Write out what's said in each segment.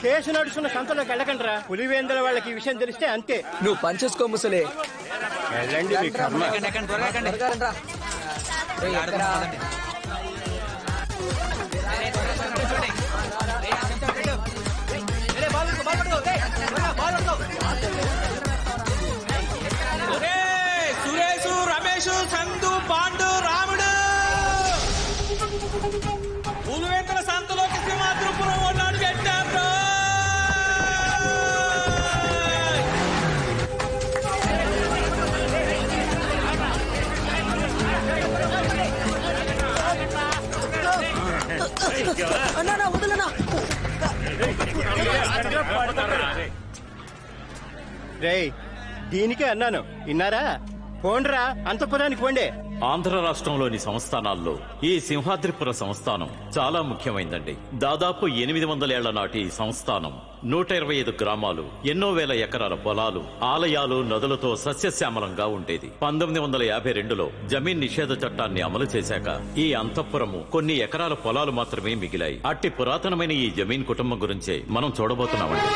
Case నడుస్తున్న సంతలోకి వెళ్ళకండి రా. పులివేంద్ర వాళ్ళకి ఈ విషయం తెలిస్తే అంతే. నువ్వు పనిచేసుకో ముసలే. వెళ్ళండి. సురేష్, రమేష్, సందు, పాండు, రాముడు పులివేంద్ర సంతలోకి సింహాద్రిపురం ఉన్నాడు పెట్టారు. అన్నా వదలనా. రేయ్, దీనికే అన్నాను, విన్నారా? పోండ్రా, అంతఃపురానికి పోండే. ఆంధ్ర రాష్ట్రంలోని సంస్థానాల్లో ఈ సింహాద్రిపుర సంస్థానం చాలా ముఖ్యమైందండి. దాదాపు 800 ఏళ్ల నాటి ఈ సంస్థానం 125 గ్రామాలు, ఎన్నో వేల ఎకరాల పొలాలు, ఆలయాలు, నదులతో సస్యశ్యామలంగా ఉండేది. 1952లో జమీన్ నిషేధ చట్టాన్ని అమలు చేశాక ఈ అంతఃపురము కొన్ని ఎకరాల పొలాలు మాత్రమే మిగిలాయి. అట్టి పురాతనమైన ఈ జమీన్ కుటుంబం గురించే మనం చూడబోతున్నామండి.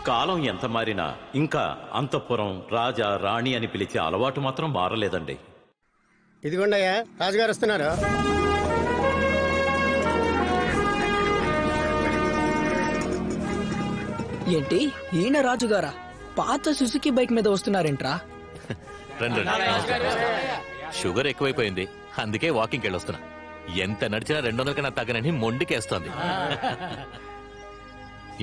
కాలం ఎంత మారినా ఇంకా అంతఃపురం రాజా, రాణి అని పిలిచే అలవాటు మాత్రం మారలేదండి. ఇదిగోండయ్యా, రాజుగారు వస్తున్నారు. ఏంటి ఈయన రాజుగారా? పాత సుజుకి బైక్ మీద వస్తున్నారేంట్రా? షుగర్ ఎక్కువైపోయింది, అందుకే వాకింగ్ వెళ్ళొస్తున్నా. ఎంత నడిచినా 200 కన్నా తగ్గనని మొండికేస్తోంది.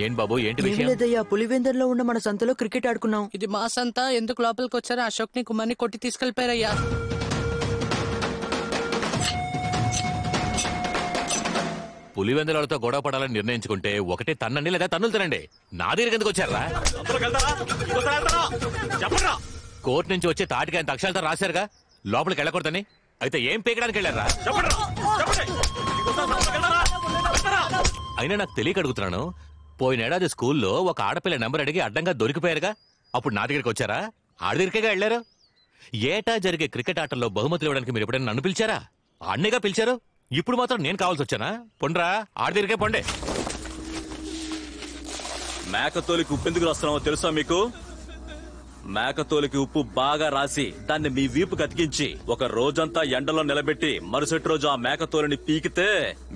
ఏం బాబు, ఏంటి విషయం? లేదయ్యా, పులివెందుల్లో ఉన్న మన సంతలో క్రికెట్ ఆడుకున్నాం. ఇది మా సంత. ఎందుకు లోపలికి వచ్చారో అశోక్ ని కుమార్ని కొట్టి తీసుకెళ్లిపోయారయ్యా. పులివెందులతో గొడవ పడాలని నిర్ణయించుకుంటే ఒకటే తన్నండి లేదా తన్నులు తినండి. నా దగ్గరికి ఎందుకు వచ్చారా? కోర్టు నుంచి వచ్చే తాటికి ఆయన అక్షరాలతో రాశారుగా లోపలికి వెళ్ళకూడదని. అయితే ఏం పీకడానికి వెళ్ళారా? అయినా నాకు తెలియక అడుగుతున్నాను. పోయినేడాది స్కూల్లో ఒక ఆడపిల్ల నెంబర్ అడిగి అడ్డంగా దొరికిపోయారుగా, అప్పుడు నా దగ్గరికి వచ్చారా? ఆడ దగ్గరికేగా వెళ్లారు. ఏటా జరిగే క్రికెట్ ఆటల్లో బహుమతులు ఇవ్వడానికి మీరు ఎప్పుడైనా నన్ను పిలిచారా? ఆడనేగా పిలిచారు. ఇప్పుడు మాత్రం నేను కావాల్సి వచ్చానా? పొండ్రా, ఆడ దగ్గరికే పొండే. మేకతోలికి ఉప్పు ఎందుకు రాస్తున్నావో తెలుసా మీకు? మేకతోలికి ఉప్పు బాగా రాసి దాన్ని మీ వీపు కతికించి ఒక రోజంతా ఎండలో నిలబెట్టి మరుసటి రోజు ఆ మేకతోలిని పీకితే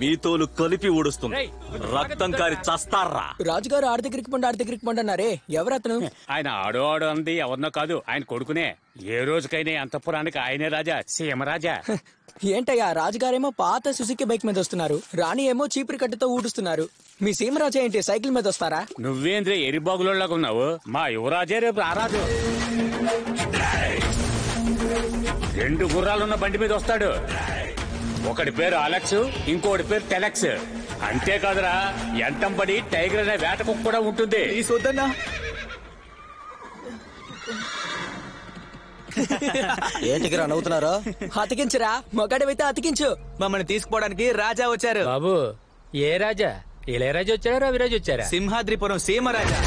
మీ తోలు కలిపి ఊడుస్తుంది. రక్తం కారి చస్తారా? రాజుగారు ఆడ దగ్గరికి పండు, ఆడ దగ్గరికి పండు అన్నారే, ఎవరతను? ఆయన ఆడు అంది ఎవరినో కాదు, ఆయన కొడుకునే. ఏ రోజుకైనా అంతఃపురానికి ఆయనే రాజా, సీమరాజా. ఏంటయ్యా, రాజుగారేమో పాత సుజుకి బైక్ మీద వస్తున్నారు, రాణి ఏమో చీపురు కట్టతో ఊడుస్తున్నారు. మీ సీమరాజా ఏంటి సైకిల్ మీద వస్తారా? నువ్వేంద్రే ఎరిబాగులోలాగా ఉన్నావు. మా యువరాజే రేపు రారాజు. 2 గుర్రాలున్న బండి మీద వస్తాడు. ఒకటి పేరు అలెక్స్, ఇంకోటి పేరు టెలెక్స్. అంతేకాదురా, ఎంటంపడి టైగర్ అనే వేట కుక్క కూడా ఉంటుంది. ఏంటికి రా నవ్వుతున్నారా? అతికించురా, మొగాడివైతే అతికించు. మమ్మల్ని తీసుకుపోవడానికి రాజా వచ్చారు. బాబు, ఏ రాజా? ఇళయరాజు వచ్చారా, రవిరాజు వచ్చారా? సింహాద్రిపురం సీమరాజా.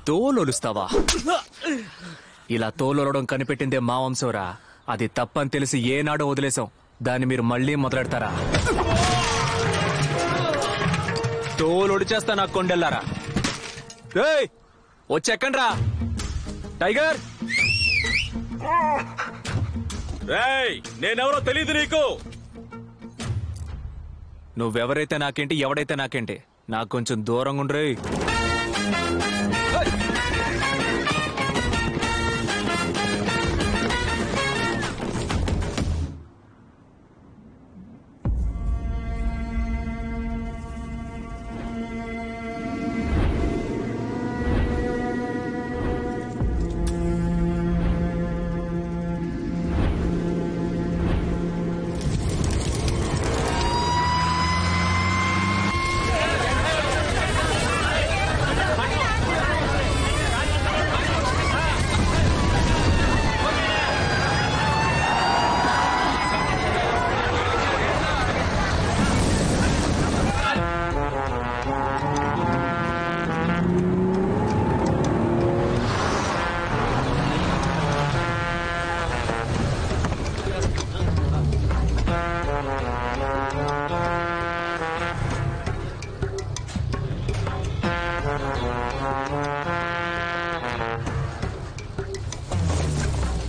తోలొలుస్తావా? ఇలా తోలొలడం కనిపెట్టిందే మా వంశంరా. అది తప్పని తెలిసి ఏనాడో వదిలేసాం. దాన్ని మీరు మళ్ళీ మొదలెడతారా? తోలొడిచేస్తా నా కొండెల్లారా. వచ్చెక్కండ్రా. టైగర్, నేనెవరో తెలీదు నీకు. నువ్వెవరైతే నాకేంటి, ఎవడైతే నాకేంటి. నాకు కొంచెం దూరంగా ఉండ్రే.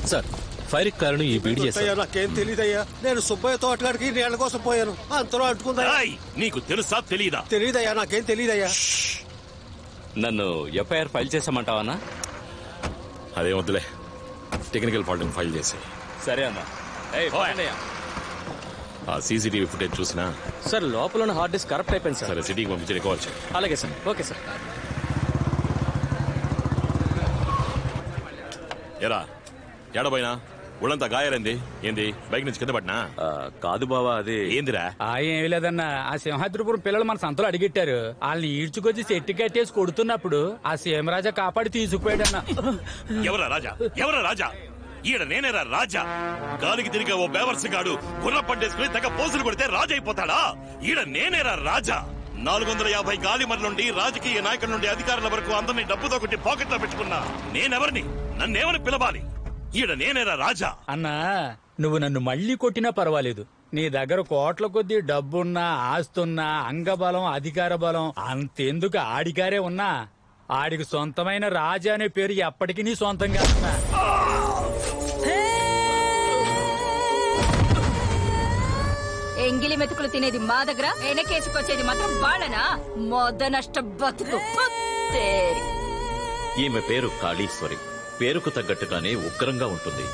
సార్, ఫైర్ కారణం ఈ బీడి చేశారు. నాకేం తెలియదయ్యా. నేను సుబ్బయ్య తోటగాడికి నీళ్ళ కోసం పోయాను. అంతలో అంటుకుందా. నీకు తెలుసా తెలీదా? తెలియదయ్యా, నాకేం తెలియదయ్యా. నన్ను ఎఫ్ఐఆర్ ఫైల్ చేసామంటావన్నా? అదే వద్దులే, టెక్నికల్ ఫాల్ట్ ఫైల్ చేసి. సరే అన్నా. ఆ సీసీటీవీ ఫుటేజ్ చూసినా? సార్, లోపల ఉన్న హార్డ్ డిస్క్ కరప్ట్ అయిపోయింది సార్. సరే, సిటీకి పంపించి రికవర్ చేయి. అలాగే సార్. Okay sir. ఎరా ఏడబోయినా? ఒళ్ళంతా గాయారైంది ఏంది? బైక్ నుంచి కింద పడినా? కాదు బావా, అది ఏందిరా? ఏమి లేదన్నా, ఆ సింహాద్రిపురం పిల్లలు మన సంతలో అడిగెట్టారు. వాళ్ళని ఈడ్చుకొచ్చి చెట్టు కట్టేసి కొడుతున్నప్పుడు ఆ సీమరాజా కాపాడి తీసుకుపోయాడన్నా. ఎవరా రాజా? ఎవరా రాజా? ఈడ నేనేరా రాజా? గాలికి తిరిగే ఓ బేవర్సగాడు గుర్ర పట్టేసుకుని తెగ పోసులు కొడితే రాజైపోతాడా? ఈడ నేనేరా రాజా? 450 గాలిమర్ల నుండి రాజకీయ నాయకుల నుండి అధికారుల వరకు అందరినీ డబ్బుతో కొట్టి పాకెట్లో పెట్టుకున్నా నేనెవరిని? నన్నేమని పిలవాలి? ఈడ నేనేరా రాజా? అన్నా, నువ్వు నన్ను మళ్ళీ కొట్టినా పర్వాలేదు. నీ దగ్గర కోట్ల కొద్దీ డబ్బున్నా, ఆస్తున్నా, అంగబలం, అధికార బలం అంతెందుకు ఆడిగారే ఉన్నా ఆడికి సొంతమైన రాజా అనే పేరు ఎప్పటికీ నీ సొంతంగా ఉన్నా. ఎంగిలి మెతుకులు తినేది మా దగ్గర, వెనకేసుకొచ్చేది మాత్రం వాళ్ళనా? మొద నష్ట బతుకు. ఈమె పేరు కాళీశ్వరి. పేరుకు తగ్గట్టుగానే ఉగ్రంగా ఉంటుంది.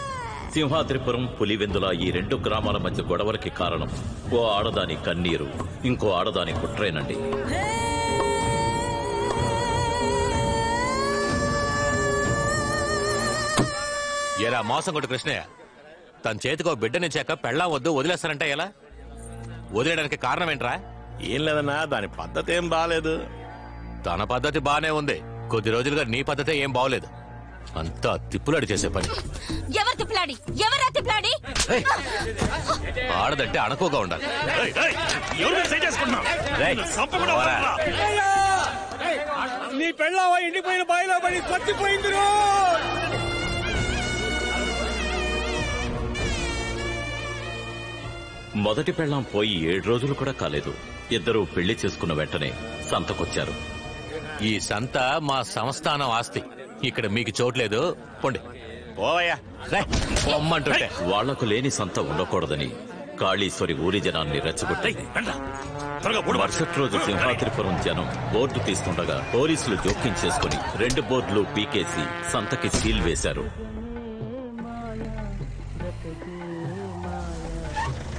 సింహాద్రిపురం, పులివెందుల ఈ 2 గ్రామాల మధ్య గొడవలకి కారణం ఓ ఆడదాని కన్నీరు, ఇంకో ఆడదాని కుట్రేనండి. ఏరా మోసం కొట్టు కృష్ణయ్య, తన చేతికో బిడ్డనిచ్చాక పెళ్ళాం వద్దు వదిలేస్తారంటే ఎలా? వదిలేయడానికి కారణం ఏంట్రా? ఏం లేదన్నా, దాని పద్ధతి ఏం బాగాలేదు. తన పద్ధతి బానే ఉంది, కొద్ది రోజులుగా నీ పద్ధతి ఏం బాగోలేదు. అంతా తిప్పులాడి చేసే పని. ఎవరు తిప్పలాడి? ఎవరా తిప్పలాడి? ఆడదంటే అణకువగా ఉండాలి. నీ పెళ్ళావా ఎండిపోయిన బాయిలో పడి పట్టిపోయింది. మొదటి పెళ్ళాం పోయి 7 రోజులు కూడా కాలేదు. ఇద్దరూ పెళ్లి చేసుకున్న వెంటనే సంతకొచ్చారు. ఈ సంత మా సంస్థానం ఆస్తి, ఇక్కడ మీకు చోట్లేదు, పొండి. పోవయ్యా, పొమ్మంటుంటే. వాళ్లకు లేని సంత ఉండకూడదని కాళీశ్వరి ఊరి జనాన్ని రెచ్చగొట్టాయి. మరుసటి రోజు సింహాద్రిపురం జనం బోర్డు తీస్తుండగా పోలీసులు జోక్యం చేసుకుని 2 బోర్డులు పీకేసి సంతకి సీల్ వేశారు.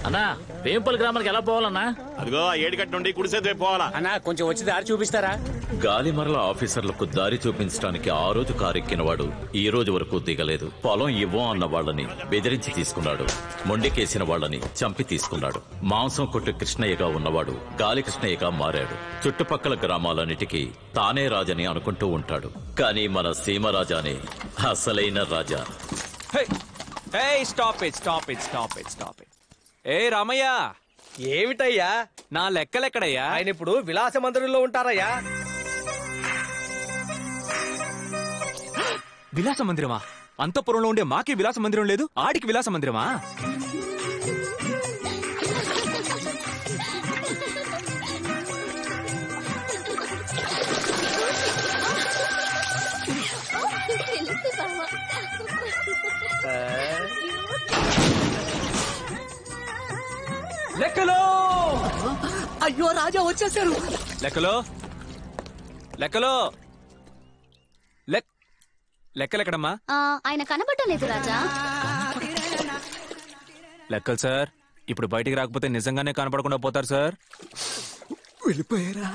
అన్నా, వేంపల్లి గ్రామానికి ఎలా పోవాలన్నా? అదిగో ఆ ఏడిగట్టు నుండి కుడిసేతు పోవాలా అన్నా, కొంచెం వచ్చి దారి చూపిస్తారా? గాలిమరల ఆఫీసర్లకు దారి చూపించడానికి ఆ రోజు కారెక్కినవాడు ఈ రోజు వరకు దిగలేదు. పొలం ఇవ్వం అన్న వాళ్ళని బెదిరించి తీసుకున్నాడు. మొండికేసిన వాళ్ళని చంపి తీసుకున్నాడు. మాంసం కొట్టు కృష్ణయ్యగా ఉన్నవాడు గాలి కృష్ణయ్యగా మారాడు. చుట్టుపక్కల గ్రామాలన్నిటికీ తానే రాజని అనుకుంటూ ఉంటాడు. కానీ మన సీమరాజానే అసలైన రాజా. ఏ రామయ్య, ఏమిటయ్యా నా లెక్కలెక్కడయ్యా? ఆయన ఇప్పుడు విలాస మందిరంలో ఉంటారయ్యా. విలాస మందిరమా? అంతఃపురంలో ఉండే మాకే విలాస మందిరం లేదు, ఆడికి విలాస మందిరమా? లెక్కలో అయ్యో రాజా వచ్చేసారు. లెక్కలో లెక్కలో లెక్కలెక్కడమ్మా? ఆయన కనబడలేదు రాజా. లెక్కలు సార్, ఇప్పుడు బయటికి రాకపోతే నిజంగానే కనపడకుండా పోతారు సార్. వెళ్ళిపోయారా?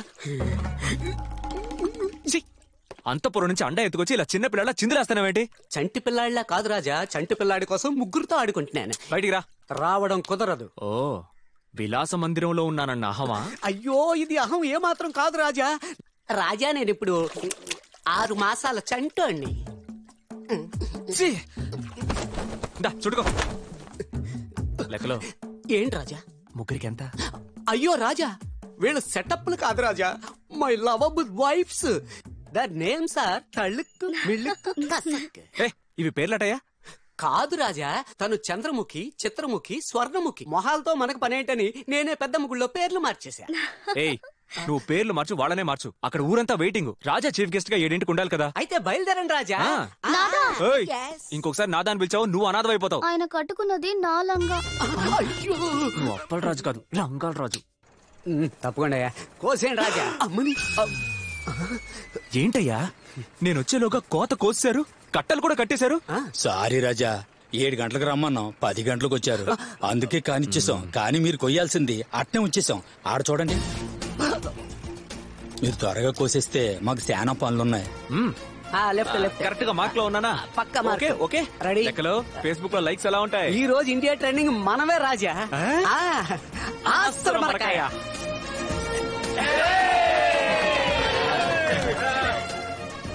అంతపురం నుంచి అండా ఎత్తుకొచ్చి ఇలా చిన్న పిల్లల చిందులేస్తానేంటి? చంటి పిల్లాడిలా కాదు రాజా, చంటి పిల్లాడి కోసం ముగ్గురుతో ఆడుకుంటున్నాను. బయటికి రా. రావడం కుదరదు. ఓ, విలాస మందిరంలో ఉన్నానన్న అహమా? అయ్యో, ఇది అహం ఏమాత్రం కాదు రాజా. రాజా, నేను ఇప్పుడు 6 మాసాల చంటోణ్ణి. చుడుకో. లెక్కలో ఏంటి రాజా? ముగ్గురికి ఎంత? అయ్యో రాజా, వీళ్ళు సెటప్లు కాదు Raja, my lovable wives. The names are తళుక్కు మిళ్ళుక్కు కసక్. ఇవి పేర్లటయ్యా? కాదు రాజా, తను చంద్రముఖి, చిత్రముఖి, స్వర్ణముఖి. మొహాలతో మనకు పనేంటని నేనే పెద్ద ముగ్గుల్లో పేర్లు మార్చేశా. ఏయ్, నువ్వు పేర్లు మార్చు, వాళ్ళనే మార్చు. అక్కడ ఊరంతా వెయిటింగ్. రాజా చీఫ్ గెస్ట్ గా 7 ఉండాలి కదా. అయితే బయలుదేరండి రాజా. ఇంకొకసారి నాదాన్ని పిలిచావు, నువ్వు అనాథమైపోతావు. ఆయన కట్టుకున్నది నా లంగా. నువ్వు అప్పల రాజు కాదు, లంగాల రాజు. తప్పకుండా కోసేయండి రాజా. అమ్మని. ఏంటయ్యా, నేను వచ్చేలోగా కోత కోసారు, కట్టలు కూడా కట్టేశారు. సారీ రాజా, 7 గంటలకు రమ్మన్నాం, 10 గంటలకు వచ్చారు. అందుకే కానిచ్చేసాం. కానీ మీరు కొయ్యాల్సింది అట్నే ఉంచేసాం. ఆడ చూడండి, మీరు త్వరగా కోసేస్తే మాకు చాలా పనులున్నాయి. కరెక్ట్ గా మార్క్ లో ఉన్నానా? పక్క మార్క్. Okay ready. లెక్కలో ఫేస్బుక్ లో లైక్స్ ఎలా ఉంటాయి? ఈ రోజు ఇండియా ట్రెండింగ్ మనమే రాజా.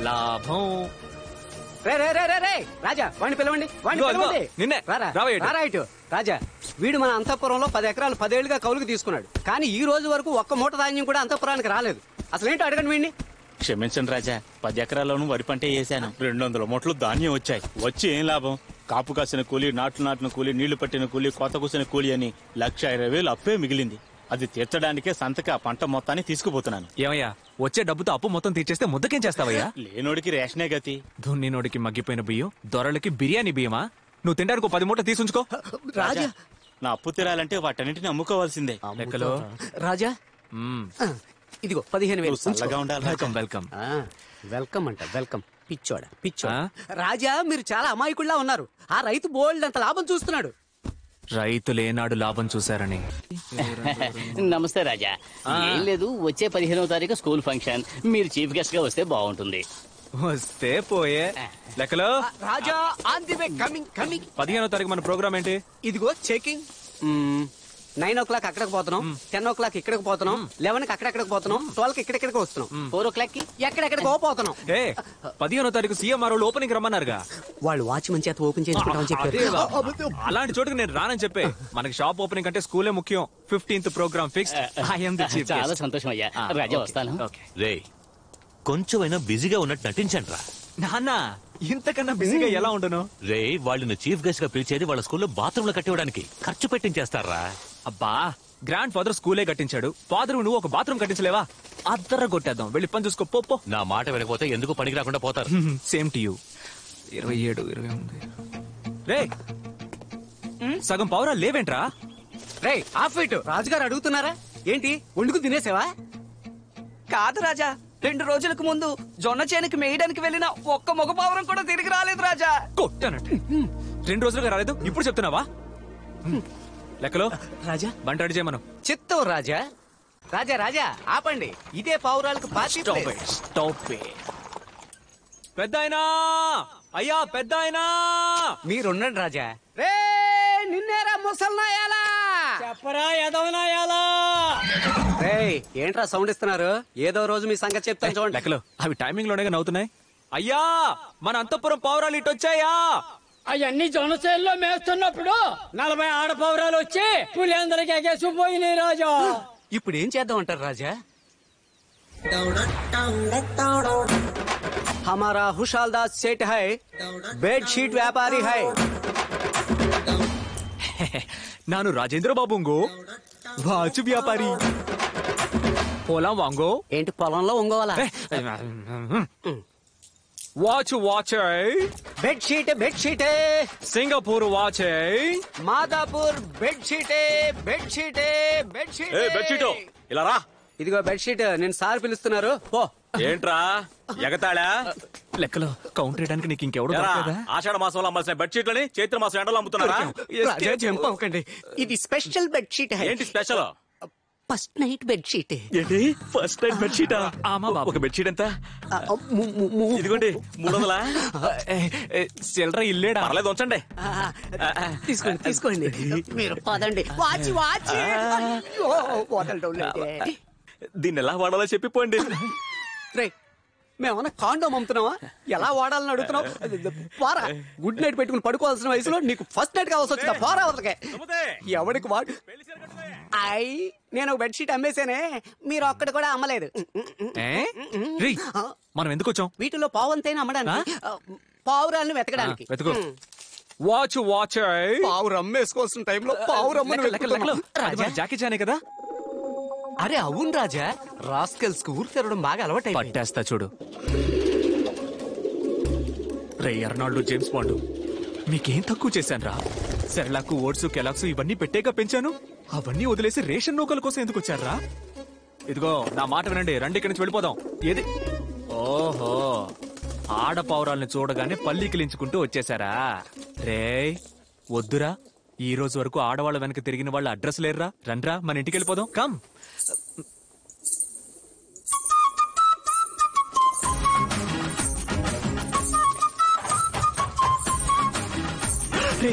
లాభం. రే రే రే రే రే రాజా, వాడిని పిలవండి, వాడిని పిలవండి. నిన్నే రారా. రాజా, వీడు మన అంతఃపురంలో 10 ఎకరాలు 10 ఏళ్లుగా కౌలుకు తీసుకున్నాడు. కానీ ఈ రోజు వరకు ఒక్క మూట ధాన్యం కూడా అంతఃపురానికి రాలేదు. అసలేంటో అడగండి వీడిని. క్షమించండి రాజా, 10 ఎకరాల్లోనూ వరి పంటే వేసాను. 200 మూటలు ధాన్యం వచ్చాయి. వచ్చి ఏం లాభం? కాపు కాసిన కూలి, నాట్లు నాటిన కూలి, నీళ్లు పట్టిన కూలి, కోత కూసిన కూలి అని 1,20,000 అప్పే మిగిలింది. అది తీర్చడానికే సంతకి ఆ పంట మొత్తాన్ని తీసుకుపోతున్నాను. ఏమయ్యా, వచ్చే డబ్బుతో అప్పు మొత్తం తీర్చేస్తే ముద్దకేం చేస్తావయ్యా? లేనోడికి రేషనే గతి. దున్నినోడికి మగ్గిపోయిన బియ్యం, దొరలకి బిర్యానీ బియ్యమా? నువ్వు తినడానికి 10 మూటలు తీసుంచుకో. రాజా, నా అప్పు తీరాలంటే వాటన్నిటిని అమ్ముకోవాల్సిందే. లెక్కలో రాజా, ఇదిగో 15,000. ఉండాలి. Welcome welcome. వెల్కమ్ అంట, వెల్కమ్. పిచ్చోడా. రాజా, మీరు చాలా అమాయకుల్లా ఉన్నారు. ఆ రైతు బోల్డ్ అంత లాభం చూస్తున్నాడు. రైతులేనాడు లాభం చూశారని. నమస్తే రాజా. ఏం లేదు, వచ్చే 15వ తారీఖు స్కూల్ ఫంక్షన్. మీరు చీఫ్ గెస్ట్ గా వస్తే బాగుంటుంది. వస్తే పోయే. లెక్కలో రాజా, ఆన్ ది వే, కమింగ్. 15వ తారీఖు మన ప్రోగ్రామ్ ఏంటి? ఇదిగో చెకింగ్. 9 o'clock అక్కడికి పోతున్నాం, 10 o'clock ఇక్కడికి పోతున్నాం, 11కి అక్కడెక్కడికి పోతున్నాం, 12కి ఇక్కడెక్కడికి వస్తున్నాం, 4 o'clock కి ఎక్కడెక్కడికో పోతున్నాం. 15వ తారీఖు సీఎంఆర్ వాళ్ళు ఓపెనింగ్ రమ్మన్నారుగా. వాళ్ళు వాచ్మెన్ చేత ఓపెన్ చేసుకుంటామని చెప్పారు. అలాంటి చోటుకి నేను రానని చెప్పే. మనకి షాప్ ఓపెనింగ్ అంటే స్కూలే ముఖ్యం. 15th programme fix. చాలా సంతోషం అయ్యా. రాజా, వస్తాను. రే, కొంచెమైనా బిజీగా ఉన్నట్టు నటించండి రా. నాన్న, ఇంతకన్నా బిజీగా ఎలా ఉండను? రే, వాళ్ళని చీఫ్ గెస్ట్ గా పిలిచేది వాళ్ళ స్కూల్లో బాత్రూంలో కట్టివ్వడానికి. ఖర్చు పెట్టించేస్తారా? అబ్బా, గ్రాండ్ ఫాదర్ స్కూలే కట్టించాడు. ఫాదర్ నువ్వు ఒక బాత్రూమ్ కట్టించలేవా? అద్దర కొట్టేద్దాం. వెళ్ళి పని చూసుకో. పో. నా మాట వినకపోతే ఎందుకు పనికి రాకుండా పోతారు. Same to you. 27, 28. రే, సగం పౌరా లేవేంట్రా? రే, హాఫ్ ఇట్. రాజుగారు అడుగుతున్నారా ఏంటి? వండుకు తినేసావా? కాదు రాజా, 2 రోజులకు ముందు జొన్న చేనుకి మేయడానికి వెళ్ళిన ఒక్క మగపావురం కూడా తిరిగి రాలేదు రాజా. కొట్టానంటే 2 రోజులుగా రాలేదు, ఇప్పుడు చెప్తున్నావా? లెక్కలో రాజా, బంటాడు చేయమను. చిత్తం రాజా. రాజా రాజా ఆపండి, ఇదే పావురాలకు పార్టీ ప్లేస్. పెద్దాయనా, అయ్యా పెద్దాయనా, మీరుండండి రాజా. రే నిన్నేరా ముసల్నాయాలా, చెప్పరా ఎదవనాయాలా. రేయ్ ఏంట్రా సౌండ్ ఇస్తున్నారు? ఏదో రోజు మీ సంగతి చెప్తాను చూడండి. లెక్కలు అవి టైమింగ్ లోనే నవ్వుతున్నాయి. అయ్యా మన అంతఃపురం పావురాలు ఇటు వచ్చాయా? అవన్నీ జొన్నసేల్లో మేస్తున్నప్పుడు 40 ఆడపౌరాలు వచ్చి పులిందరికి ఎగేసిపోయినాయి రాజా. ఇప్పుడు ఏం చేద్దాం అంటారు రాజా? हमारा हुशालदास सेठ है, बेडशीट व्यापारी है. ನಾನು ರಾಜೇಂದ್ರ ಬಾಬುಂಗೋ, వాచ్ వ్యాపారి. పొలం వాంగో. ఏంటి పొలంలో ఒంగోవాలా? Watch watch, bedsheet bedsheet, Singapore watch, Madhapur bedsheet bedsheet bedsheet. Bedsheet ఇలా రా. ఇదిగో బెడ్షీట్. నేను సార్ పిలుస్తున్నారు. పో. ఏంట్రా ఎగతాళా? లెక్కలో కౌంటర్ వేయడానికి నీకు ఇంకెవడు దొరకలేదా? ఆషాఢ మాసంలో అమ్మాల్సిన బెడ్షీట్లని చైత్ర మాసం ఎండలో అమ్ముతున్నారా? రాజా జంప్ అవ్వకండి, ఇది స్పెషల్ బెడ్షీట్. ఏంటి స్పెషల్? First night bedsheet. ఏంటి ఫస్ట్ నైట్ బెడ్షీటా? ఒక బెడ్షీట్ ఎంత? ఇదిగోండి 300. చిల్లర ఇల్లేడా? పర్లేదు ఉంచండి. తీసుకోండి తీసుకోండి. మీరు పదండి. Watch watch. దీన్ని ఎలా వాడాలో చెప్పిపోండి. రే మేమన్నా కాండోమ్ అమ్ముతున్నావా? ఎలా వాడాలని అడుగుతున్నావు? పోరా. గుడ్ నైట్ పెట్టుకుని పడుకోవాల్సిన వయసులో నీకు ఫస్ట్ నైట్ కావాల్సి వచ్చిందా? పోరా వదలకే. ఎవడికి వాడు? నేను ఒక బెడ్షీట్ అమ్మేశానే, మీరు ఒక్కటి కూడా అమ్మలేదు. మనం ఎందుకు వచ్చాం? వీటిలో పావంతైనా అమ్మడానికి, పావురాలను వెతకడానికి. వెతుకు. వాచ్ వాచ్, పావురు అమ్మేసుకోవాల్సిన టైంలో పావురమ్మ. జాకీ చానే కదా? అరే అవును రాజా, రాస్కెల్స్ కు ఊరు తిరగడం బాగా అలవాటు. పట్టేస్తా చూడు. రే అర్నాల్డ్, జేమ్స్ బాండ్, మీకేం తక్కువ చేశాను రా? సెర్లాకు, ఓట్స్, కెలాక్స్ ఇవన్నీ పెట్టేగా పెంచాను. అవన్నీ వదిలేసి రేషన్ నౌకల కోసం ఎందుకు వచ్చారా? ఇదిగో నా మాట వినండి, రండి ఇక్కడి నుంచి వెళ్ళిపోదాం. ఏది? ఓహో, ఆడపౌరాల్ని చూడగానే పల్లికిలించుకుంటూ వచ్చేసారా? రే వద్దురా, ఈ రోజు వరకు ఆడవాళ్ళ వెనక తిరిగిన వాళ్ళ అడ్రస్ లేరురా. రండ్రా మన ఇంటికి వెళ్ళిపోదాం. కమ్.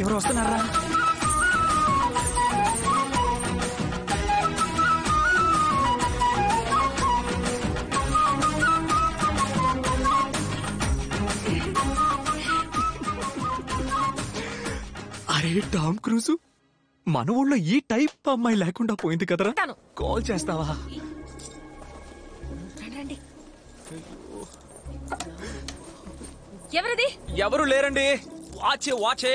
ఎవరు వస్తున్నారా? అరే టామ్ క్రూజ్, మన ఊళ్ళో ఈ టైప్ అమ్మాయి లేకుండా పోయింది కదరా. కాల్ చేస్తావా? ఎవరిది? ఎవరు లేరండి. వాచ్ వాచ్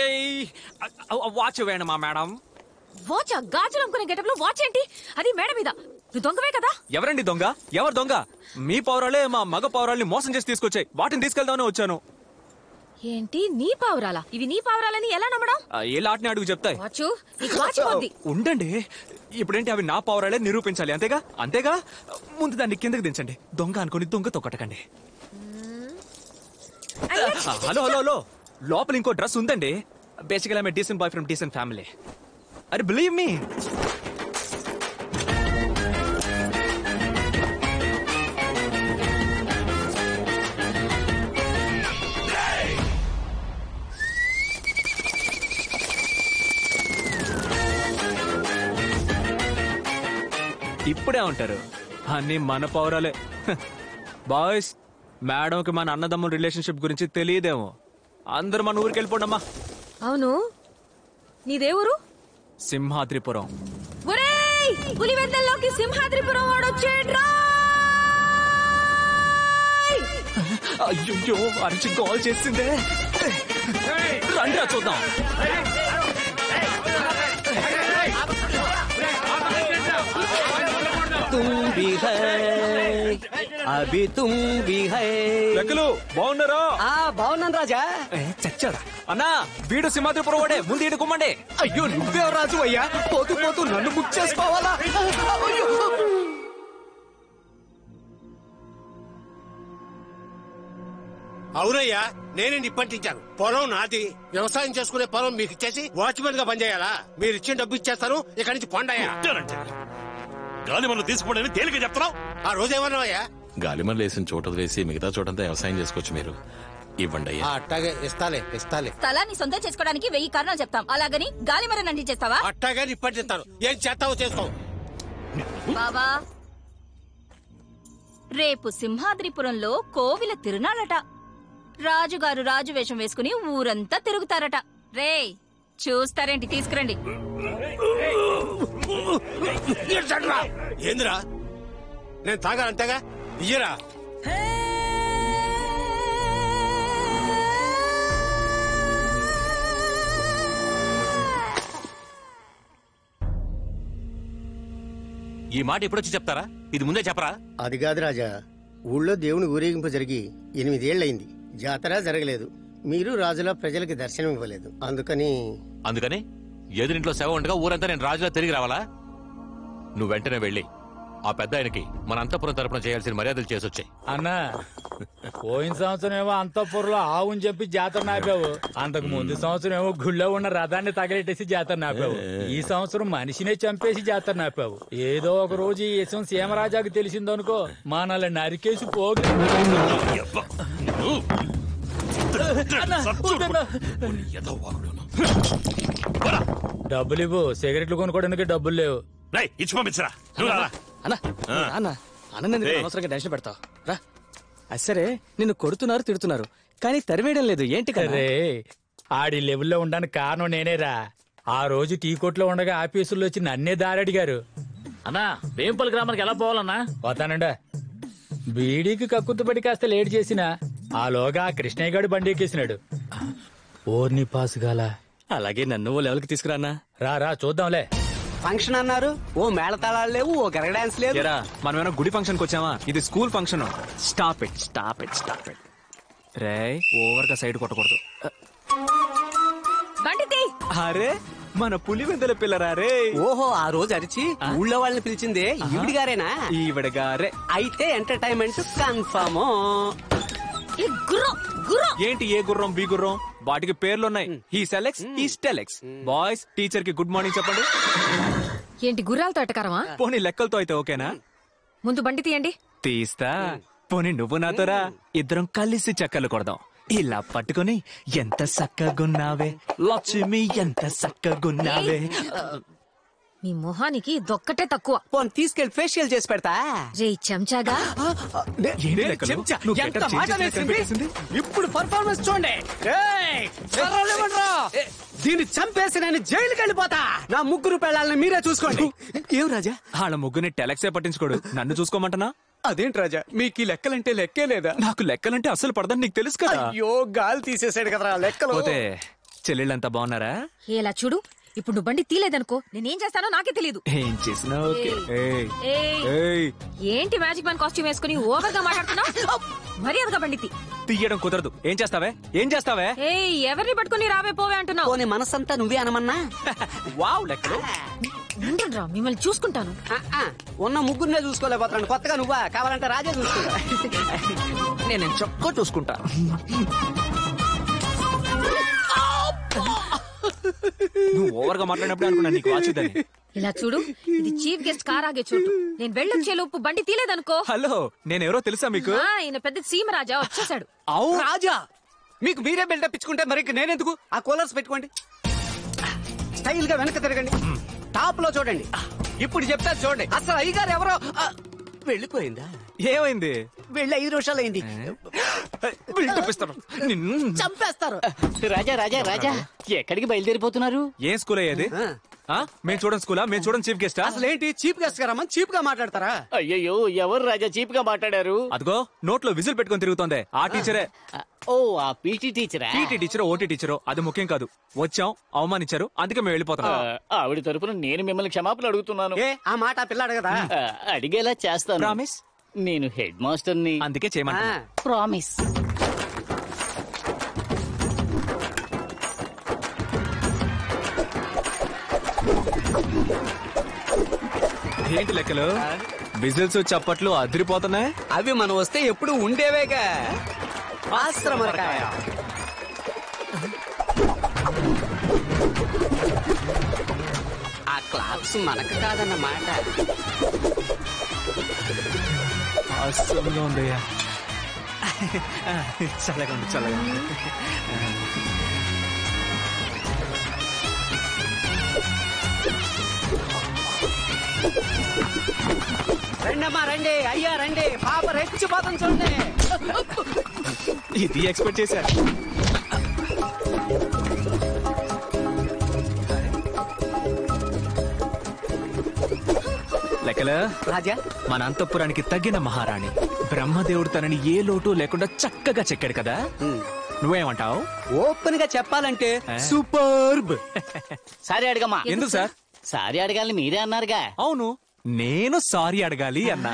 వాచ్ వేణమా మేడం? వాచ్? గాజులు అమ్ముకునే గెటప్ లో వాచ్ ఏంటి? అది మేడ మీద. నువ్వు దొంగవే కదా? ఎవరండి దొంగ? ఎవరు దొంగ? మీ పౌరాలే మా మగ పౌరాల్ని మోసం చేసి తీసుకొచ్చాయి. వాటిని తీసుకెళ్దామని వచ్చాను. ఏంటి నీ పావురాలా? ఇవి నీ పావురాలని ఎలా నమ్మడం? ఏ లాట్ని అడుగు చెప్తాయి. ఉండండి, ఇప్పుడేంటి అవి నా పౌరాలే నిరూపించాలి, అంతేగా? అంతేగా. ముందు దాన్ని కిందకి దించండి. దొంగ అనుకుని దొంగతో కొట్టకండి. హలో హలో హలో, లోపల ఇంకో డ్రెస్ ఉందండి. Basically I'm decent boy from decent family. అరే బిలీవ్ మీ. ఇప్పుడే ఉంటారు అన్ని మన పౌరాలే. బాయ్స్, మేడంకి మన అన్నదమ్ముల రిలేషన్షిప్ గురించి తెలియదేమో. అందరూ మన ఊరికి వెళ్ళిపోండమ్మా. అవును, నీదే ఊరు? సింహాద్రిపురం. పులివెందల్లోకి సింహాద్రిపురం వాడొచ్చేట్రా. అయ్యో, అరిచి కాల్ చేసిందే. రండిరా చూద్దాం. అభి తుమ్ భీ హై. లెక్కలు బాగున్నారా? బాగున్నాను రాజా. చచ్చాడా? అన్నా, వీడు సింహాద్రిపురం వాడే. ముందు ఈడు కుమ్మండి. అయ్యో నువ్వే రాజు అయ్యా, పోతూ పోతూ నన్ను బుక్ చేసుకోవాలా? అవునయ్యా, నేనే నిప్పంటించాను. పొలం నాది. వ్యవసాయం చేసుకునే పొలం మీకు ఇచ్చేసి వాచ్మెన్ గా పనిచేయాలా? మీరు ఇచ్చిన డబ్బు ఇచ్చేస్తాను, ఇక్కడి నుంచి పొండయ్యా. గాలిమన్ను తీసుకోండి తేలిక చెప్తున్నావు. ఆ రోజేమన్నావయ్యా? గాలిమన్ను వేసిన చోట వదిలేసి మిగతా చోటంతా వ్యవసాయం చేసుకోవచ్చు. మీరు ఇవ్వండి అయ్యా. అట్టాగే ఇస్తాలే. స్థలాన్ని సొంతం చేసుకోవడానికి 1000 కారణాలు చెప్తాం, అలాగని గాలి మరణ అంటించేస్తావా? అట్టాగే నిప్పంటిస్తాను. ఏం చేస్తావో చేసుకో. బాబా, రేపు సింహాద్రిపురంలో కోవిల తిరునాళ్ళట. రాజుగారు రాజు వేషం వేసుకుని ఊరంతా తిరుగుతారట. రే చూస్తారేంటి, తీసుకురండి. ఏందిరా? నేను తాగాలంతేగా, ఇయ్యరా. ఈ మాట ఎప్పుడొచ్చి చెప్తారా? ఇది ముందే చెప్పరా? అది కాదు రాజా, ఊళ్ళో దేవుని ఊరేగింపు జరిగి 8 ఏళ్లయింది. జాతర జరగలేదు. మీరు రాజులా ప్రజలకి దర్శనం ఇవ్వలేదు. అందుకని ఎదురింట్లో శవ ఉండగా ఊరంతా నేను రాజులా తిరిగి రావాలా? నువ్వు వెంటనే వెళ్ళి ఆ పెద్ద ఆయనకి మన అంతఃపురం తరపున చేయాల్సిన మర్యాదలు చేసొచ్చాయి. అన్నా, పోయిన సంవత్సరం ఏమో అంతఃపురంలో ఆవుని చెప్పి జాతర నాపావు. అంతకు ముందు సంవత్సరం ఏమో గుళ్ళో ఉన్న రథాన్ని తగలెట్టేసి జాతర నాపావు. ఈ సంవత్సరం మనిషినే చంపేసి జాతర నాపావు. ఏదో ఒక రోజు ఈ విషయం సీమరాజాకి తెలిసిందనుకో, మనల్ని నరికేసి పోగు. డబ్బులు ఇవ్వు, సిగరెట్లు కొనుక్కోవడానికి డబ్బులు లేవు. ఇచ్చి పంపించరా. అనవసరంగా టెన్షన్ పెడతావు రా. సరే, నిన్ను కొడుతున్నారు, తిడుతున్నారు, కానీ తరివేయడం లేదు. ఏంటి కదా ఆడి లెవెల్లో ఉండడానికి కారణం నేనేరా. ఆ రోజు టీ కొట్లో ఉండగా ఆఫీసుల్లో వచ్చి నన్నే దారడిగారు. అన్నా, వేంపల్లి గ్రామానికి ఎలా పోవాలన్నా? పోతానండా. బీడీకి కక్కుతుపడి కాస్త లేట్ చేసినా ఆలోగా కృష్ణయ్య గారు బండి ఎక్కేసినాడు. ఓర్ని పాస్ గాల. అలాగే నన్ను ఓ లెవెల్కి తీసుకురానా. రా చూద్దాంలే. ఫంక్షన్ అన్నారు, ఓ మేళతాళాలు లేవు, ఓ గరగ డాన్స్ లేదు. మనమేనా గుడి ఫంక్షన్ కి వచ్చావా? ఇది school function. Stop it. Ray, over గా సైడ్ కొట్టకూడదు. అరే, మన పులివెందుల పిల్లరా రే. ఓహో, ఆ రోజు అరిచి ఊళ్ళో వాళ్ళని పిలిచిందే ఈవిడ గారేనా? ఈవిడ గారే. అయితే ఎంటర్టైన్మెంట్ కన్ఫర్మ్. ఏంటి ఏ గుర్రం బి గుర్రం? వాటికి పేర్లున్నాయి. ఈ సెలెక్స్, ఈ స్టెలెక్స్. బాయ్స్, టీచర్ కి గుడ్ మార్నింగ్ చెప్పండి. ఏంటి గుర్రాలతో ఎటకారమా? పోనీ లెక్కలతో అయితే ఓకేనా? ముందు బండి తీయండి. తీస్తా. పోనీ నువ్వు నాతోరా, ఇద్దరం కలిసి చక్కలు కొడదాం. ఇలా పట్టుకుని ఎంత సక్కగున్నావే లక్ష్మి, ఎంత సక్కగున్నావే. మీ మొహానికి దొక్కటే తక్కువ. పోనీ తీసుకెళ్లి ఫేషియల్ చేసి పెడతా. రే చెంచాగా, ఇప్పుడు పర్ఫార్మెన్స్ చూడండి. దీన్ని చంపేసి నేను జైలుకి వెళ్ళిపోతా. నా 3 పెళ్ళాలని మీరే చూసుకోండి. ఏం రాజా, వాళ్ళ ముగ్గురిని టెలక్సే పట్టించుకోడు, నన్ను చూసుకోమంటనా? అదేంటి రాజా, మీకు ఈ లెక్కలంటే లెక్కే లేదా? నాకు లెక్కలంటే అసలు పడదని నీకు తెలుసు కదా. అయ్యో, గాలి తీసేసాడు కదరా లెక్కలు. పోతే చెల్లెళ్ళంతా బాగున్నారా? ఎలా చూడు, ఇప్పుడు నువ్వు బండి తీలేదనుకో, నేనేం చేస్తానో నాకే తెలియదు. ఏం చేసినా ఓకే. ఏంటి మ్యాజిక్ మ్యాన్ కాస్ట్యూమ్ వేసుకుని ఓవర్ గా మాట్లాడుతున్నావు? మర్యాదగా బండి తీయడం కుదరదు. ఏం చేస్తావే? ఎవరిని పట్టుకుని రావే పోవే అంటున్నావు? పోనీ మనసంతా నువ్వే అనమన్నా. వావ్, లెక్కలు. మిమ్మల్ని చూసుకుంటాను. ఉన్న ముగ్గురునే చూసుకోలేకపోతున్నాను, కొత్తగా నువ్వా? కావాలంటే రాజే చూసుకుంటా. నేను చక్కగా చూసుకుంటా. నువ్వు ఓవర్ గా మాట్లాడినప్పుడు అనుకున్నా నీకు వాచిదని. ఇలా చూడు, ఇది చీఫ్ గెస్ట్ కార్ ఆగే చోటు. నేను వెళ్ళొచ్చే లోపు బండి తీలేదనుకో. హలో, నేనెవరో తెలుసా మీకు? ఈయన పెద్ద సీమరాజా వచ్చేసాడు. రాజా, మీకు మీరే బిల్డప్ ఇచ్చుకుంటే మరి నేనెందుకు? ఆ కూలర్స్ పెట్టుకోండి, స్టైల్ గా వెనక తిరగండి, టాప్ లో చూడండి. ఇప్పుడు చెప్తా చూడండి. అసలు అయ్యగారు ఎవరో వెళ్ళిపోయిందా? ఏమైంది? వెళ్ళి 5 నిమిషాలు అయింది. చంపేస్తారు. రాజా ఎక్కడికి బయలుదేరిపోతున్నారు? ఏం స్కూల్ అయ్యేది? మేము చూడండి స్కూలా? మేము చూడండి చీఫ్ గెస్ట్. అసలు ఏంటి చీఫ్ గెస్ట్ గారా? చీప్ గా మాట్లాడతారా? అయ్యో, ఎవరు రాజా చీప్ గా మాట్లాడారు? అదిగో నోట్లో విజిల్ పెట్టుకుని తిరుగుతోంది ఆ టీచరే. ఓ, ఆ పీటీ టీచరా? పీటీ టీచరో ఓటీ టీచరో అది ముఖ్యం కాదు. వచ్చాం, అవమానించారు, అందుకే మేము వెళ్ళిపోతాం. ఆవిడ తరపున నేను మిమ్మల్ని క్షమాపణ అడుగుతున్నాను. ఆ మాట పిల్ల అడగదా? అడిగేలా చేస్తాను. ప్రామిస్? నేను హెడ్ మాస్టర్ ని, అందుకే చేయమంటా. ప్రామిస్. ఏంటి లెక్కలు? విజిల్స్ చప్పట్లు అదిరిపోతున్నాయి. అవి మనం వస్తే ఎప్పుడు ఉండేవేగా. ఆశ్రమకాయ. ఆ క్లాప్స్ మనకు కాదన్నమాట. అసలు ఉందయ్యా. చల్లగా ఉంది, చల్లగా ఉంది. రండమ్మా రండి, అయ్యా రండి, పాప రెచ్చిపోతాం చూడండి. ఇది ఎక్స్పెక్ట్ చేశారు. లెక్కలు రాజా, మన అంతఃపురానికి తగిన మహారాణి. బ్రహ్మదేవుడు తనని ఏ లోటు లేకుండా చక్కగా చెక్కాడు కదా. నువ్వేమంటావు? ఓపెన్ గా చెప్పాలంటే సూపర్బ్. సారీ అడగమ్మా. ఎందుకు సార్? సారీ అడగాలని మీరే అన్నారుగా. అవును, నేను సారీ అడగాలి అన్నా.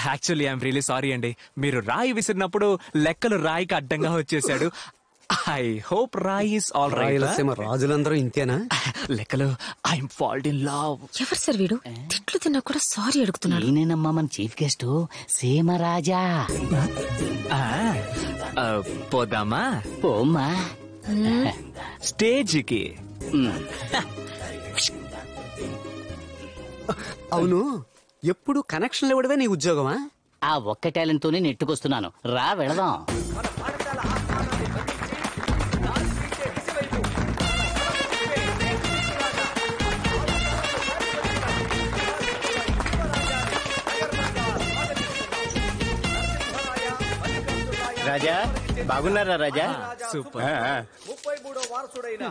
యాక్చువల్లీ ఐఎమ్ రియలీ సారీ అండి. మీరు రాయి విసిరినప్పుడు లెక్కలు రాయికి అడ్డంగా వచ్చేసాడు. I hope Rai is all right. రాజులందరూ ఇంతేనా? లెక్కలు ఐఎమ్ ఫాల్ట్ ఇన్ లవ్. ఎవరు సార్ వీడు? తిట్లు తిన్నా కూడా సారీ అడుగుతున్నాడు. నేనేనమ్మా మన చీఫ్ గెస్ట్ సీమరాజా. పోదామా? పోమ్మా స్టేజ్కి. అవును, ఎప్పుడు కనెక్షన్లు ఇవ్వడమే నీ ఉద్యోగమా? ఆ ఒక్క టాలెంట్ తోనే నెట్టుకొస్తున్నాను. రా వెళదాం. రాజా బాగున్నారా రాజా? సూపర్. 33వ వారసుడైన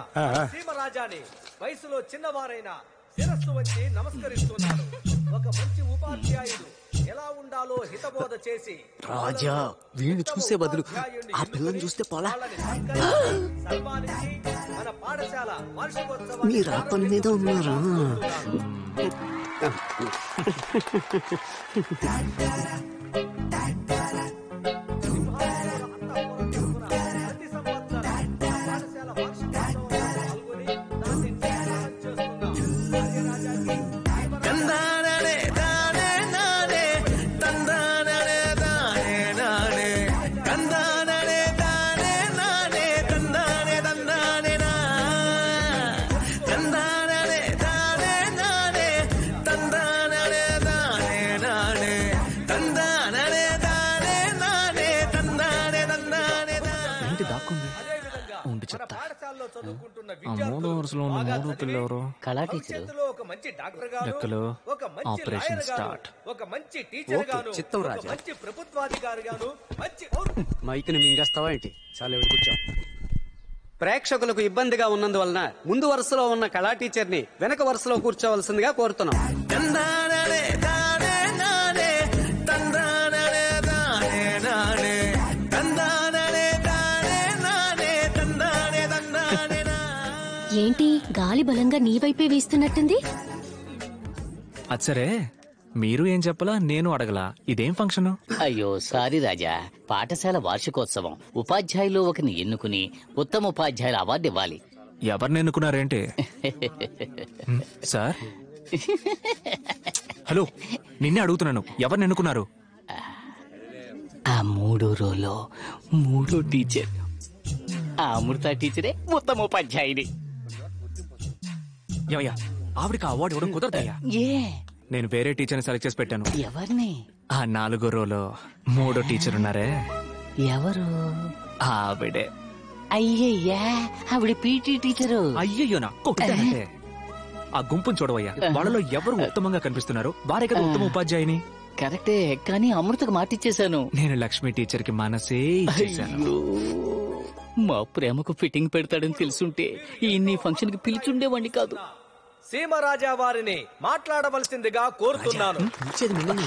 సీమరాజాని వయసులో చిన్నవారైన శిరస్సు వచ్చి నమస్కరిస్తున్నాడు. ఒక మంచి ఉపాధ్యాయుడు ఎలా ఉండాలో హితబోధ చేసి రాజా, వీడిని చూసే బదులు ఆ పిల్లని చూస్తే పోలా. సన్మానించి మన పాఠశాల వార్షికోత్సవాన్ని మీరు ఆ పని మీద ఉన్నారా? కళా టీచర్ ఒక మంచి డాక్టర్ గాను, లెక్కలు ఒక మంచి ఆపరేషన్ లాయర్ గాను, స్టార్ట్. ఒక మంచి టీచర్ గాను, చిత్తం ఒక రాజా. మంచి ప్రభుత్వాధికారి గాను, మంచి మైక్ని మింగేస్తావా ఏంటి? చాలా ఎవరు కూర్చో. ప్రేక్షకులకు ఇబ్బందిగా ఉన్నందువలన ముందు వరుసలో ఉన్న కళా టీచర్ని వెనక వరుసలో కూర్చోవలసిందిగా కోరుతున్నాం. ఏంటి గాలి బలంగా నీ వైపే వీస్తున్నట్టుంది? అచ్చరే, మీరు ఏం చెప్పలా, నేను అడగలా. ఇదేం ఫంక్షన్? అయ్యో సారీ రాజా. పాఠశాల వార్షికోత్సవం. ఉపాధ్యాయులు ఒకరిని ఎన్నుకుని ఉత్తమ ఉపాధ్యాయుల అవార్డు ఇవ్వాలి. ఎవరిని ఎన్నుకున్నారేంటి? సార్, హలో, నిన్నే అడుగుతున్నాను, ఎవరిని ఎన్నుకున్నారు? ఆ మూడో రోలో మూడో టీచర్, ఆ అమృత టీచరే ఉత్తమ ఉపాధ్యాయుని. ఏమయ్యా, ఆవిడకి ఆ అవార్డు ఇవ్వడం కుదరదయ్యా. నేను వేరే టీచర్ని సెలెక్ట్ చేసి పెట్టాను. ఎవరిని? ఆ 4వ రోలో 3వ టీచర్ ఉన్నారే. ఎవరు? ఆవిడే. అయ్యయ్యా, ఆవిడ పీటీ టీచరు. అయ్యయ్యో, నా కొట్టానంటే. ఆ గుంపును చూడవయ్యా, వాళ్ళలో ఎవరు ఉత్తమంగా కనిపిస్తున్నారు? వారే కదా ఉత్తమ ఉపాధ్యాయుని. కరెక్టే, కానీ అమృతకు మాటిచ్చేశాను. నేను లక్ష్మి టీచర్ కి మనసే ఇచ్చేశాను. మా ప్రేమకు ఫిట్టింగ్ పెడతాడని తెలుసుంటే ఈ ఫంక్షన్ కి పిలిచుండేవాడిని కాదు. సీమరాజా వారిని మాట్లాడవలసిందిగా కోరుతున్నాను.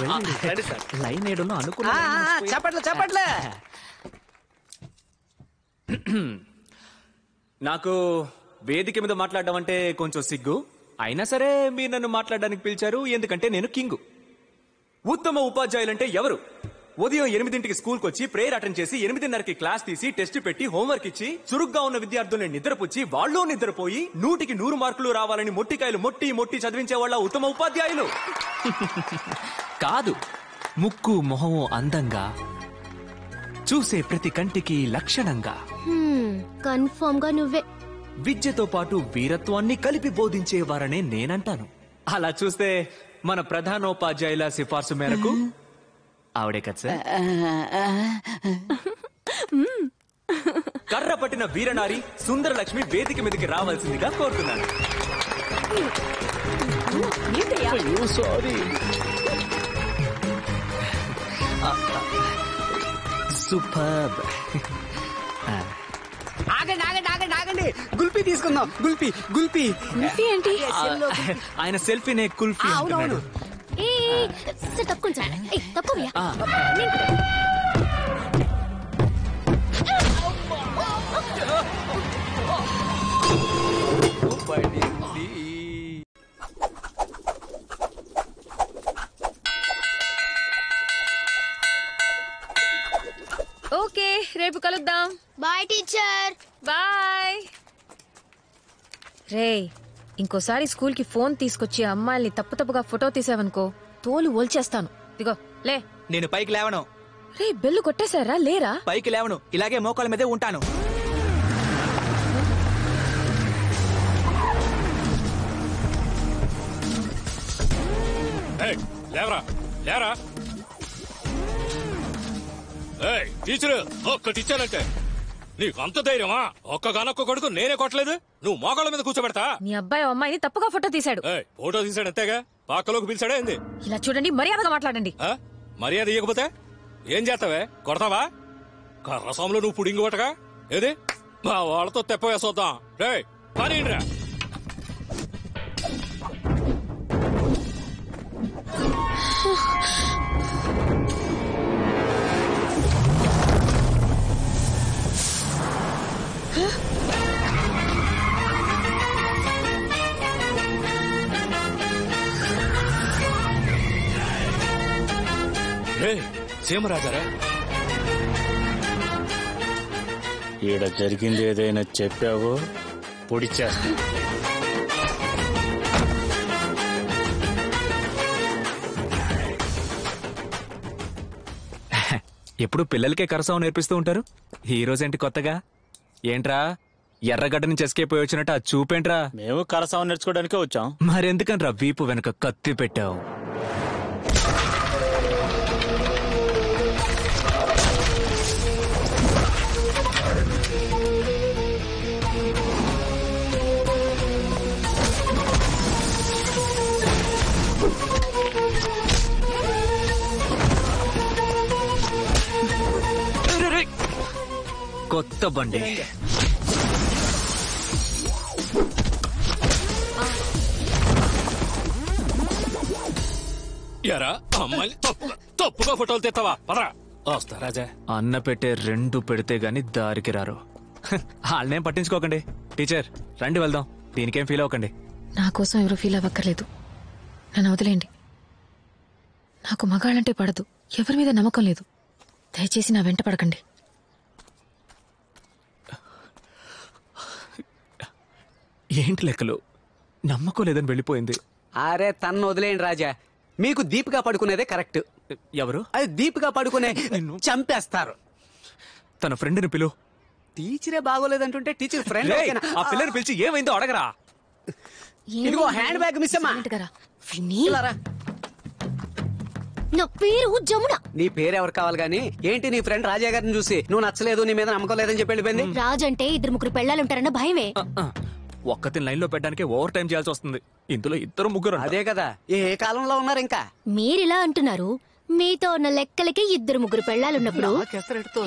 రండి సార్. లైన్ ఏడులో అనుకున్నా. చెప్పట్లే. నాకు వేదిక మీద మాట్లాడడం అంటే కొంచెం సిగ్గు. అయినా సరే మీరు నన్ను మాట్లాడడానికి పిలిచారు, ఎందుకంటే నేను కింగు. ఉత్తమ ఉపాధ్యాయులంటే ఎవరు? ఉదయం 8ంటికి స్కూల్కి వచ్చి ప్రేయర్ అటెండ్ చేసి 8:30కి క్లాస్ తీసి టెస్ట్ పెట్టి హోంవర్క్ ఇచ్చి చురుగ్గా ఉన్న విద్యార్థుల్ని నిద్రపుచ్చి వాళ్ళు నిద్రపోయి 100కి 100 మార్కులు రావాలని మొట్టికాయలు మొట్టి చదివించే వాళ్ళ ఉత్తమ ఉపాధ్యాయులు కాదు. ముక్కు మొహము అందంగా, చూసే ప్రతి కంటికి లక్షణంగా. కన్ఫర్మ్ గా నువ్వే. విద్యతో పాటు వీరత్వాన్ని కలిపి బోధించేవారనే నేనంటాను. అలా చూస్తే మన ప్రధానోపాధ్యాయుల సిఫార్సు మేరకు ఆవిడే కదా సార్. కర్ర పట్టిన వీరనారి సుందరలక్ష్మి వేదిక మీదకి రావాల్సిందిగా కోరుతున్నాను. సూపర్. ఆగండి ఆగండి ఆగండి ఆగండి, గుల్పీ తీసుకుందాం. గుల్పీ గుల్పీ గుల్పీ ఏంటి? ఆయన సెల్ఫీనే కుల్ఫీ. అవునవును. ఓకే, రేపు కలుద్దాం. Bye teacher. బాయ్. రే, ఇంకోసారి స్కూల్ కి ఫోన్ తీసుకొచ్చి అమ్మాయిల్ని తప్పుగా ఫోటో తీసావనుకో తోలు ఓల్చేస్తాను. ఇదిగో లే. నేను పైకి లేవను. రే, బెల్లు కొట్టేశారా? లేరా? పైకి లేవను, ఇలాగే మోకాళ్ళ మీదే ఉంటాను. లేవరా లేరా. టీచరు ఒక్కటి ఇచ్చానంటే నీకు అంత ధైర్యమా? ఒక్కగానొక్క కొడుకు నేనే కొట్టలేదు, నువ్వు మోకాళ్ళ మీద కూర్చోబెడతా? నీ అబ్బాయి అమ్మాయిని తప్పుగా ఫోటో తీశాడు. ఫోటో తీసాడు అంతేగా, పాకలోకి పిలిచాడా ఏంది? ఇలా చూడండి, మర్యాదగా మాట్లాడండి. మర్యాద ఇవ్వకపోతే ఏం చేస్తావే? కొడతావా? కర్రసంలో నువ్వు పుడింగి కొట్టగా ఏది మా వాళ్ళతో తెప్ప వేసొద్దాం. రే పని రా. సీమరాజారా, ఈడ జరిగింది ఏదైనా చెప్పావో పొడిచేస్తా. ఎప్పుడు పిల్లలకే కరసావు నేర్పిస్తూ ఉంటారు, ఈ రోజేంటి కొత్తగా? ఏంట్రా ఎర్రగడ్డ నుంచి ఎస్కేప్ పోయి వచ్చినట్టు ఆ చూపేంట్రా? మేము కరసావు నేర్చుకోవడానికే వచ్చాం. మరెందుకంట్రా వీపు వెనక కత్తి పెట్టావు? కొత్త బండి. ఎరా అమ్మాయిని తప్పుగా ఫోటోలు తెస్తావా? పదరా. వస్తా రాజా. అన్న పెట్టే రెండు పెడితే గాని దారికి రారు. వాళ్ళనేం పట్టించుకోకండి. టీచర్ రండి వెళ్దాం, దీనికేం ఫీల్ అవ్వకండి. నా కోసం ఎవరు ఫీల్ అవ్వక్కర్లేదు, నన్ను వదిలేండి. నాకు మగాళ్ళంటే పడదు, ఎవరి మీద నమ్మకం లేదు. దయచేసి నా వెంట పడకండి. ఏంటి లెక్కలు? నమ్మకం లేదని వెళ్ళిపోయింది. అరే తన్ను వదిలేయండి రాజా, మీకు దీపిగా పడుకునేదే కరెక్ట్. ఎవరు? అది దీపిగా పడుకునే చంపేస్తారు. తన ఫ్రెండ్ని పిలు. టీచరే బాగోలేదంటుంటే టీచర్ ఫ్రెండ్ ఆ పిల్లని పిలిచి ఏమైందో అడగరా. ఇదిగో హ్యాండ్ బ్యాగ్ మిస్ అమ్మా. నా పేరు జమున. నీ పేరు ఎవరు కావాలి గానీ ఏంటి నీ ఫ్రెండ్ రాజా గారిని చూసి నువ్వు నచ్చలేదు, నీ మీద నమ్మకం లేదని చెప్పి వెళ్ళిపోయింది. రాజు అంటే 2-3 పెళ్ళాలుంటారన్న భయమే. ఒక్కతిని లైన్ లో పెట్టడానికి ఓవర్ టైం చేయాల్సి వస్తుంది. ఇందులో 2-3. అదే కదా, ఏ కాలంలో ఉన్నారు ఇంకా? మీరిలా అంటున్నారు, మీతో ఉన్న లెక్కలకి 2-3 పెళ్ళాలున్నప్పుడు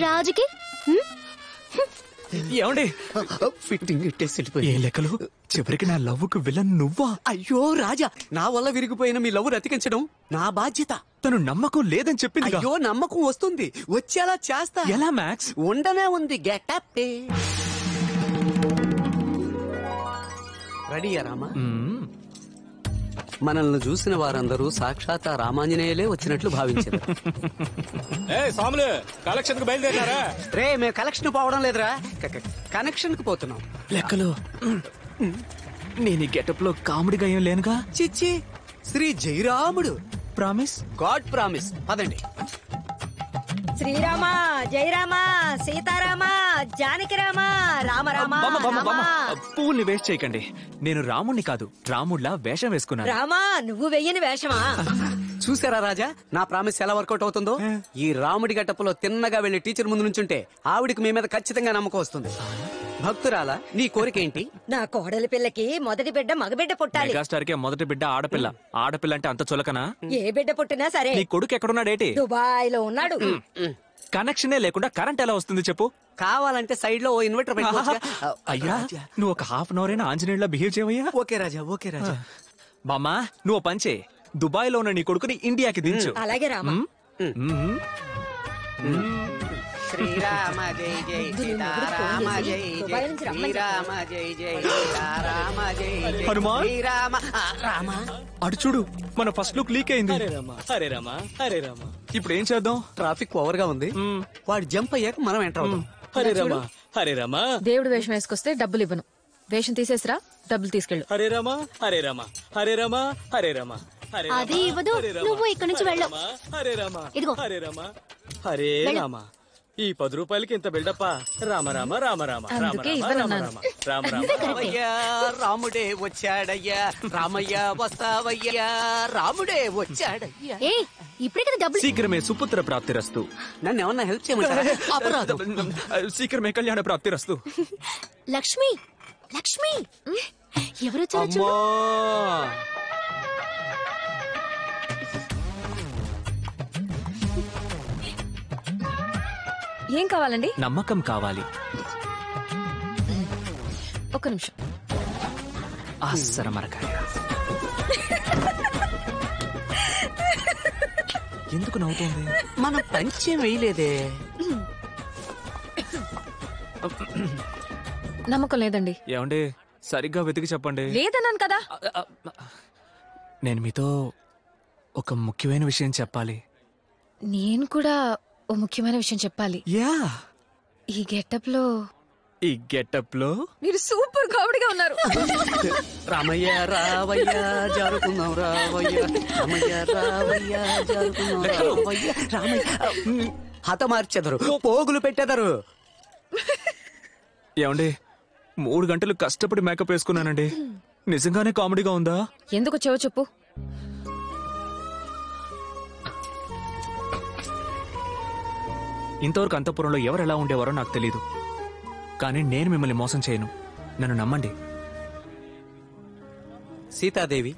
రాజుకి ఏమండి ఫిట్టింగ్ ఇట్టేసి ఏ లెక్కలు? చివరికి నా లవ్వుకు విలన్ నువ్వా? అయ్యో రాజా, నా వల్ల విరిగిపోయిన మీ లవ్ రతికించడం నా బాధ్యత. తను నమ్మకం లేదని చెప్పింది. అయ్యో నమ్మకం వస్తుంది, వచ్చేలా చేస్తా. ఎలా మ్యాక్స్? ఉండనే ఉంది. గెటప్ రెడీయా రామా? మనల్ని చూసిన వారందరూ సాక్షాత్ రామాంజనేయులే వచ్చినట్లు భావించారు. సాములు కలెక్షన్ కు బయలుదేరారా? రే మేము కలెక్షన్ పోవడం లేదురా, కనెక్షన్ కు పోతున్నాం. లెక్కలు నేను ఈ గెటప్ లో కామెడీగా ఏం లేనుగా. చిచ్చి, శ్రీ జయరాముడు. Promise, god promise. పదండి. శ్రీరామ జయరామ సీతారామ జానకి రామా రామ రామా బామ్మ, బామ్మ, బామ్మ, రామా. పువ్వుల్ని వేస్ట్ చేయకండి. నేను రాముణ్ణి కాదు రాముడిలా వేషం వేసుకున్నాను. రామా నువ్వు వెయ్యని వేషమా? చూసారా రాజా నా ప్రామిస్ ఎలా వర్కౌట్ అవుతుందో? ఈ రాముడి గట్టపులో తిన్నగా వెళ్లి టీచర్ ముందు నుంచుంటే ఆవిడికి మీ మీద ఖచ్చితంగా నమ్మకం వస్తుంది. భక్తురాలా నీ కోరిక ఏంటి? నా కోడలి పిల్లకి మొదటి బిడ్డ మగబిడ్డ పుట్టాలి. మెగాస్టార్ కి మొదటి బిడ్డ ఆడపిల్ల. ఆడపిల్ల అంటే అంత చులకనా? ఏ బిడ్డ పుట్టినా సరే. నీ కొడుకు ఎక్కడున్నాడేటి? దుబాయ్ లో ఉన్నాడు. కనెక్షనే లేకుండా కరెంట్ ఎలా వస్తుంది చెప్పు? కావాలంటే సైడ్ లో ఓ ఇన్వర్టర్ పెట్టుకోవచ్చుగా. అయ్యా నువ్వు ఒక హాఫ్ అన్ అవర్ అయినా ఆంజనేయులా బిహేవ్ చేయవయ్యా. ఓకే రాజా, ఓకే రాజా. బామ్మా నువ్వు పంచే దుబాయ్ లో ఉన్న నీ కొడుకుని ఇండియాకి దించు. అలాగే రామా. శ్రీరామ జై జై సీతారామ జై జై శ్రీరామ జై జై సీతారామ జై జై హనుమాన్? శ్రీరామ రామ. అటు చూడు మన ఫస్ట్ లుక్ లీక్ అయింది. హరే రామ హరే రామ. ఇప్పుడు ఏం చేద్దాం? ట్రాఫిక్ ఓవర్ గా ఉంది. వాడు జంప్ అయ్యాక మనం ఎంటర్ అవుతాం. హరే రామ హరే రామ. దేవుడు వేషం వేసుకొస్తే డబ్బులు ఇవ్వను. వేషం తీసేసిరా, డబ్బులు తీసుకెళ్ళు. హరే రామ హరే రామ హరే రామ హరే రామ. అది ఇవ్వదు, నువ్వు ఇక్కడి నుంచి వెళ్ళు. హరే రామ ఇదిగో. హరే రామ హరే రామ. ఈ 10 రూపాయలకి ఇంత బిల్డప్ప. రామ రామ రామ రామ రామ అందుకే రామ ఇవ్వనన్నాను. రామ రామ రామయ్యా రాముడే వచ్చాడయ్యా. రామయ్య వస్తావయ్యా రాముడే వచ్చాడయ్యా. ఏ ఇప్పుడే కదా డబ్బులు. శీఘ్రమే సుపుత్ర ప్రాప్తిరస్తు. నన్ను ఏమన్నా హెల్ప్ చేయమంటారా? అపరాధం. శీఘ్రమే కళ్యాణ ప్రాప్తిరస్తు. లక్ష్మి లక్ష్మి ఎవరొచ్చారో చూడు. ఏం కావాలండి? నమ్మకం కావాలి. ఒక్క నిమిషం. ఆసర మరకాయ. ఎందుకు నవ్వుతోంది? మనం పంచం వేయలేదే. నమ్మకం లేదండి. ఏమండి సరిగ్గా వెతికి చెప్పండి. లేదన్నాను కదా. నేను మీతో ఒక ముఖ్యమైన విషయం చెప్పాలి. నేను కూడా ఓ ముఖ్యమైన విషయం చెప్పాలి. యా. ఈ గెటప్ లో మీరు సూపర్ కామెడీగా ఉన్నారు. రామయ్య రావయ్య జారుకుందాం రావయ్య. రామయ్య రావయ్య జారుకుందాం రావయ్య. రామయ్య హతమార్చెదరు, పోగులు పెట్టెదరు. ఏమండి 3 గంటలు కష్టపడి మేకప్ వేసుకున్నానండి. నిజంగానే కామెడీగా ఉందా? ఎందుకు వచ్చావో చెప్పు. ఇంతవరకు అంతఃపురంలో ఎవరు ఎలా ఉండేవారో నాకు తెలీదు. కానీ నేను మిమ్మల్ని మోసం చేయను. నన్ను నమ్మండి. సీతాదేవి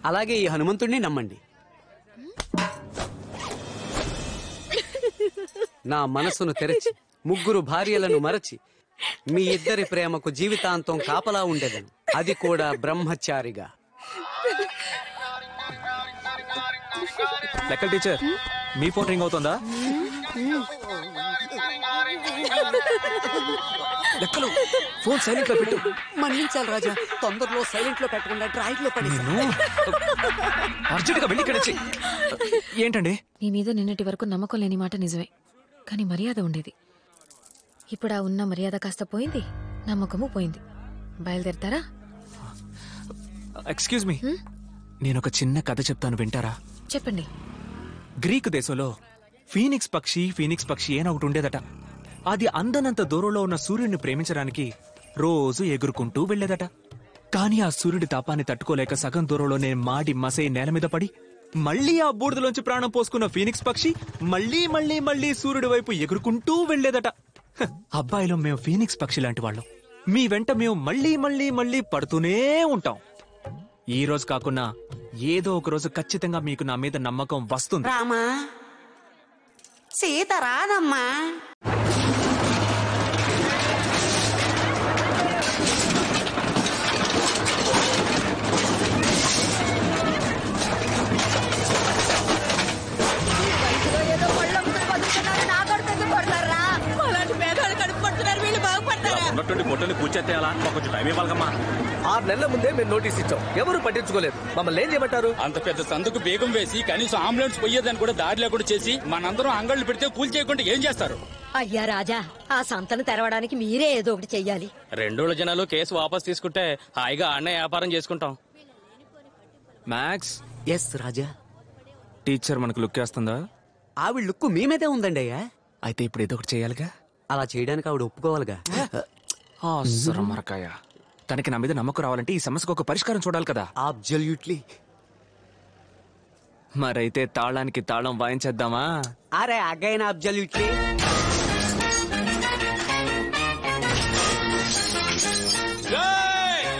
అలాగే ఈ హనుమంతుడిని నమ్మండి. నా మనసును తెరచి 3 భార్యలను మరచి మీ ఇద్దరి ప్రేమకు జీవితాంతం కాపలా ఉండేదను. అది కూడా బ్రహ్మచారిగా. లెక్కల టీచర్ మీ ఫోన్ రింగ్ అవుతుందా? లెక్కలు ఫోన్ సైలెంట్ లో పెట్టు. మన్నించాలి రాజా, తొందరలో సైలెంట్ లో పెట్టకుండా డ్రాయింగ్ లో పడి. అర్జెంట్ గా వెళ్ళి ఇక్కడ ఏంటండి? నీ మీద నిన్నటి వరకు నమ్మకం లేని మాట నిజమే, కానీ మర్యాద ఉండేది. ఇప్పుడు ఆ ఉన్న మర్యాద కాస్త పోయింది, నమ్మకము పోయింది. బయలుదేరతారా? ఎక్స్క్యూజ్ మీ, నేను ఒక చిన్న కథ చెప్తాను, వింటారా? చెప్పండి. గ్రీకు దేశంలో ఫీనిక్స్ పక్షి అని ఒకటి ఉండేదట. అది అందనంత దూరంలో ఉన్న సూర్యుడిని ప్రేమించడానికి రోజు ఎగురుకుంటూ వెళ్లేదట. కానీ ఆ సూర్యుడి తాపాన్ని తట్టుకోలేక సగం దూరంలోనే మాడి మసై నేల మీద పడి మళ్లీ ఆ బూడిదలోంచి ప్రాణం పోసుకున్న ఫీనిక్స్ పక్షి మళ్లీ మళ్లీ మళ్లీ సూర్యుడి వైపు ఎగురుకుంటూ వెళ్లేదట. అబ్బాయిలో మేము ఫీనిక్స్ పక్షి లాంటి వాళ్ళం. మీ వెంట మేము మళ్లీ మళ్లీ మళ్లీ పడుతూనే ఉంటాం. ఈ రోజు కాకున్నా ఏదో ఒక రోజు ఖచ్చితంగా మీకు నా మీద నమ్మకం వస్తుంది. రామా సీత రానమ్మా. ఉన్నట్టుండి పొట్టని కూర్చేస్తే అలా కొంచెం టైం ఇవ్వాలమ్మా. 6 నెలల ముందే మేము నోటీస్ ఇచ్చాం, ఎవరు పట్టించుకోలేదు. మమ్మల్ని ఏం చేయమంటారు? అంత పెద్ద సందుకు బేగం వేసి కనీసం అంబులెన్స్ పోయేదని కూడా దారి లేకుండా చేసి మనందరం అంగళ్ళు పెడితే కూల్ చేయకుండా ఏం చేస్తారు? అయ్యా రాజా, ఆ సంతను తెరవడానికి మీరే ఏదో ఒకటి చెయ్యాలి. 2 రోజుల జనాలు కేసు వాపస్ తీసుకుంటే హాయిగా ఆడనే వ్యాపారం చేసుకుంటాం. మ్యాక్స్. ఎస్ రాజా. టీచర్ మనకు లుక్ వేస్తుందా? ఆవిడ లుక్కు మీ మీదే ఉందండి అయ్యా. అయితే ఇప్పుడు ఏదో ఒకటి చేయాలిగా. అలా చేయడానికి ఆవిడ ఒప్పుకోవాలిగా. మరకాయ తనకి నా మీద నమ్మకం రావాలంటే ఈ సమస్యకు ఒక పరిష్కారం చూడాలి కదా. అబ్జల్యూట్లీ. మరైతే తాళానికి తాళం వాయించేద్దామా? అరే అగైన్ అబ్జల్యూట్లీ.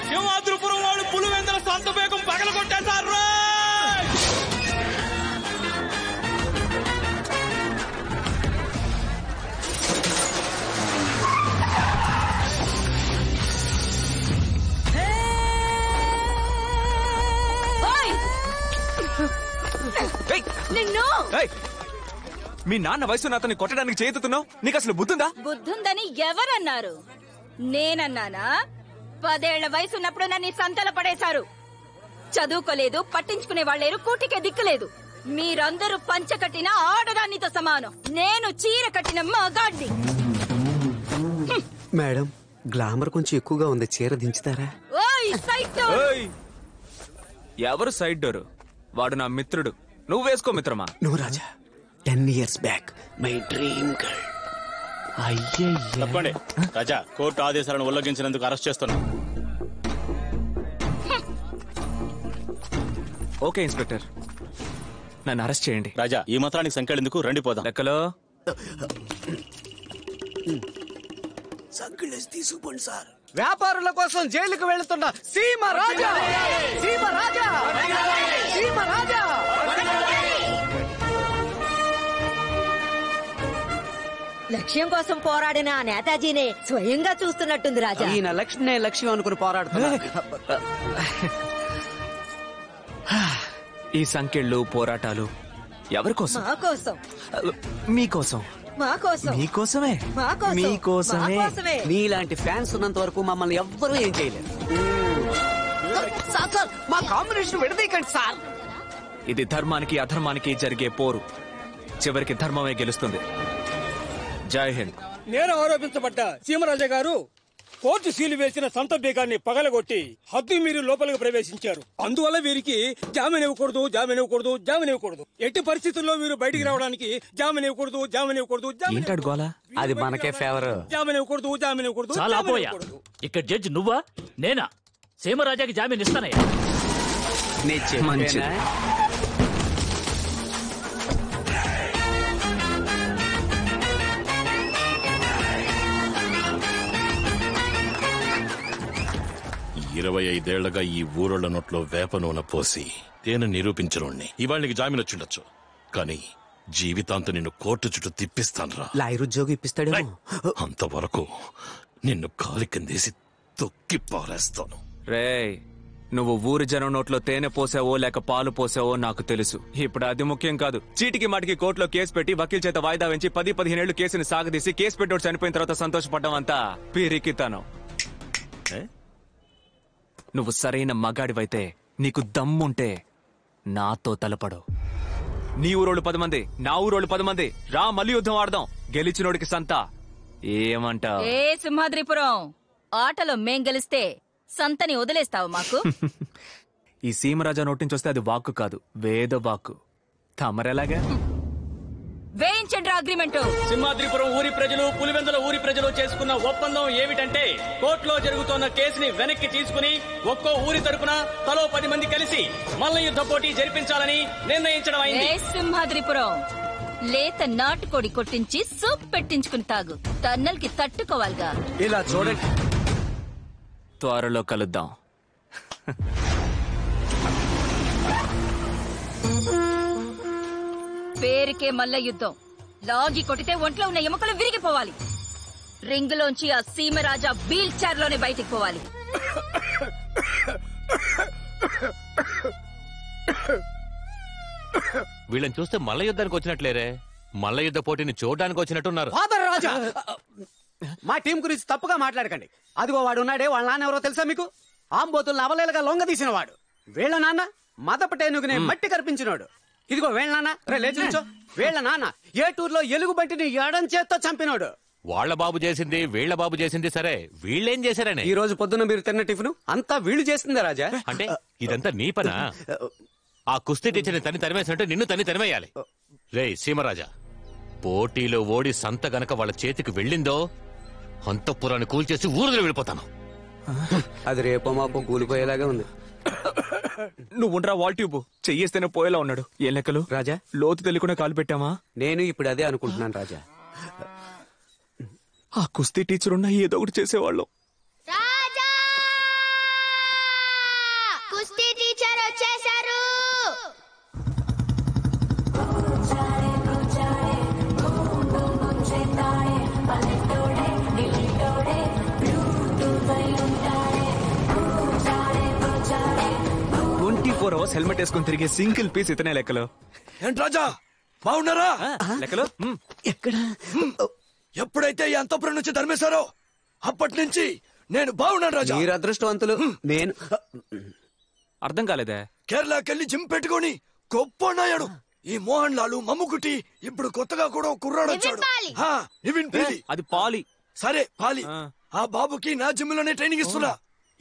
సింహాద్రిపురం వాడు పులివెందుల సొంత బేగం పగల కొట్టేశారు. నిన్ను మీ నాన్న వయసు అతన్ని కొట్టడానికి చేతుతున్నావు. నీకు అసలు బుద్ధుందా? బుద్ధుందని ఎవరన్నారు? నేనన్నానా? 10 ఏళ్ల వయసున్నప్పుడు నన్ను సంతల పడేశారు. చదువుకోలేదు, పట్టించుకునే వాళ్ళేరు, కూటికే దిక్కులేదు. మీరందరూ పంచ కట్టిన ఆడదానితో సమానం. నేను చీర కట్టిన మగాడ్ని. మేడం, గ్లామర్ కొంచెం ఎక్కువగా ఉంది, చీర దించుతారా? ఓయ్ సైడ్ డోర్. ఎవరు సైడ్ డోరు? వాడు నా మిత్రుడు. నువ్వు వేసుకో మిత్రమా. నువ్వు రాజా, 10 years back my dream girl. తప్పండి రాజా, కోర్టు ఆదేశాలను ఉల్లంఘించినందుకు అరెస్ట్ చేస్తున్నాం. ఓకే ఇన్స్పెక్టర్, నన్ను అరెస్ట్ చేయండి. రాజా, ఈ మాత్రానికి సంఖ్యెందుకు? రండి పోదాం. లెక్కలో సంఖ్యలేసి తీసుకుపోండి సార్. వ్యాపారుల కోసం జైలుకు వెళుతున్న సీమ రాజా, సీమ రాజా, సీమ రాజా. లక్ష్యం కోసం పోరాడిన ఆ నేతాజీనే స్వయంగా చూస్తున్నట్టుంది రాజా. ఈయన లక్ష్యం అనుకుని పోరాడుతున్నా. ఈ సంఖ్యలు పోరాటాలు ఎవరి కోసం? మా కోసం. మీకోసం. మా కోసం. మీకోసమే. మా కోసం. మీకోసమే. మా కోసమే. మీలాంటి ఫ్యాన్స్ ఉన్నంత వరకు మమ్మల్ని ఎవ్వరూ ఏం చేయలేరు. సార్ సార్, మా కాంబినేషన్ విడదీయకండి సార్. ఇది ధర్మానికి అధర్మానికి జరిగే పోరు. చివరికి ధర్మమే గెలుస్తుంది. జై హింద్. నేను ఆరోపించబడ్డ సీమరాజా గారు కోర్టు సీలు వేసిన సంత బేగాన్ని పగలగొట్టి హద్దు మీరు లోపలికి ప్రవేశించారు. అందువల్ల వీరికి జామీన్ ఇవ్వకూడదు, జామీన్ ఇవ్వకూడదు, జామీన్ ఇవ్వకూడదు. ఎట్టి పరిస్థితుల్లో మీరు బయటికి రావడానికి జామీన్ ఇవ్వకూడదు, జామీన్ ఇవ్వకూడదు, ఏంటాడు గోలా? అది మనకే ఫేవర్. జామీన్ ఇవ్వకూడదు, జామీన్ ఇవ్వకూడదు. చాలా పోయా. ఇక్కడ జడ్జి నువ్వా నేనా? సీమరాజాకి జామీన్ ఇస్తానయ్యా. మంచిది. ఇరవై 25 ఏళ్లగా ఈ ఊరోళ్ల నోట్లో వేప నూనె పోసి తేనె నిరూపించనుండి ఇవాళకి జామీన్ వచ్చిండొచ్చు, కానీ జీవితాంతం నిన్ను కోర్టు చుట్టూ తిప్పిస్తానురా. లాయర్ ఉద్యోగం ఇప్పిస్తాడేమో. అంతవరకు నిన్ను కాలి కిందేసి తొక్కి పారేస్తాను. రేయ్, నువ్వు ఊరి జనం నోట్లో తేనె పోసావో లేక పాలు పోసావో నాకు తెలుసు. ఇప్పుడు అది ముఖ్యం కాదు. చీటికి మాటికి కోర్టులో కేసు పెట్టి వకీల్ చేత వాయిదా వెంచి 10-15 ఏళ్లు కేసుని సాగదీసి కేసు పెట్టోడు చనిపోయిన తర్వాత సంతోషపడ్డం అంతా పిరికితనం. నువ్వు సరైన మగాడివైతే, నీకు దమ్ముంటే నాతో తలపడు. నీ ఊరోళ్ళు 10 మంది, నా ఊరోళ్ళు 10 మంది, రా మళ్ళీ యుద్ధం ఆడదాం. గెలిచినోడికి సంత. ఏమంటావ్? ఏ సింహాద్రిపురం, ఆటలో మేం గెలిస్తే సంతని వదిలేస్తావు మాకు? ఈ సీమరాజా నోటి నుంచి వస్తే అది వాక్కు కాదు, వేద వాక్కు. తమరెలాగా? వేయించండి అగ్రిమెంట్. సింహాద్రిపురం ఊరి ప్రజలు, పులివెందుల ఊరి ప్రజలు చేసుకున్న ఒప్పందం ఏమిటంటే, కోర్టులో జరుగుతున్న కేసుని వెనక్కి తీసుకుని ఒక్కో ఊరి తరపున తలో 10 మంది కలిసి మల్ల యుద్ధ పోటీ జరిపించాలని నిర్ణయించడం అయింది. ఏ సింహాద్రిపురం, లేత నాటుకోడి కొట్టించి సూప్ పెట్టించుకుని తాగు. తన్నల్కి తట్టుకోవాలిగా. ఇలా చూడండి, త్వరలో కలుద్దాం. పేరుకే మల్ల యుద్ధం. లాగి కొట్టితే ఒంట్లో ఉన్న ఎముకలు విరిగిపోవాలి. రింగులోంచి ఆ సీమరాజా వీల్ చైర్ లోనే బయటికి పోవాలి. వీళ్ళని చూస్తే మల్ల యుద్ధానికి వచ్చినట్లేరే, మల్ల యుద్ధ పోటీని చూడడానికి వచ్చినట్టున్నారు. ఫాదర్ రాజా, మా టీం గురించి తప్పుగా మాట్లాడకండి. అదిగో వాడు ఉన్నాడే, వాళ్ళ నాన్న ఎవరో తెలుసా మీకు? ఆంబోతులను అవలేలుగా లొంగ తీసిన వాడు. వీళ్ళ నాన్న మదపటేనుగునే మట్టి కనిపించినోడు. ఇదిగో వీళ్ళ నాన్న, రే లేచి నిల్చో. వీళ్ళ నాన్న ఏటూరులో ఎలుగుబంటిని ఎడం చేత్తో చంపినోడు. వాళ్ళ బాబు చేసింది, వీళ్ళ బాబు చేసింది సరే, వీళ్ళేం చేశారని? ఈ రోజు పొద్దున్న మీరు తిన్న టిఫిన్ అంతా వీళ్ళు చేసిందే రాజా. అంటే ఇదంతా నీ పనా? ఆ కుస్తీ టీచర్ని తని తరిమేసినట్టు నిన్ను తని తరిమేయాలి. రే సీమరాజా, పోటీలో ఓడి సంత గనక వాళ్ళ చేతికి వెళ్ళిందో అంతఃపురాన్ని కూల్చేసి ఊరులో వెళ్ళిపోతాను. అది రేపో మాపో కూలిపోయేలాగా ఉంది. నువ్వు ఉండరా వాల్ ట్యూబ్ చెయ్యేస్తేనే పోయేలా ఉన్నాడు. ఏ లెక్కలు రాజా? లోతు తెలియకుండా కాలు పెట్టామా? నేను ఇప్పుడు అదే అనుకుంటున్నాను రాజా. ఆ కుస్తీ టీచర్ ఉన్నా ఏదో ఒకటి చేసేవాళ్ళం. కుస్తీ టీచర్ వచ్చేసారు. హెల్మెట్ వేసుకుని తిరిగే సింగిల్ పీస్ ఇతనే లెక్కలు. ఏంటి రాజా బాగున్నారా? లెక్కలు ఎక్కడ ఎప్పుడైతే ఈ అంతఃపురం నుంచి తరిమేశారో అప్పటి నుంచి నేను బాగున్నాను రాజా. మీరు అదృష్టవంతులు. నేను అర్థం కాలేదే. కేరళకెళ్ళి జిమ్ పెట్టుకొని గొప్ప నాయాడు ఈ మోహన్ లాలు మమ్ముకుటి. ఇప్పుడు కొత్తగా కూడా కుర్రాడు వచ్చాడు. నివిన్ పాలి. అది పాలి. సరే పాలి. ఆ బాబుకి నా జిమ్ లోనే ట్రైనింగ్ ఇస్తున్నా.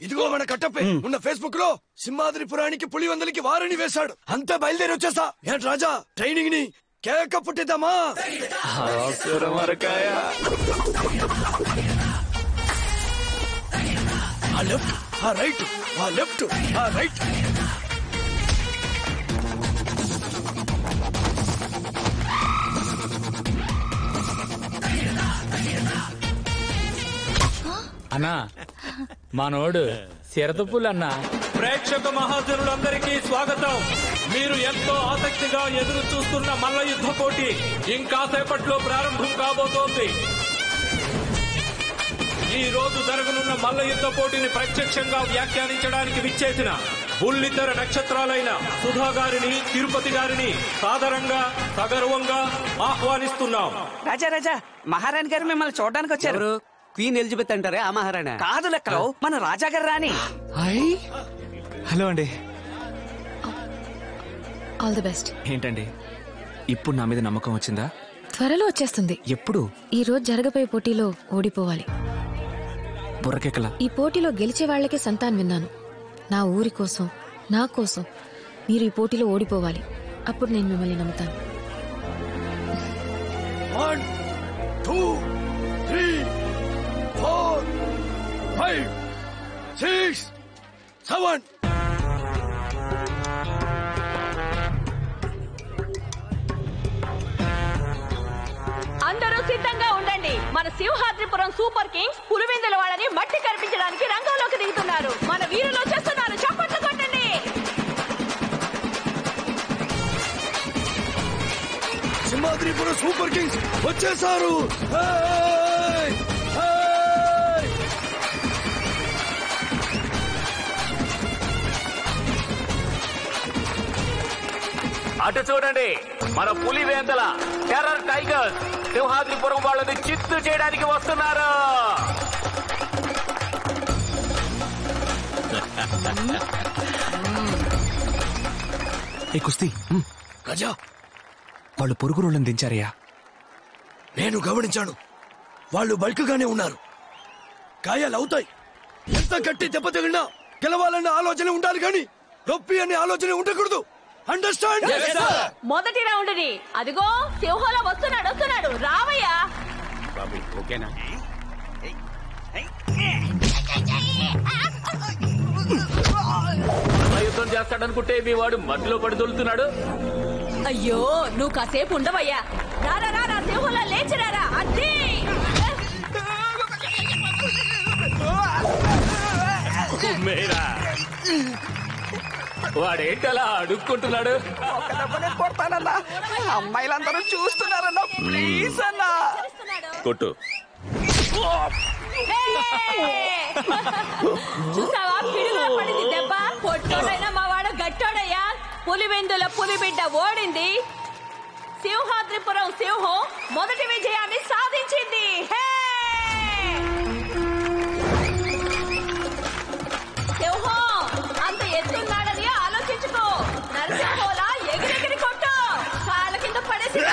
ఇదిగో మన కట్టపై ఉన్న ఫేస్బుక్ లో సింహాద్రిపురానికి పులివందలికి వారిని వేశాడు. అంతే బయలుదేరి వచ్చేస్తా. ఏంటి రాజా ట్రైనింగ్ ని కేక పుట్టిద్దామా? ఆ లెఫ్ట్ ఆ రైట్ ఆ లెఫ్ట్ ఆ రైట్. అన్నా మనోడు సిరతపులన్నా. ప్రేక్షక మహాజనులందరికీ స్వాగతం. మీరు ఎంతో ఆసక్తిగా ఎదురు చూస్తున్న మల్ల యుద్ధ పోటీ ఇంకాసేపట్లో ప్రారంభం కాబోతోంది. ఈ రోజు జరగనున్న మల్ల యుద్ధ పోటీని ప్రత్యక్షంగా వ్యాఖ్యానించడానికి విచ్చేసిన బుల్లితెర నక్షత్రాలైన సుధా గారిని, తిరుపతి గారిని సాదరంగా సగర్వంగా ఆహ్వానిస్తున్నాం. రాజా రాజా మహారాణి గారు మిమ్మల్ని చూడడానికి వచ్చారు. క్వీన్ ఎలిజబెత్ అంటారే ఆ మహారాణి కాదు లెక్కలో మన రాజా గారు రాని. హలో అండి. All the best. ఏంటండి ఇప్పుడు నా మీద నమ్మకం వచ్చిందా? త్వరలో వచ్చేస్తుంది. ఎప్పుడు? ఈ రోజు జరగబోయే పోటీలో ఓడిపోవాలి. బుర్రకెక్కల. ఈ పోటీలో గెలిచే వాళ్లకే సంతానం విన్నాను. నా ఊరి కోసం, నా కోసం మీరు ఈ పోటీలో ఓడిపోవాలి. అప్పుడు నేను మిమ్మల్ని నమ్ముతాను. 1 2 3 4 5 6 7. అందరూ సిద్ధంగా ఉండండి. మన సింహాద్రిపురం సూపర్ కింగ్స్ పులివెందుల వాళ్ళని మట్టి కనిపించడానికి రంగంలోకి దిగుతున్నారు. మన వీరులు వచ్చేస్తున్నారు. చప్పట్లు కొట్టండి. సింహాద్రిపురం సూపర్ కింగ్స్ వచ్చేసారు. అటు చూడండి, మన పులివేందల టెర్రర్ టైగర్స్ సింహాద్రిపురం వాళ్ళని చిత్తు చేయడానికి వస్తున్నారు. ఏ కుస్తీ గజా వాళ్ళు పొరుగు రోళ్ళని దించారయ్యా. నేను గమనించాను. వాళ్ళు బల్క్ గానే ఉన్నారు. గాయాలు అవుతాయి. ఎంత గట్టి దెబ్బ తగిలినా గెలవాలన్న ఆలోచన ఉండాలి కానీ నొప్పి అనే ఆలోచన ఉండకూడదు. అండర్స్టాండ్? మొదటి రౌండ్ ని అదిగో సింహంలో వస్తున్నాడు. రావయ్యా. ఓకేనా? యుద్ధం చేస్తాడనుకుంటే మీ వాడు మధ్యలో పడి దొలుతున్నాడు. అయ్యో నువ్వు కాసేపు ఉండవయ్యా. రారా సింహంలో లేచిరారా. అద్దీ వాడేంటలా అడుక్కుంటున్నాడు. కొడతానన్నా. అమ్మాయిలందరూ చూస్తున్నారన్నా. ప్లీజ్ అన్నా కొట్టు. చూసావా పిడుగులో పడింది దెబ్బ. పొట్టోడైనా మా వాడు గట్టోడయ్యా. పులివెందుల పులిబిడ్డ ఓడింది. సింహాద్రిపురం సింహం మొదటి విజయాన్ని సాధించింది. సింహం అంత ఎత్తున్నాడని ఆలోచించుకో. నరసింహోలా ఎగిరెగిరి కొట్టు. కాళ్ళ కింద పడేసి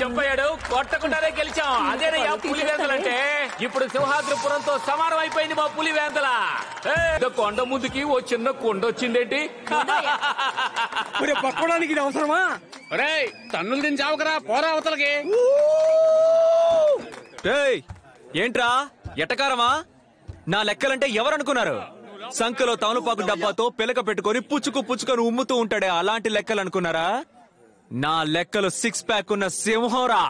చంపయ్యా కొట్టాడు, కొట్టకుండానే గెలిచాం. అదేనయ్యా పులివేందలంటే. ఇప్పుడు సింహాద్రిపురంతో సమానం అయిపోయింది మా పులివేందల. కొండ ముందుకి ఓ చిన్న కొండ వచ్చిందేంటి? పట్టుకోవడానికి ఇది అవసరమా? తన్నులు తిని చావకరా, పోరా అవతలకి. ఏంట్రా ఎటకారమా? నా లెక్కలంటే ఎవరనుకున్నారు? సంకలో తమలపాకు డబ్బాతో పిలక పెట్టుకొని పుచ్చుకొని ఉమ్ముతూ ఉంటాడే, అలాంటి లెక్కలు అనుకున్నారా? నా లెక్కలు 6 ప్యాక్ ఉన్న సింహంరా.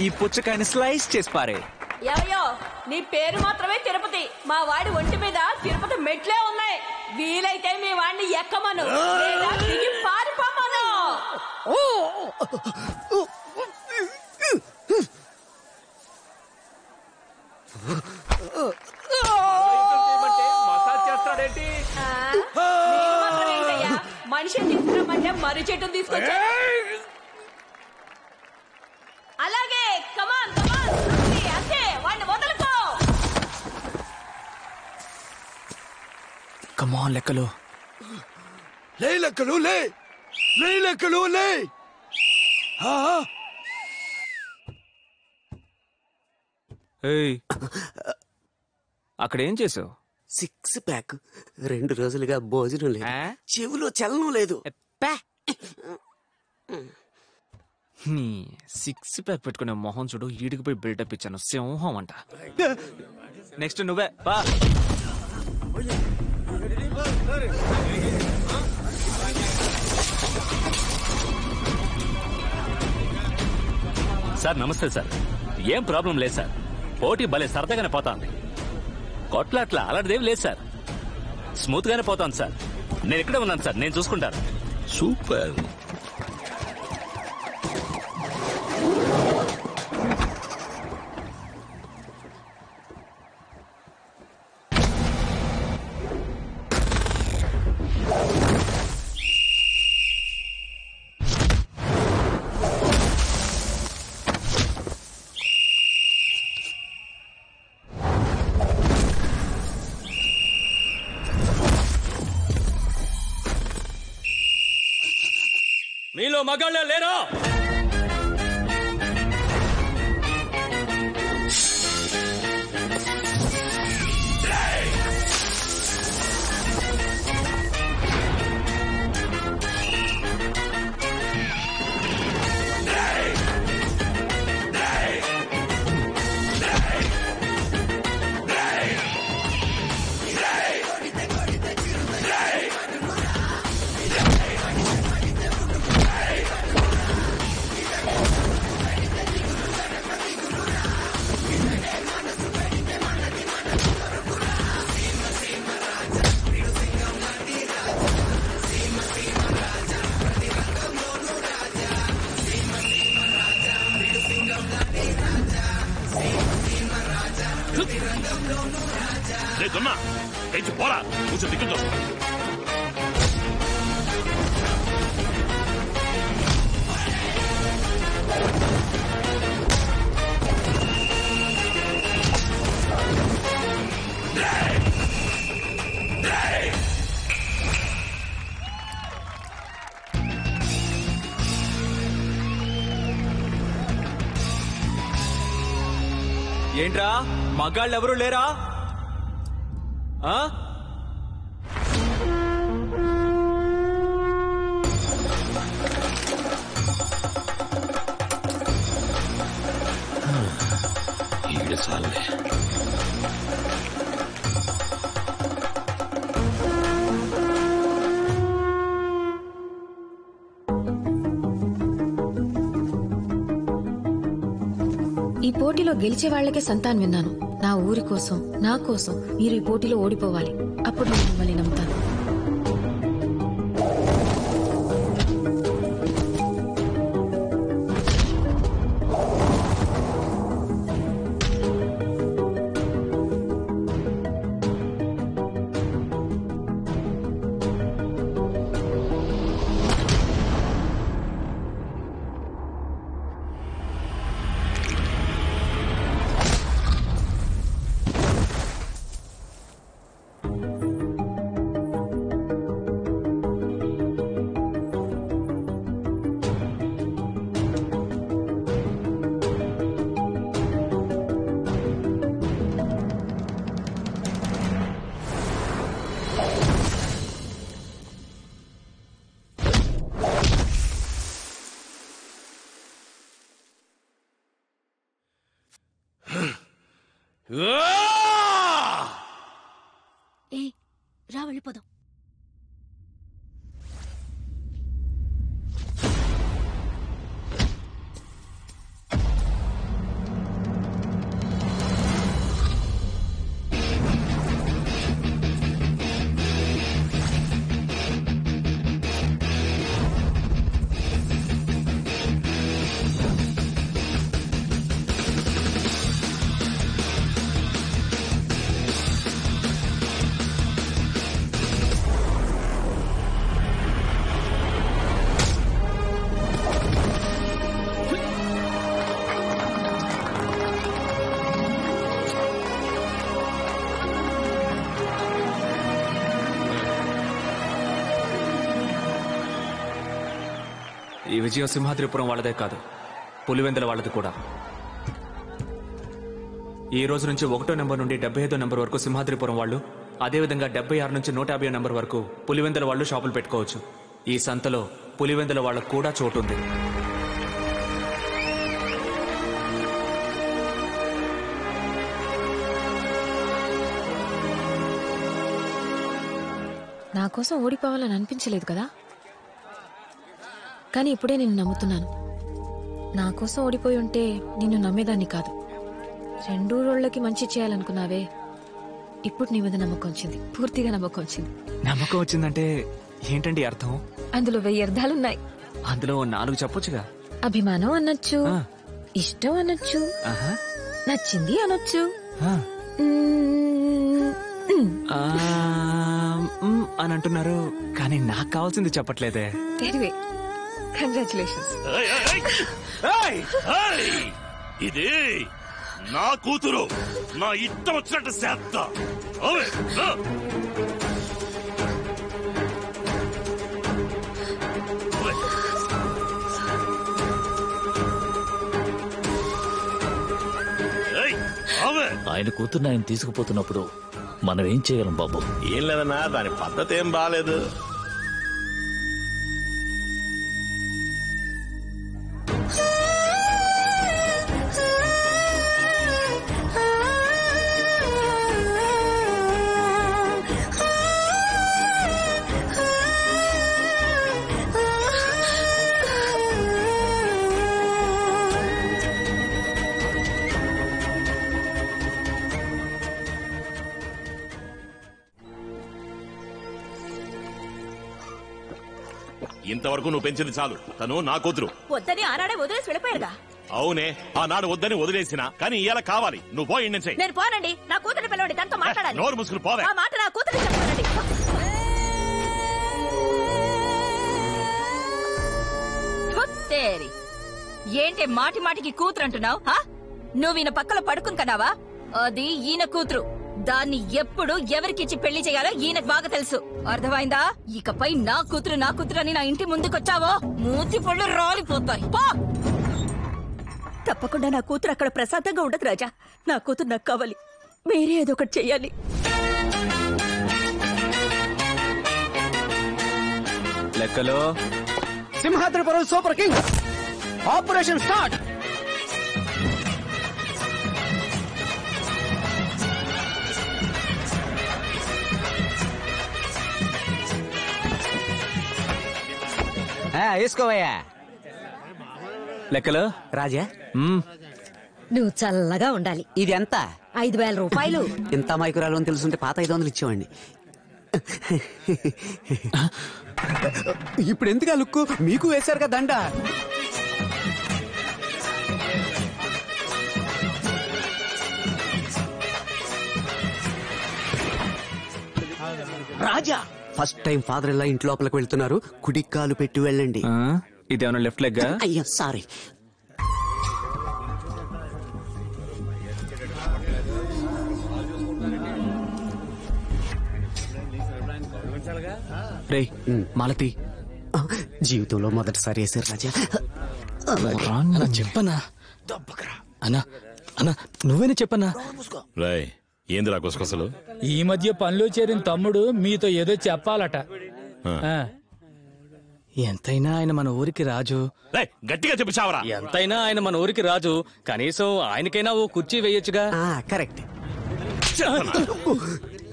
ఈ పుచ్చకాయని స్లైస్ చేసి పారే. ఏవయ్యో, నీ పేరు మాత్రమే తిరుపతి, మా వాడి ఒంటి మీద తిరుపతి మెట్లే ఉన్నాయి. వీలైతే మీ వాడిని ఎక్కమను, లేదా దిగి పారిపోమను. మసాజ్ చేస్తాడేంటి? మనిషిని తీసుకురామంటే మర్రి చెట్టును తీసుకొచ్చా. అలాగే కమాన్ కమాన్, అంతే, వాడిని వదలుకో. కమాన్ లెక్కలు. లే లెక్కలు, లే లే లెక్కలు, లే. అక్కడేం చేసావు? 6 ప్యాక్. 2 రోజులుగా భోజనం లేదు, చెవులో చలనం లేదు. 6 ప్యాక్ పెట్టుకునే మొహం చూడు, ఈడికి పోయి బిల్డప్ ఇచ్చాను. సింహం అంట. నెక్స్ట్ నువ్వే బా. సార్ నమస్తే సార్. ఏం ప్రాబ్లం లేదు సార్. పోటీ భలే సరదాగానే పోతాంది. కొట్లాట్లా అలాంటిదేం లేదు సార్. స్మూత్ గానే పోతాను సార్. నేను ఇక్కడే ఉన్నాను సార్, నేను చూసుకుంటాను. సూపర్. మీలో మగాళ్ళే లేరా? పోరా, కొంచెం దిగుతో. ఏంట్రా మగాళ్ళెవరూ లేరా? ఈడు సాలే. ఈ పోటీలో గెలిచే వాళ్లకే సంతాన్ విన్నాను. నా ఊరి కోసం, నా కోసం మీరు ఈ పోటీలో ఓడిపోవాలి. అప్పుడు నేను మిమ్మల్ని నమ్ముతాను. ఏ రా వెళ్ళిపోదాం. ఈ విజయం సింహాద్రిపురం వాళ్ళదే కాదు, పులివెందుల వాళ్ళది కూడా. ఈ రోజు నుంచి 1వ నెంబర్ నుండి 75వ నెంబర్ వరకు సింహాద్రిపురం వాళ్ళు, అదేవిధంగా 76 నుంచి 150 నెంబర్ వరకు పులివెందుల వాళ్ళు షాపులు పెట్టుకోవచ్చు. ఈ సంతలో పులివెందుల వాళ్ళకు కూడా చోటుంది. నా కోసం ఓడిపోవాలని అనిపించలేదు కదా, కానీ ఇప్పుడే నిన్ను నమ్ముతున్నాను. నా కోసం ఓడిపోయి ఉంటే నిన్ను నమ్మేదాన్ని కాదు. 2 ఊళ్ళకి మంచి చేయాలనుకున్నావే, ఇప్పుడు నీ మీద నమ్మకం వచ్చింది, పూర్తిగా నమ్మకం వచ్చింది. నమ్మకం వచ్చిందంటే ఏంటండి అర్థం? అందులో 1000 అర్థాలున్నాయి. అందులో 4 చెప్పొచ్చుగా. అభిమానం అనొచ్చు, ఇష్టం అనొచ్చు, నచ్చింది అనొచ్చు, అని అంటున్నారు, కానీ నాకు కావాల్సింది చెప్పట్లేదే. Anyway, congratulations. ఇది నా కూతురు, నా ఇష్టం వచ్చినట్టు చేస్తా. ఆయన కూతుర్ని ఆయన తీసుకుపోతున్నప్పుడు మనం ఏం చేయగలం బాబు? ఏం లేదన్నా, దాని పద్ధతి ఏం బాలేదు. ఇంతవరకు నువ్వు పెంచింది చాలు. తను నా కూతురు. వద్దని ఆనాడే వదిలేసి వెళ్ళిపోయాడుగా. అవునే, ఆనాడు వద్దని వదిలేసిన, కానీ ఇవాళ కావాలి. నువ్వు పోయి నుంచి. నేను పోనండి, నా కూతురు పిలవండి, తనతో మాట్లాడాలి. నోరు ముసుగులు పోవే. ఆ మాట నా కూతురు చెప్పానండి. ఏంటి మాటి మాటికి కూతురు అంటున్నావు? నువ్వు ఈయన పక్కన పడుకుని కన్నావా? అది ఈయన కూతురు. దాన్ని ఎప్పుడు ఎవరికిచ్చి పెళ్లి చేయాలో ఈయనకు బాగా తెలుసు. అర్థమైందా? ఇకపై నా కూతురు అని నా ఇంటి ముందుకొచ్చావో మూతి పళ్ళు రాలిపోతాయి. తప్పకుండా నా కూతురు అక్కడ ప్రశాంతంగా ఉండదు రాజా. నా కూతురు నాకు కావాలి. మీరే ఏదో ఒకటి చెయ్యాలి. లెక్కలో Simhadripuram super king operation start. వేసుకోవయ్యా. లెక్కలో రాజా, నువ్వు చల్లగా ఉండాలి. ఇది ఎంత? 5,000 రూపాయలు. ఇంత మైకురాలు అని తెలుసుంటే పాత 500 ఇచ్చేవాడిని. ఇప్పుడు ఎందుకు ఆ లుక్కు? మీకు వేశారు కదా దండ. రాజా, ఫస్ట్ టైం ఫాదర్ ఇలా ఇంటి లోపలికి వెళ్తున్నారు. కుడికాలు పెట్టి వెళ్ళండి. ఇదేమన్నా లెఫ్ట్ లెగ్? అయ్యో సారీ. రే మాలతి, జీవితంలో మొదటిసారి వేశారు రాజా. చెప్పనా అన్నా? అన్నా నువ్వేనా చెప్పన్నా? రాయ్, ఏందిరా గుసగుసలు? ఈ మధ్య పనిలో చేరిన తమ్ముడు మీతో ఏదో చెప్పాలట. ఎంతైనా ఆయన మన ఊరికి రాజు. గట్టిగా చెప్పావరా. ఎంతైనా ఆయన మన ఊరికి రాజు. కనీసం ఆయనకైనా ఓ కుర్చీ వేయొచ్చుగా. కరెక్ట్.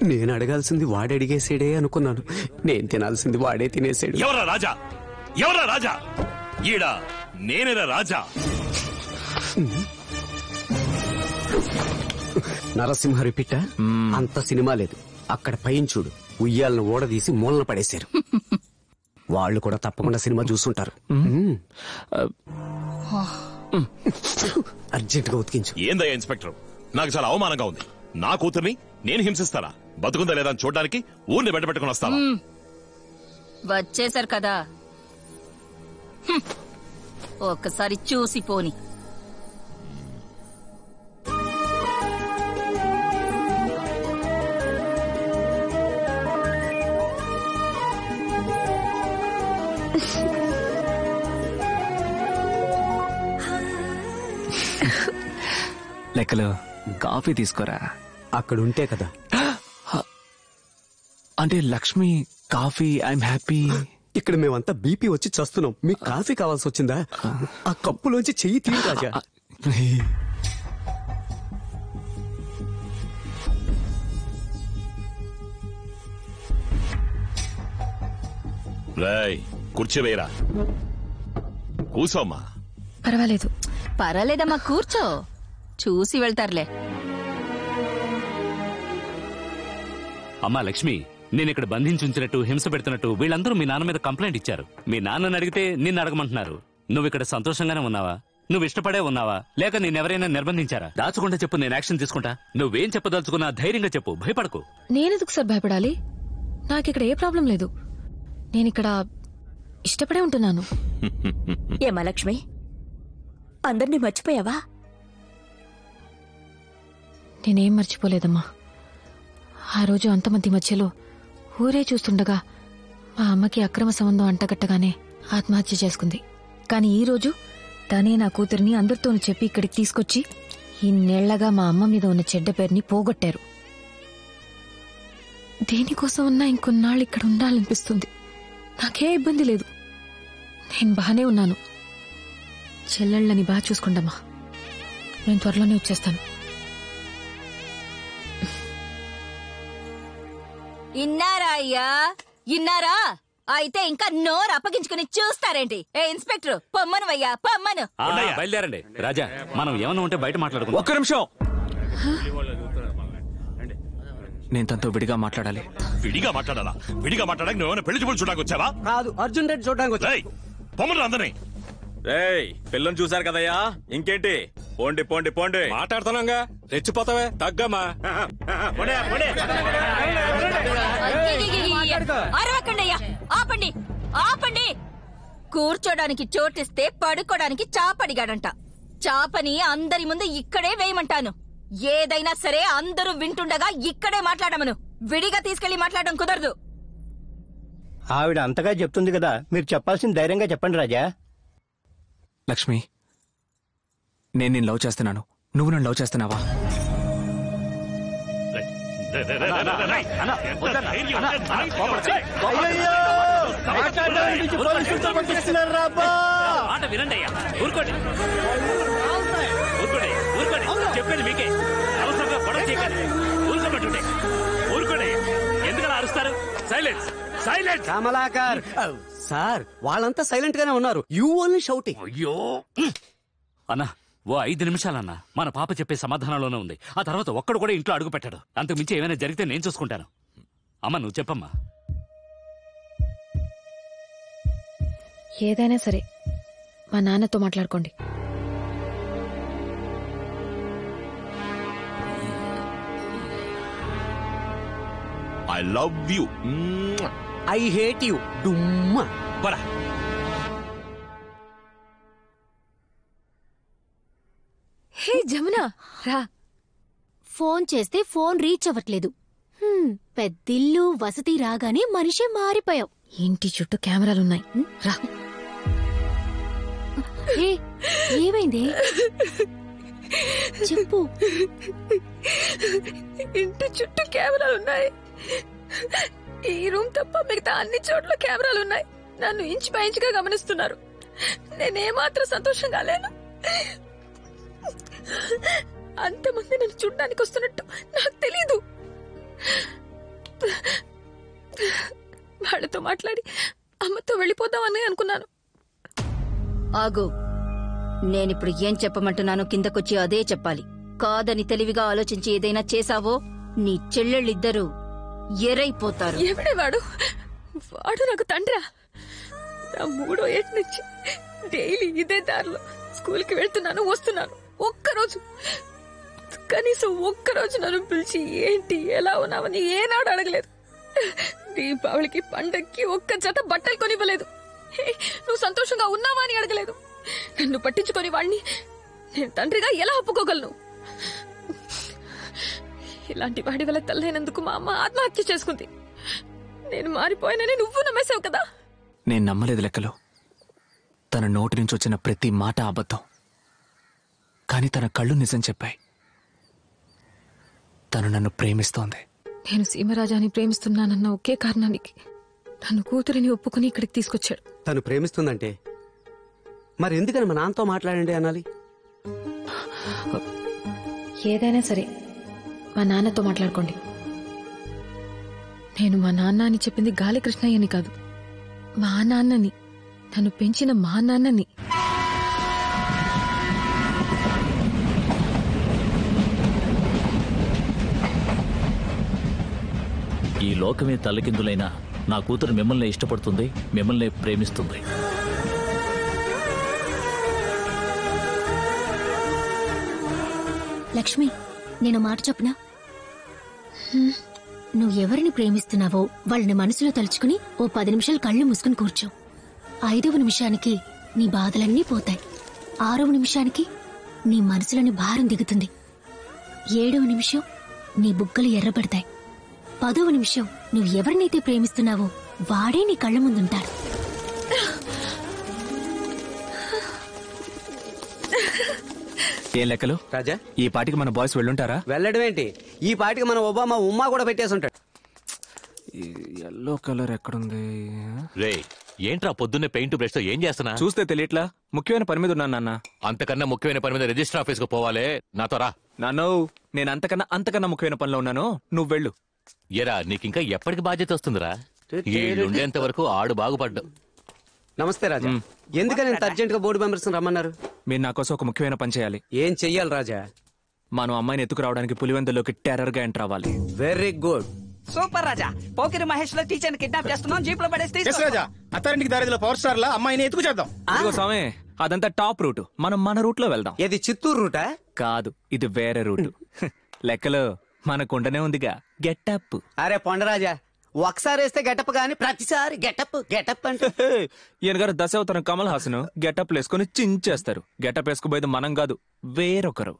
నేను అడగాల్సింది వాడు అడిగేసాడే అనుకున్నాను. నేను తినాల్సింది వాడే తినేసాడు. ఎవరా రాజా? ఎవరా రాజా? ఈడ నేనేరా రాజా. నరసింహ రిపిట్ట అంత సినిమా లేదు. అక్కడ పైన చూడు, ఉయ్యాలను ఓడదీసి మూలన పడేశారు. వాళ్ళు కూడా తప్పకుండా సినిమా చూస్తుంటారు. అర్జెంట్ గా ఉతికించు. ఏందయ్యా ఇన్స్పెక్టర్, నాకు చాలా అవమానంగా ఉంది. నా కూతుర్ని నేను హింసిస్తారా? బతుకుందా లేదా అని చూడడానికి ఊరిని వెంటబెట్టుకుని వస్తావా? వచ్చేశారు కదా, ఒక్కసారి చూసి పోని. లెక్కలు కాఫీ తీసుకోరా. అక్కడుంటే కదా. అంటే లక్ష్మి కాఫీ, ఐఎమ్ హ్యాపీ. ఇక్కడ మేమంతా బీపీ వచ్చి చస్తున్నాం. మీకు కాఫీ కావాల్సి వచ్చిందా? ఆ కప్పులోంచి చెయ్యి తీరు రాజా. రాయ్, కూర్చో వేయరా. కూసోమ్మా. పర్వాలేదు. పర్వాలేదమ్మా, కూర్చో, చూసి వెళ్తారులే. అమ్మా లక్ష్మి, నేను ఇక్కడ బంధించుంచినట్టు, హింస పెడుతున్నట్టు వీళ్ళందరూ మీ నాన్న మీద కంప్లైంట్ ఇచ్చారు. మీ నాన్నని అడిగితే నిన్ను అడగమంటున్నారు. నువ్వు ఇక్కడ సంతోషంగానే ఉన్నావా? నువ్వు ఇష్టపడే ఉన్నావా? లేక నేనెవరైనా నిర్బంధించారా? దాచుకుంటే చెప్పు, నేను యాక్షన్ తీసుకుంటా. నువ్వేం చెప్పదలుచుకున్నా ధైర్యంగా చెప్పు, భయపడకు. నేనెందుకు సార్ భయపడాలి? నాకిక్కడ ఏ ప్రాబ్లం లేదు. నేనిక్కడ ఇష్టపడే ఉంటున్నాను. ఏమా లక్ష్మి, అందరినీ మర్చిపోయావా? నేనేం మర్చిపోలేదమ్మా. ఆ రోజు అంతమంది మధ్యలో ఊరే చూస్తుండగా మా అమ్మకి అక్రమ సంబంధం అంటగట్టగానే ఆత్మహత్య చేసుకుంది. కానీ ఈ రోజు తనే నా కూతురిని అందరితోనూ చెప్పి ఇక్కడికి తీసుకొచ్చి ఇన్నేళ్లగా మా అమ్మ మీద ఉన్న చెడ్డ పేరుని పోగొట్టారు. దేనికోసం ఉన్నా ఇంకొన్నాళ్ళు ఇక్కడ ఉండాలనిపిస్తుంది. నాకే ఇబ్బంది లేదు. నేను బానే ఉన్నాను. చెల్లెళ్ళని బాగా చూసుకుంటామా. నేను త్వరలోనే వచ్చేస్తాను. ఇన్నారా అయ్యా, ఇన్నారా? అయితే ఇంకా నోరు అప్పగించుకుని చూస్తారేంటి? ఏ ఇన్స్పెక్టర్, పొమ్మను అయ్యా, పొమ్మను. బయలుదేరండి. రాజా, మనం ఏమన్నా ఉంటే బయట మాట్లాడుకుందాం. ఒక్క నిమిషం. నేను తనతో విడిగా మాట్లాడాలి. విడిగా మాట్లాడాలా? విడిగా మాట్లాడడానికి నువ్వేమైనా పెళ్లి చూపులు చూడడానికి వచ్చావా? కాదు, అర్జున్ రెడ్డి చూడడానికి వచ్చా. పొమ్మరు అందరినీ. రేయ్, పిల్లని చూశారు కదయ్యా, ఇంకేంటి? పోండి పోండి పోండి. మాట్లాడుతున్నాగా, రెచ్చిపోతావే, తగ్గమ్మా. అరవకండి అయ్యా, ఆపండి ఆపండి. కూర్చోడానికి చోటిస్తే పడుకోడానికి చాపడిగాడంట. చాపని అందరి ముందు ఇక్కడే వేయమంటాను. ఏదైనా సరే అందరూ వింటుండగా ఇక్కడే మాట్లాడమను. విడిగా తీసుకెళ్లి మాట్లాడడం కుదరదు. ఆవిడ అంతగా చెప్తుంది కదా, మీరు చెప్పాల్సిన ధైర్యంగా చెప్పండి రాజా. లక్ష్మి, నేను నిన్ను లవ్ చేస్తున్నాను. నువ్వు నన్ను లవ్ చేస్తున్నావా? వినండి అయ్యా, ఊరుకోండి ఊరుకోండి ఊరుకోండి, చెప్పేది మీకే. అవసరంగా గొడవ చేయకండి. ఊరుకోబట్టుంటే ఊరుకోండి. ఎందుకలా అరుస్తారు? Silence silence. కమలాకర్ సార్, వాళ్ళంతా సైలెంట్ గానే ఉన్నారు. You only shouting. అయ్యో అన్నా, ఓ 5 నిమిషాలన్నా. మన పాప చెప్పే సమాధానంలోనే ఉంది. ఆ తర్వాత ఒక్కడు కూడా ఇంట్లో అడుగు పెట్టాడు. అంతకు మించి ఏమైనా జరిగితే నేను చూసుకుంటాను. అమ్మ, నువ్వు చెప్పమ్మా. ఏదైనా సరే మా నాన్నతో మాట్లాడుకోండి. I love you. I hate you. డుమ్మా. పరా. హే జమున, రా. ఫోన్ చేస్తే ఫోన్ రీచ్ అవ్వట్లేదు. పెద్దిల్లు, వసతి రాగానే మనిషే మారిపోయావు. ఇంటి చుట్టూ కెమెరాలున్నాయి. రా. ఏమైంది చెప్పు. ఇంటి చుట్టూ కెమెరాలున్నాయి. ఈ రూమ్ తప్ప మిగతా అన్ని చోట్ల కెమెరాలున్నాయి. నన్ను ఇంచు పై ఇంచుగా గమనిస్తున్నారు. నేనేమాత్రం సంతోషంగా లేను. అంతమంది నన్ను చూడ్డానికి వస్తున్నట్టు నాకు తెలీదు. వాళ్ళతో మాట్లాడి అమ్మతో వెళ్ళిపోదామని అనుకున్నాను. ఆగు, నేనిప్పుడు ఏం చెప్పమంటున్నానో కిందకొచ్చి అదే చెప్పాలి. కాదని తెలివిగా ఆలోచించి ఏదైనా చేశావో నీ చెల్లెళ్ళిద్దరూ ఎరైపోతారు. ఎవడే వాడు? వాడు నాకు తండ్రా? నా 3వ ఏటి నుంచి డైలీ ఇదే దారిలో స్కూల్కి వెళ్తున్నాను, వస్తున్నాను. కనీసం ఒక్కరోజు నన్ను పిలిచి ఏంటి ఎలా ఉన్నావని ఏనాడు అడగలేదు. దీపావళికి పండక్కి ఒక్క జత బట్టలు కొనివ్వలేదు. నువ్వు సంతోషంగా ఉన్నావా అని అడగలేదు. నన్ను పట్టించుకొని వాడిని నేను తండ్రిగా ఎలా ఒప్పుకోగలను? ఇలాంటి వాడి వల్ల తల్లైనందుకు మా అమ్మ ఆత్మహత్య చేసుకుంది. నేను మారిపోయానని నువ్వు నమ్మేశావు కదా. నేను నమ్మలేదు లెక్కలో. తన నోటి నుంచి వచ్చిన ప్రతి మాట అబద్ధం, కానీ తన కళ్ళు నిజం చెప్పాయి. తను నన్ను ప్రేమిస్తోంది. నేను సీమరాజాని ప్రేమిస్తున్నానన్న ఒకే కారణానికి తను కూతురిని ఒప్పుకుని ఇక్కడికి తీసుకొచ్చాడు. తను ప్రేమిస్తుందంటే మరి ఎందుకని మా నాన్నతో మాట్లాడండి అనాలి? ఏదైనా సరే మా నాన్నతో మాట్లాడుకోండి. నేను మా నాన్న అని చెప్పింది గాలి కృష్ణయ్యని కాదు, మా నాన్నని, నన్ను పెంచిన మా నాన్నని. ఈ లోకమే తల్లకిందులైనా నా కూతురు మిమ్మల్ని ఇష్టపడుతుంది, మిమ్మల్ని ప్రేమిస్తుంది. లక్ష్మి, నేను మాట చెప్పనా? నువ్వెవరిని ప్రేమిస్తున్నావో వాళ్ళని మనసులో తలుచుకుని ఓ 10 నిమిషాలు కళ్ళు మూసుకుని కూర్చో. 5వ నిమిషానికి నీ బాధలన్నీ పోతాయి. 6వ నిమిషానికి నీ మనసులోని భారం దిగుతుంది. 7వ నిమిషం నీ బుగ్గలు ఎర్రబడతాయి. 10వ నిమిషం నువ్వు ఎవరినైతే ప్రేమిస్తున్నావో వాడే నీ కళ్ళ ముందుంటాడు. ఏం లెక్కలు రాజా? ఈ పాటికి మన బాయ్స్ వెళ్ళుంటారా? వెళ్ళడం ఏంటి, ఈ పాటికి మన ఒబామా ఉమ్మా కూడా పెట్టేసి ఉంటాడు. ఎల్లో కలర్ ఎక్కడుంది? రే, ఏంట్రా పొద్దున్నే పెయింట్ బ్రష్ తో ఏం చేస్తున్నా? చూస్తే తెలియట్లా. ముఖ్యమైన పని మీద ఉన్నాను నాన్న. అంతకన్నా ముఖ్యమైన పని మీద రిజిస్టర్ ఆఫీస్ కు పోవాలే. నాతో రా. నాన్నో, నేను అంతకన్నా ముఖ్యమైన పనిలో ఉన్నాను. నువ్వు వెళ్ళు. ఎరా, నీకింకా ఎప్పటికి బాధ్యత వస్తుందిరా? ఉండేంత వరకు ఆడు బాగుపడ్డు. నమస్తే రాజా. ఎందుకని ఇంత అర్జెంట్ గా బోర్డు మెంబర్స్ రమ్మన్నారు? మీరు నా కోసం ఒక ముఖ్యమైన పని చేయాలి. ఏం చెయ్యాలి రాజా? మనం అమ్మాయిని ఎత్తుకురావడానికి పులివెందులోకి టెర్రర్ గా ఎంటర్ అవ్వాలి. Very good. సూపర్ రాజా. పోకిరి మహేష్ లో టీచర్ కిడ్నాప్ చేస్తున్నాం, జీప్ లో పడేసి అత్తారింటికి దారిలో పవర్ స్టార్ లా అమ్మాయిని ఎత్తుకు చేద్దాం. స్వామి, అదంతా టాప్ రూట్. మనం మన రూట్ లో వెళ్దాం. ఇది చిత్తూరు రూటా? కాదు, ఇది వేరే రూట్. లెక్కలో మనకుండనే ఉందిగా గెటప్. అరే పొండరాజా, ఒకసారి వేస్తే గెటప్ గాని ప్రతిసారి గెటప్ గెటప్ అంటే ఈయన గారు దశావతారం కమల్ హాసన్ గెటప్ వేసుకుని చించేస్తారు. గెటప్ వేసుకుపోయేది మనం కాదు, వేరొకరు.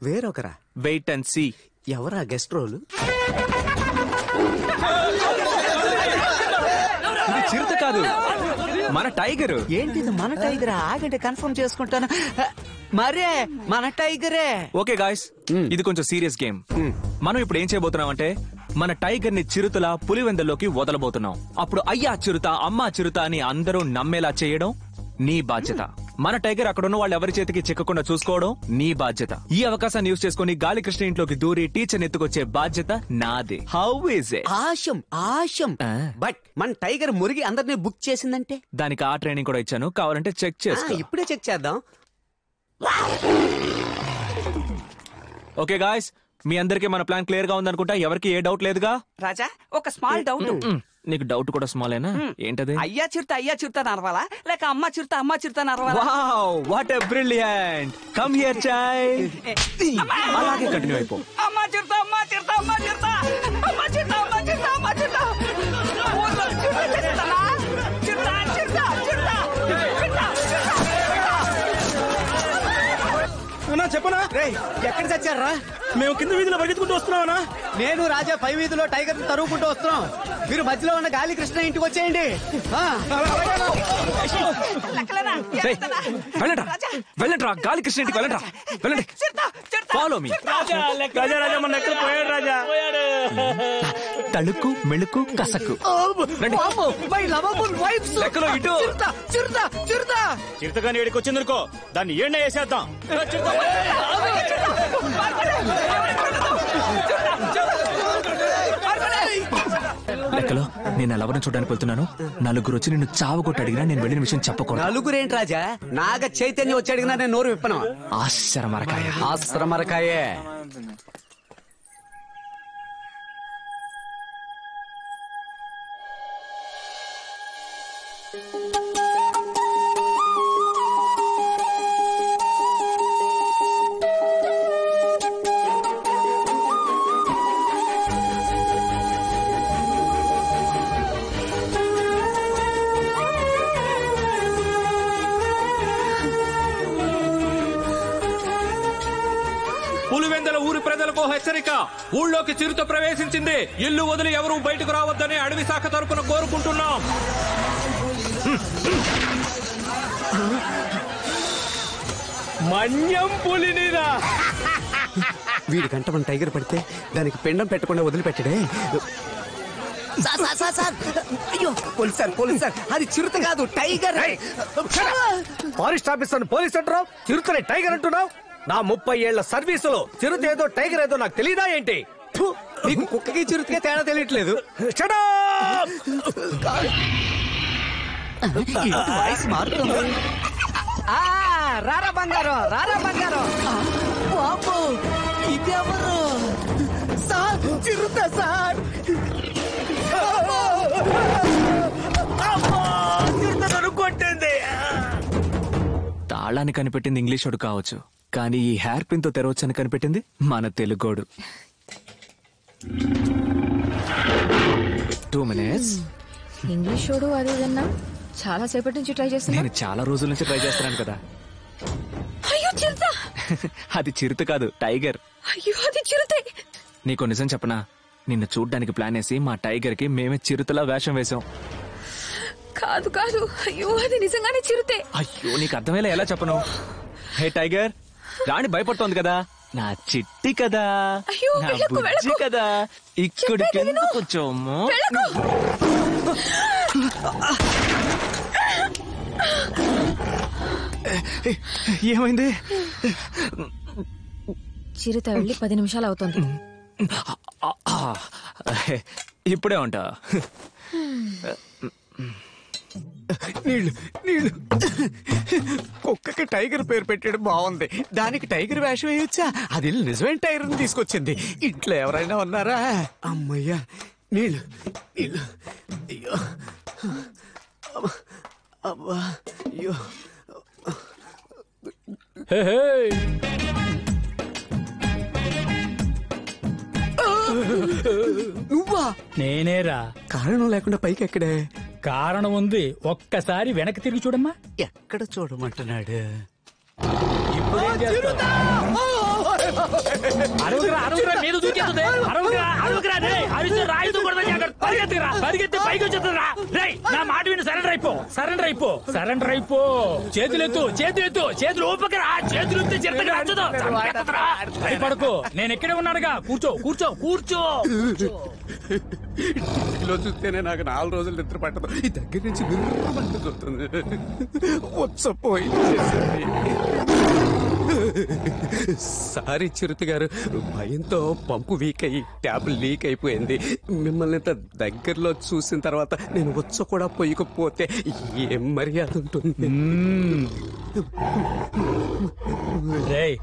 వేరొకరా? Wait and see. ఎవరా గెస్ట్ రోల్? ఇది చిరుత కాదు, మన టైగర్. ఏంటిది మన టైగరా? ఆగండి, కన్ఫర్మ్ చేసుకుంటాను. మరే మన టైగరే. ఓకే గాయ్స్, ఇది కొంచెం సీరియస్ గేమ్. మనం ఇప్పుడు ఏం చేయబోతున్నాం అంటే మన టైగర్ ని చిరుతల పులివెందల్లోకి వదలబోతున్నాం. అప్పుడు అయ్యా చిరుత, అమ్మా చిరుత అని అందరూ నమ్మేలా చేయడం నీ బాధ్యత. మన టైగర్ అక్కడున్న వాళ్ళు ఎవరి చేతికి చిక్కకుండా చూసుకోవడం నీ బాధ్యత. ఈ అవకాశాన్ని యూజ్ చేసుకుని గాలి కృష్ణ ఇంట్లోకి దూరి టీచర్ ఎత్తుకొచ్చే బాధ్యత నాదే. How is it? Awesome. But మన టైగర్ మురిగి అందరినీ బుక్ చేసిందంటే దానికి ఆ ట్రైనింగ్ కూడా ఇచ్చాను, కావాలంటే చెక్ చేసుకో. ఇప్పుడే చెక్ చేద్దాం. ఓకే గాయ్స్, మీ అందరికీ మన ప్లాన్ క్లియర్ గా ఉందనుకుంటా. ఎవరికి ఏ డౌట్ లేదుగా? రాజా, ఒక స్మాల్ డౌట్. నీకు డౌట్ కూడా స్మాలేనా? ఏంటది? అయ్యా చిరుత నరవాలా లేక అమ్మ చిరుత నరవాలా? Wow, what a brilliant. Come here child. అలాగే కంటిన్యూ అయిపో. అమ్మ చిరుత చెప్పనా? ఎక్కడ చచ్చారా? మేము కింద వీధిలో పరిగెత్తుకుంటూ వస్తున్నామన్నా. నేను రాజా పై వీధిలో టైగర్ తరుగుకుంటూ వస్తున్నాం. మీరు మధ్యలో ఉన్న గాలి కృష్ణ ఇంటికి వచ్చేయండి. వెళ్ళండ్రా, గాలి కృష్ణ ఇంటికి వెళ్ళండి. Follow me. రాజా మన ఎక్కడ పోయాడు రాజా? తళుకు మెళుకు కసకు. రండి. లెక్కలో ఇటు. చిరుతగాని ఏడికి వచ్చిందనుకో దాన్ని ఏళ్ళ వేసేద్దాం. లెక్కలో నేను లవణం చూడడానికి వెళ్తున్నాను. నలుగురు వచ్చి నిన్ను చావగొట్టి అడిగినా నేను వెళ్ళిన విషయం చెప్పకూడదు. నలుగురేంటి రాజా? నాగ చైతన్యం వచ్చి అడిగినా నేను నోరు విప్పను. ఆశ్రమరకాయ. ఆశ్రమరకాయే. పులివెందల ఊరి ప్రజలకు హెచ్చరిక. ఊళ్ళోకి చిరుత ప్రవేశించింది. ఇల్లు వదిలి ఎవరూ బయటకు రావద్దని అడవి శాఖ తరపున కోరుకుంటున్నాం. మన్యం పులినిరా. వీడి గంట మన టైగర్ పడితే దానికి పిండం పెట్టకుండా వదిలిపెట్టడే. అయ్యో పోలీస్ సార్ అది చిరుత కాదు టైగర్. ఫారెస్ట్ ఆఫీసర్ పోలీస్ అంటున్నావు, చిరుతని టైగర్ అంటున్నావు. నా 30 ఏళ్ల సర్వీసులో చిరుత ఏదో టైగర్ ఏదో నాకు తెలీదా ఏంటి? నీకు కుక్కకి చిరుతకే తేడా తెలియట్లేదు. వాయిస్ మారుతుంది. రారా బంగారం, రారా బంగారం. బాబు ఇదెవరు సార్? చిరుత సార్. కొట్టింది. తాళాన్ని కనిపెట్టింది ఇంగ్లీష్ వాడు కావచ్చు, కానీ ఈ హెయిర్ పిన్ తో తెరవచ్చని కనిపెట్టింది మన తెలుగోడు. 2 minutes. ఇంగ్లీష్ వాడు అది విన్నా చాలా సేపటి నుంచి ట్రై చేస్తున్నా. నేను చాలా రోజుల నుంచి ట్రై చేస్తున్నాను కదా. అయ్యో చిరుత. అది చిరుత కాదు టైగర్. అయ్యో అది చిరుతే. నీకు నిజం చెప్పనా, నిన్ను చూడ్డానికి ప్లాన్ వేసి మా టైగర్ కి మేమే చిరుతలా వేషం వేశాం. కాదు కాదు, అయ్యో అది నిజంగానే చిరుతే. అయ్యో నీకు అర్థమయ్యేలా ఎలా చెప్పను? హే టైగర్, రాణి భయపడుతోంది కదా, నా చిట్టి కదా, అయ్యో, నా వెళ్ళకు, బుజ్జి వెళ్ళకు. కదా, ఇక్కడికి ఎందుకు వచ్చాము? ఏమైంది? చిరుత వెళ్ళి 10 నిమిషాలు అవుతుంది. ఇప్పుడే ఉంటా. నీళ్ళు నీళ్ళు. కుక్కకి టైగర్ పేరు పెట్టడం బాగుంది. దానికి టైగర్ వేషం వేయొచ్చా? అది నిజమైన టైగర్ తీసుకొచ్చింది. ఇంట్లో ఎవరైనా ఉన్నారా? అమ్మయ్యా నీళ్ళు నీళ్ళు. అయ్యో అబ్బా అయ్యో. నువ్వా? నేనేరా. కారణం లేకుండా పైకి ఎక్కడే? కారణం ఉంది, ఒక్కసారి వెనక్కి తిరిగి చూడమ్మా. ఎక్కడ చూడమంటున్నాడు? ఇప్పుడేం చేస్తావు? అరవకురా, అరవకురా, మీద దూకేస్తుంది. అరవకురా, అరవకురా, రేయ్, అరిచి రాయితో కొడతా జాగ్రత్త. పరిగెత్తిరా, పరిగెత్తి పైకి వచ్చేస్తుందిరా. రేయ్, నా మాట విని సరెండర్ అయిపో, సరెండర్ అయిపో, సరెండర్ అయిపో. చేతులు ఎత్తు, చేతులు ఎత్తు, చేతులు ఊపకరా. చేతులు ఎత్తే చిరతగా నచ్చదు. భయపడకు, నేను ఇక్కడే ఉన్నానుగా. కూర్చో కూర్చో కూర్చో. ఇంట్లో చూస్తేనే నాకు 4 రోజులు నిద్ర పట్టదు. ఈ దగ్గర నుంచి విర్రమంటుంది. వచ్చపోయింది. సారీ చిరుత గారు, భయంతో పంపు వీక్ అయ్యి ట్యాబ్ లీక్ అయిపోయింది. మిమ్మల్ని ఇంత దగ్గరలో చూసిన తర్వాత నేను వచ్చ కూడా పోయకపోతే ఏం మర్యాద ఉంటుంది? రేయ్,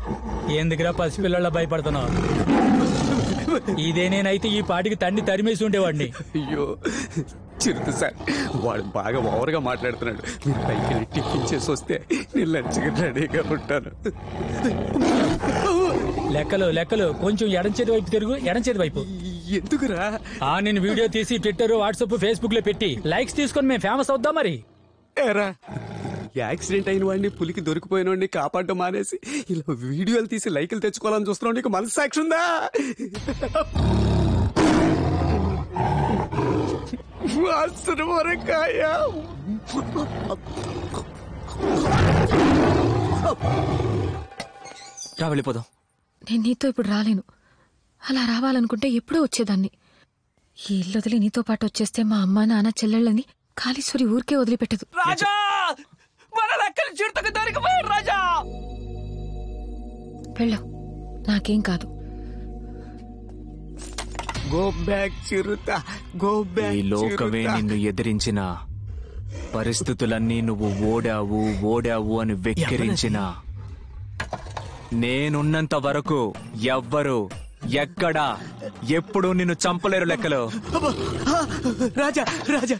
ఎందుకురా పసిపిల్లల భయపడుతున్నావు? ఇదే నేనైతే ఈ పాటికి తండ్రి తరిమేసి ఉండేవాడిని. అయ్యో చిరుత సార్, వాడు బాగా ఓవర్గా మాట్లాడుతున్నాడు. మీరు పైకి వెళ్ళి టిఫిన్ చేసి వస్తే నేను లంచ్కి రెడీగా ఉంటాను. లెక్కలు లెక్కలు, కొంచెం ఎడం చేతి వైపు తిరుగు, ఎడం చేతి వైపు. ఎందుకురా? నేను వీడియో తీసి ట్విట్టర్, వాట్సాప్, ఫేస్బుక్ లో పెట్టి లైక్స్ తీసుకొని మేము ఫేమస్ అవుద్దాం. మరి ఏరా, యాక్సిడెంట్ అయిన వాడిని, పులికి దొరికిపోయిన వాడిని కాపాడడం మానేసి ఇలా వీడియోలు తీసి లైకులు తెచ్చుకోవాలని చూస్తున్నావు. నీకు మనస్సాక్షి ఉందా? ఆశ్రమరకాయ. రా వెళ్ళిపోదాం. నేను నీతో ఇప్పుడు రాలేను. అలా రావాలనుకుంటే ఎప్పుడో వచ్చేదాన్ని. ఈ ఇల్లు వదిలి నీతో పాటు వచ్చేస్తే మా అమ్మ నాన్న చెల్లెళ్ళని కాళీశ్వరి ఊరికే వదిలిపెట్టదు. రాజా మన లెక్కలు చిరుతకు దొరికిపోయాడు రాజా. వెళ్ళు, నాకేం కాదు. గో బ్యాక్ చిరుత, గో బ్యాక్. ఈ లోకమే నిన్ను ఎదిరించిన, పరిస్థితులన్నీ నువ్వు ఓడావు అని వెక్కిరించిన, నేనున్నంత వరకు ఎవ్వరు ఎక్కడ ఎప్పుడు నిన్ను చంపలేరు లెక్కలో. రాజా రాజా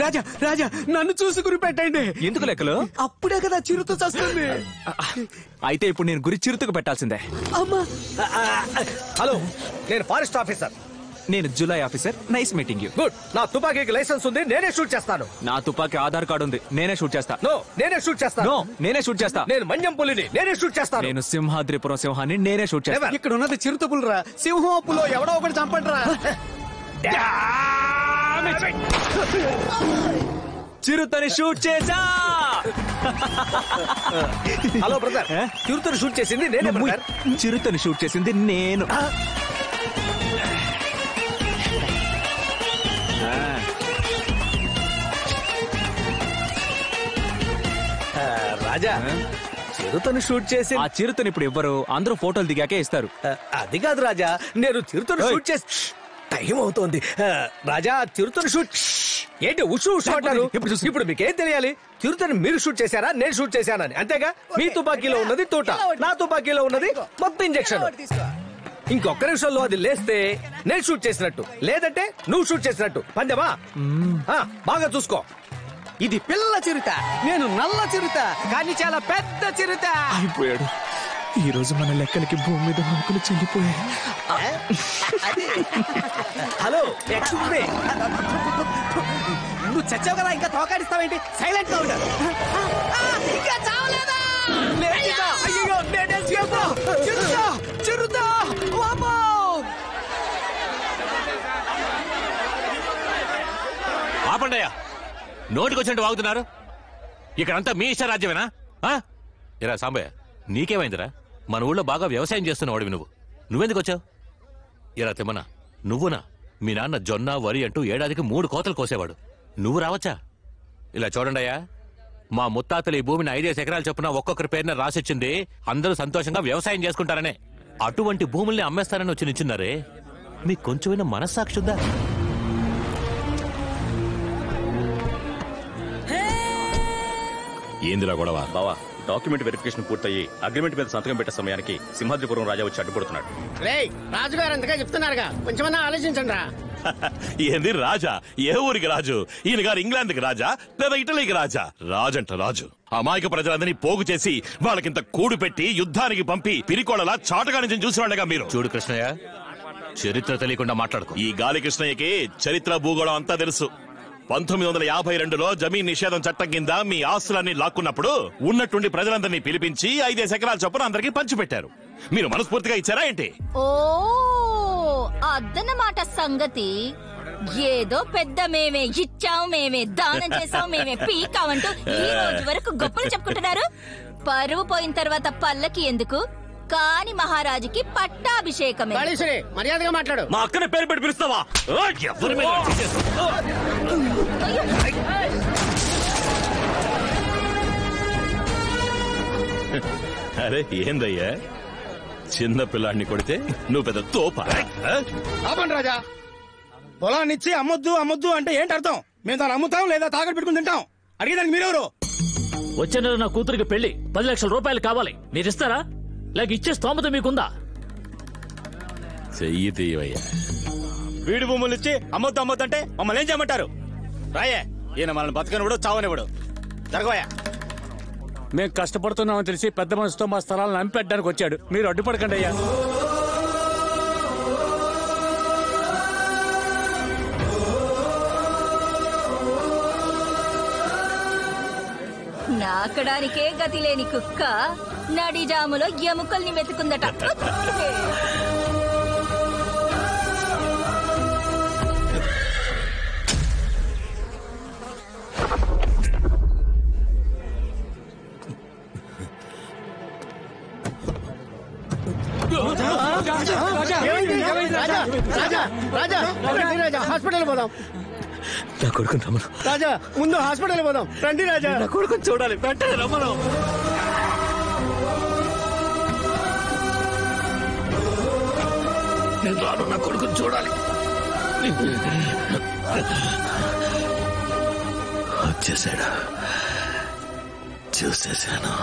రాజా రాజా నన్ను చూసి గురి పెట్టండి. ఎందుకు లెక్కలు? అప్పుడే కదా చిరుత చస్తుంది. అయితే ఇప్పుడు నేను గురి చిరుతకు పెట్టాల్సిందే. అమ్మా. హలో, నేను ఫారెస్ట్ ఆఫీసర్. నేను July officer. Nice meeting you. Good. నా తుపాకీకి లైసెన్స్ ఉంది, నేనే షూట్ చేస్తాను. నా తుపాకీ ఆధార్ కార్డు ఉంది, నేనే షూట్ చేస్తా. నో, నేనే షూట్ చేస్తాను. నో, నేనే షూట్ చేస్తా. నేను మన్యం పులిని, నేనే షూట్ చేస్తాను. నేను సింహాద్రిపురం సింహాన్ని, నేనే షూట్ చేస్తా. ఇక్కడ ఉన్నది చిరుత పులిరా. సింహం అప్పులో ఎవడో ఒకటి చంపండిరా. చిరుతని షూట్ చేసా. హలో బ్రదర్, చిరుతని షూట్ చేసింది నేనే బ్రదర్. చిరుతని షూట్ చేసింది నేను. రాజా, చిరుతను షూట్ చేసి ఆ చిరుతని ఇప్పుడు ఇవ్వరు, అందరూ ఫోటోలు దిగాకే ఇస్తారు. అది కాదు రాజా, నేను చిరుతను షూట్ చేసి టైం అవుతోంది. రాజా, చిరుతను షూట్ ఏంటి ఉషు ఉషు అంటారు? ఇప్పుడు మీకేం తెలియాలి? చిరుతని మీరు షూట్ చేశారా, నేను షూట్ చేశానని, అంతేగా? మీ తుపాకీలో ఉన్నది తోట, నా తుపాకీలో ఉన్నది మొత్తం ఇంజెక్షన్. ఇంకొక నిమిషంలో అది లేస్తే నేను షూట్ చేసినట్టు, లేదంటే నువ్వు షూట్ చేసినట్టు. పందెమా? బాగా చూసుకో. ఇది పిల్ల చిరుత, నేను నల్ల చిరుత, కానీ చాలా పెద్ద చిరుత. అయిపోయాడు. ఈ రోజు మన లెక్కలకి భూమి మీద నౌకలు చెల్లిపోయాయి. Hello, excuse me. నువ్వు చచ్చావు కదా, ఇంకా తోకాడిస్తావేంటి? సైలెంట్ గా ఉండాలి. ఇంకా చావలేదా? అయ్యో, నేనే చిరుత, చిరుత, చిరుత. వామ్మో! ఆపండయ్యా, నోటికొచ్చినట్టు వాగుతున్నారు. ఇక్కడంతా మీ ఇష్ట రాజ్యమేనా? ఇరా సాంబయ్య, నీకేమైందిరా? మన ఊళ్ళో బాగా వ్యవసాయం చేస్తున్నవాడివి నువ్వెందుకు వచ్చావు? ఇరా తిమ్మనా, నువ్వునా? మీ నాన్న జొన్న వరి అంటూ ఏడాదికి 3 కోతలు కోసేవాడు, నువ్వు రావచ్చా? ఇలా చూడండి అయ్యా, మా ముత్తాతలు ఈ భూమిని 5 ఎకరాలు చొప్పున ఒక్కొక్కరి పేరున రాసిచ్చింది అందరూ సంతోషంగా వ్యవసాయం చేసుకుంటారనే. అటువంటి భూముల్ని అమ్మేస్తారని వచ్చి నిల్చున్నారే, మీకు కొంచెమైనా మనస్సాక్షి ఉందా? ఏందిరా గొడవ? బావా, డాక్యుమెంట్ వెరిఫికేషన్ పూర్తయి అగ్రిమెంట్ మీద సంతకం పెట్టే సమయానికి సింహాద్రిపురం రాజా వచ్చి అడ్డుపడుతున్నాడు. రాజుగారు అంతగా చెప్తున్నారుగా, కొంచెమన్నా ఆలోచించండి రా. ఏంది రాజా? ఏ ఊరికి రాజు? ఈయన గారు ఇంగ్లాండ్కి రాజా లేదా ఇటలీకి రాజా? రాజంట రాజు. అమాయక ప్రజలందరినీ పోగు చేసి వాళ్ళకింత కూడు పెట్టి యుద్ధానికి పంపి పిరికోడలా చాటగా నుంచి చూసేవాళ్ళగా మీరు. చూడు కృష్ణయ్య, చరిత్ర తెలియకుండా మాట్లాడుకో. ఈ గాలి కృష్ణయ్యకి చరిత్ర భూగోళం అంతా తెలుసు. 1952లో జమీన్ నిషేధం చట్టం కింద మీ ఆస్తులన్నీ లాక్కున్నప్పుడు ఉన్నట్టుండి ప్రజలందరినీ పిలిపించి 5 ఎకరాల చొప్పున అందరికీ పంచిపెట్టారు. మీరు మనస్ఫూర్తిగా ఇచ్చారా ఏంటి? ఓ అదన్నమాట సంగతి. ఏదో పెద్ద మేమే ఇచ్చాం, మేమే దానం చేసాం, మేమే పీకామంటూ ఈ రోజు వరకు గొప్పలు చెప్పుకుంటున్నారు. పరువు పోయిన తర్వాత పల్లకి ఎందుకు? కాని మహారాజుకి పట్టాభిషేకమే. మర్యాదగా మాట్లాడు. మా అక్కని పేరు పెట్టి పిలుస్తావా? ఎవరి మీద అరే ఏందయ్యా, చిన్న పిల్లాడిని కొడితే నువ్వు పెద్ద తోప. ఆపండి రాజా, పొలాన్నిచ్చి అమ్మొద్దు అమ్మొద్దు అంటే ఏంటి అర్థం? మేము దాన్ని అమ్ముతాం లేదా తాకట్టు పెట్టుకుని తింటాం. అడిగేదానికి మీరెవరు? వచ్చే నెల నా కూతురికి పెళ్లి 10 లక్షల రూపాయలు కావాలి, మీరిస్తారా? లేక ఇచ్చే స్తోమత మీకుందా? చెయ్యి తీయవయ్యా. వీడి భూములు ఇచ్చి అమ్మొద్దు అమ్మొద్దు అంటే మమ్మల్ని ఏం చేయమంటారు? రాయే, ఈయన మనల్ని బతకనివ్వడు, చావనివ్వడు. జరగవయ్యా. మేం కష్టపడుతున్నామని తెలిసి పెద్ద మనసుతో మా స్థలాలను అమ్మిపెట్టడానికి వచ్చాడు. మీరు అడ్డుపడకండి అయ్యా. నాకడానికే గతి లేని కుక్క నడిజాములో ఎముకల్ని వెతుకుందట. హాస్పిటల్ పోదాం. నా కొడుకుని రమ్మను. రాజా ముందు హాస్పిటల్ పోదాం. రండి రాజా. నా కొడుకుని చూడాలి. వెంటనే రమ్మను. నేను రాను. నా కొడుకుని చూడాలి. వచ్చేసాడు. చూసేసాను.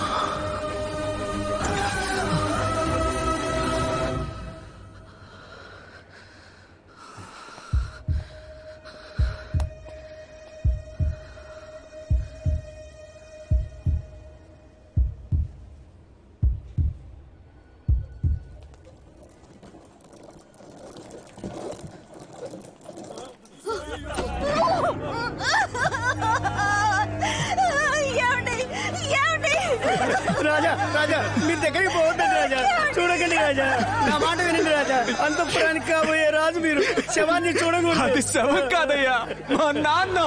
రాజా రాజా మీరు దగ్గరికి పోవద్దండి రాజా. చూడకండి రాజా. నా మాట వినండి రాజా. అంతఃపురానికి కాబోయే రాజు మీరు. శవాన్ని చూడకూడదు. అది శవం కాదయ్యా, మా నాన్న.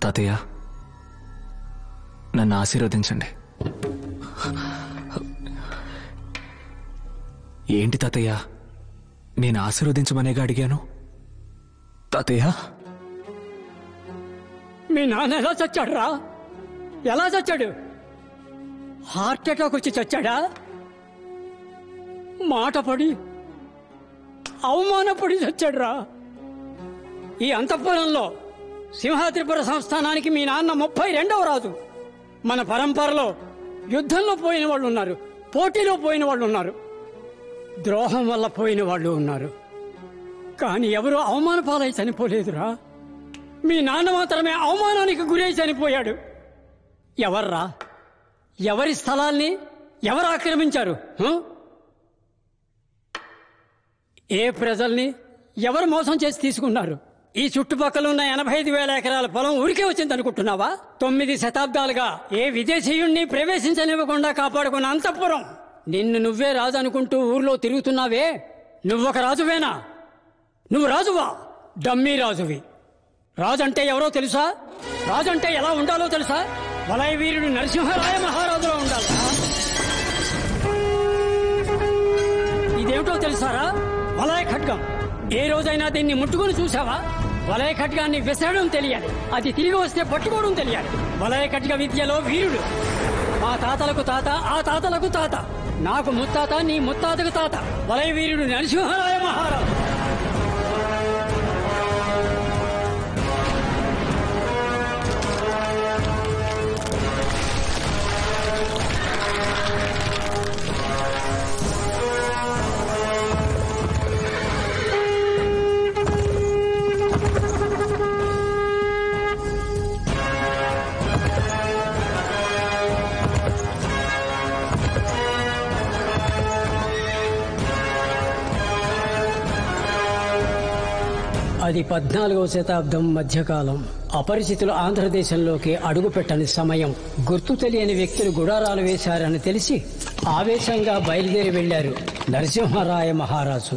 తాతయ్య నన్ను ఆశీర్వదించండి. ఏంటి తాతయ్య, నేను ఆశీర్వదించమనేగా అడిగాను. తాతయ్య మీ నాన్న ఎలా చచ్చాడు రా? ఎలా చచ్చాడు? హార్ట్ అటాక్ వచ్చి చచ్చాడా? మాట పడి అవమానపడి చచ్చాడు రా. ఈ అంతఃపురంలో సింహాద్రిపుర సంస్థానానికి మీ నాన్న 32వ రాజు. మన పరంపరలో యుద్ధంలో పోయిన వాళ్ళు ఉన్నారు, పోటీలో పోయిన వాళ్ళు ఉన్నారు, ద్రోహం వల్ల పోయిన వాళ్ళు ఉన్నారు. కానీ ఎవరు అవమాన పాలై చనిపోలేదురా. మీ నాన్న మాత్రమే అవమానానికి గురై చనిపోయాడు. ఎవర్రా? ఎవరి స్థలాల్ని ఎవరు ఆక్రమించారు? ఏ ప్రజల్ని ఎవరు మోసం చేసి తీసుకున్నారు? ఈ చుట్టుపక్కల ఉన్న 85,000 ఎకరాల పొలం ఊరికే వచ్చింది అనుకుంటున్నావా? 9 శతాబ్దాలుగా ఏ విదేశీయుణ్ణి ప్రవేశించనివ్వకుండా కాపాడుకున్న అంతఃపురం. నిన్ను నువ్వే రాజు అనుకుంటూ ఊర్లో తిరుగుతున్నావే, నువ్వొక రాజువేనా? నువ్వు రాజువా? డమ్మీ రాజువి. రాజంటే ఎవరో తెలుసా? రాజంటే ఎలా ఉండాలో తెలుసా? వలయ వీరుడు నరసింహరాయ మహారాజులో ఉండాలి. ఇదేమిటో తెలుసారా? వలయ ఖడ్గం. ఏ రోజైనా దీన్ని ముట్టుకుని చూసావా? వలయ ఖడ్గాన్ని విసరడం తెలియాలి, అది తిరిగి వస్తే పట్టుకోవడం తెలియాలి. వలయ ఖడ్గ విద్యలో వీరుడు. మా తాతలకు తాత, ఆ తాతలకు తాత, నాకు ముత్తాత, నీ ముత్తాతకు తాత. వలయ వీరుడు నరసింహరాయ మహారాజు. అది 14వ శతాబ్దం మధ్యకాలం. అపరిచితులు ఆంధ్రదేశంలోకి అడుగుపెట్టని సమయం. గుర్తు తెలియని వ్యక్తులు గుడారాలు వేశారని తెలిసి ఆవేశంగా బయలుదేరి వెళ్లారు నరసింహరాయ మహారాజు.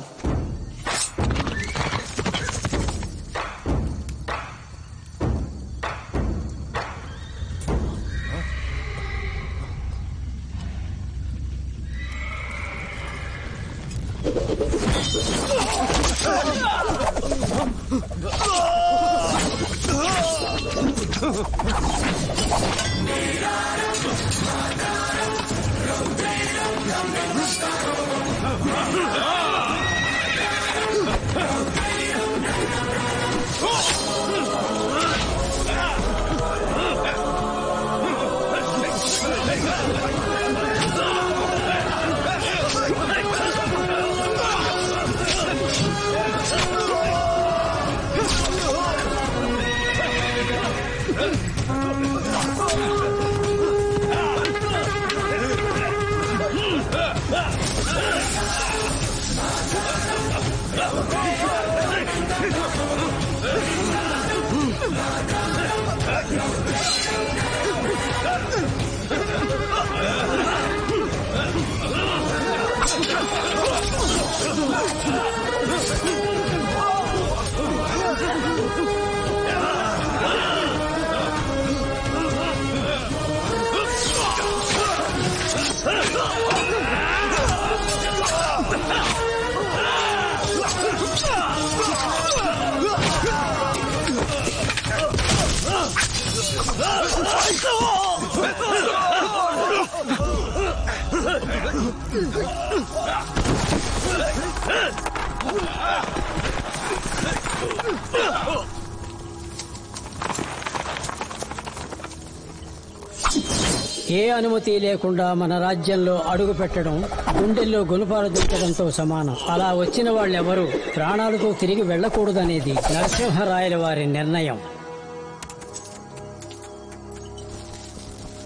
ఏ అనుమతి లేకుండా మన రాజ్యంలో అడుగు పెట్టడం గుండెల్లో గుణపాలు దించడంతో సమానం. అలా వచ్చిన వాళ్ళెవరూ ప్రాణాలతో తిరిగి వెళ్లకూడదనేది నరసింహరాయల వారి నిర్ణయం.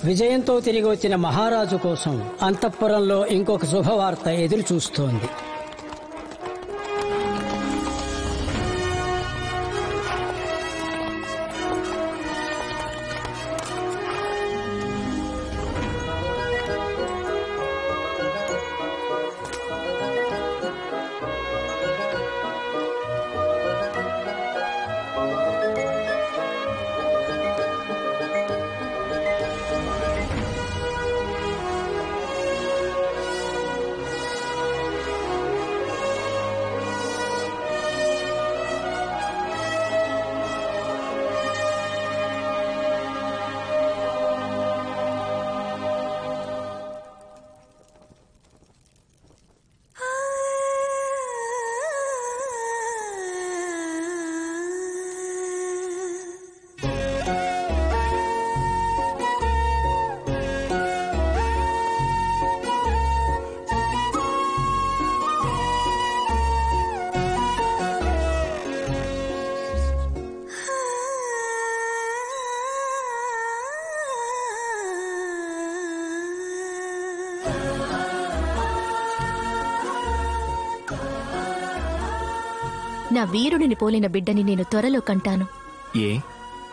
విజయంతో తిరిగి వచ్చిన మహారాజు కోసం అంతఃపురంలో ఇంకొక శుభవార్త ఎదురు చూస్తోంది. నా వీరుడిని పోలిన బిడ్డని నేను త్వరలో కంటాను. ఏ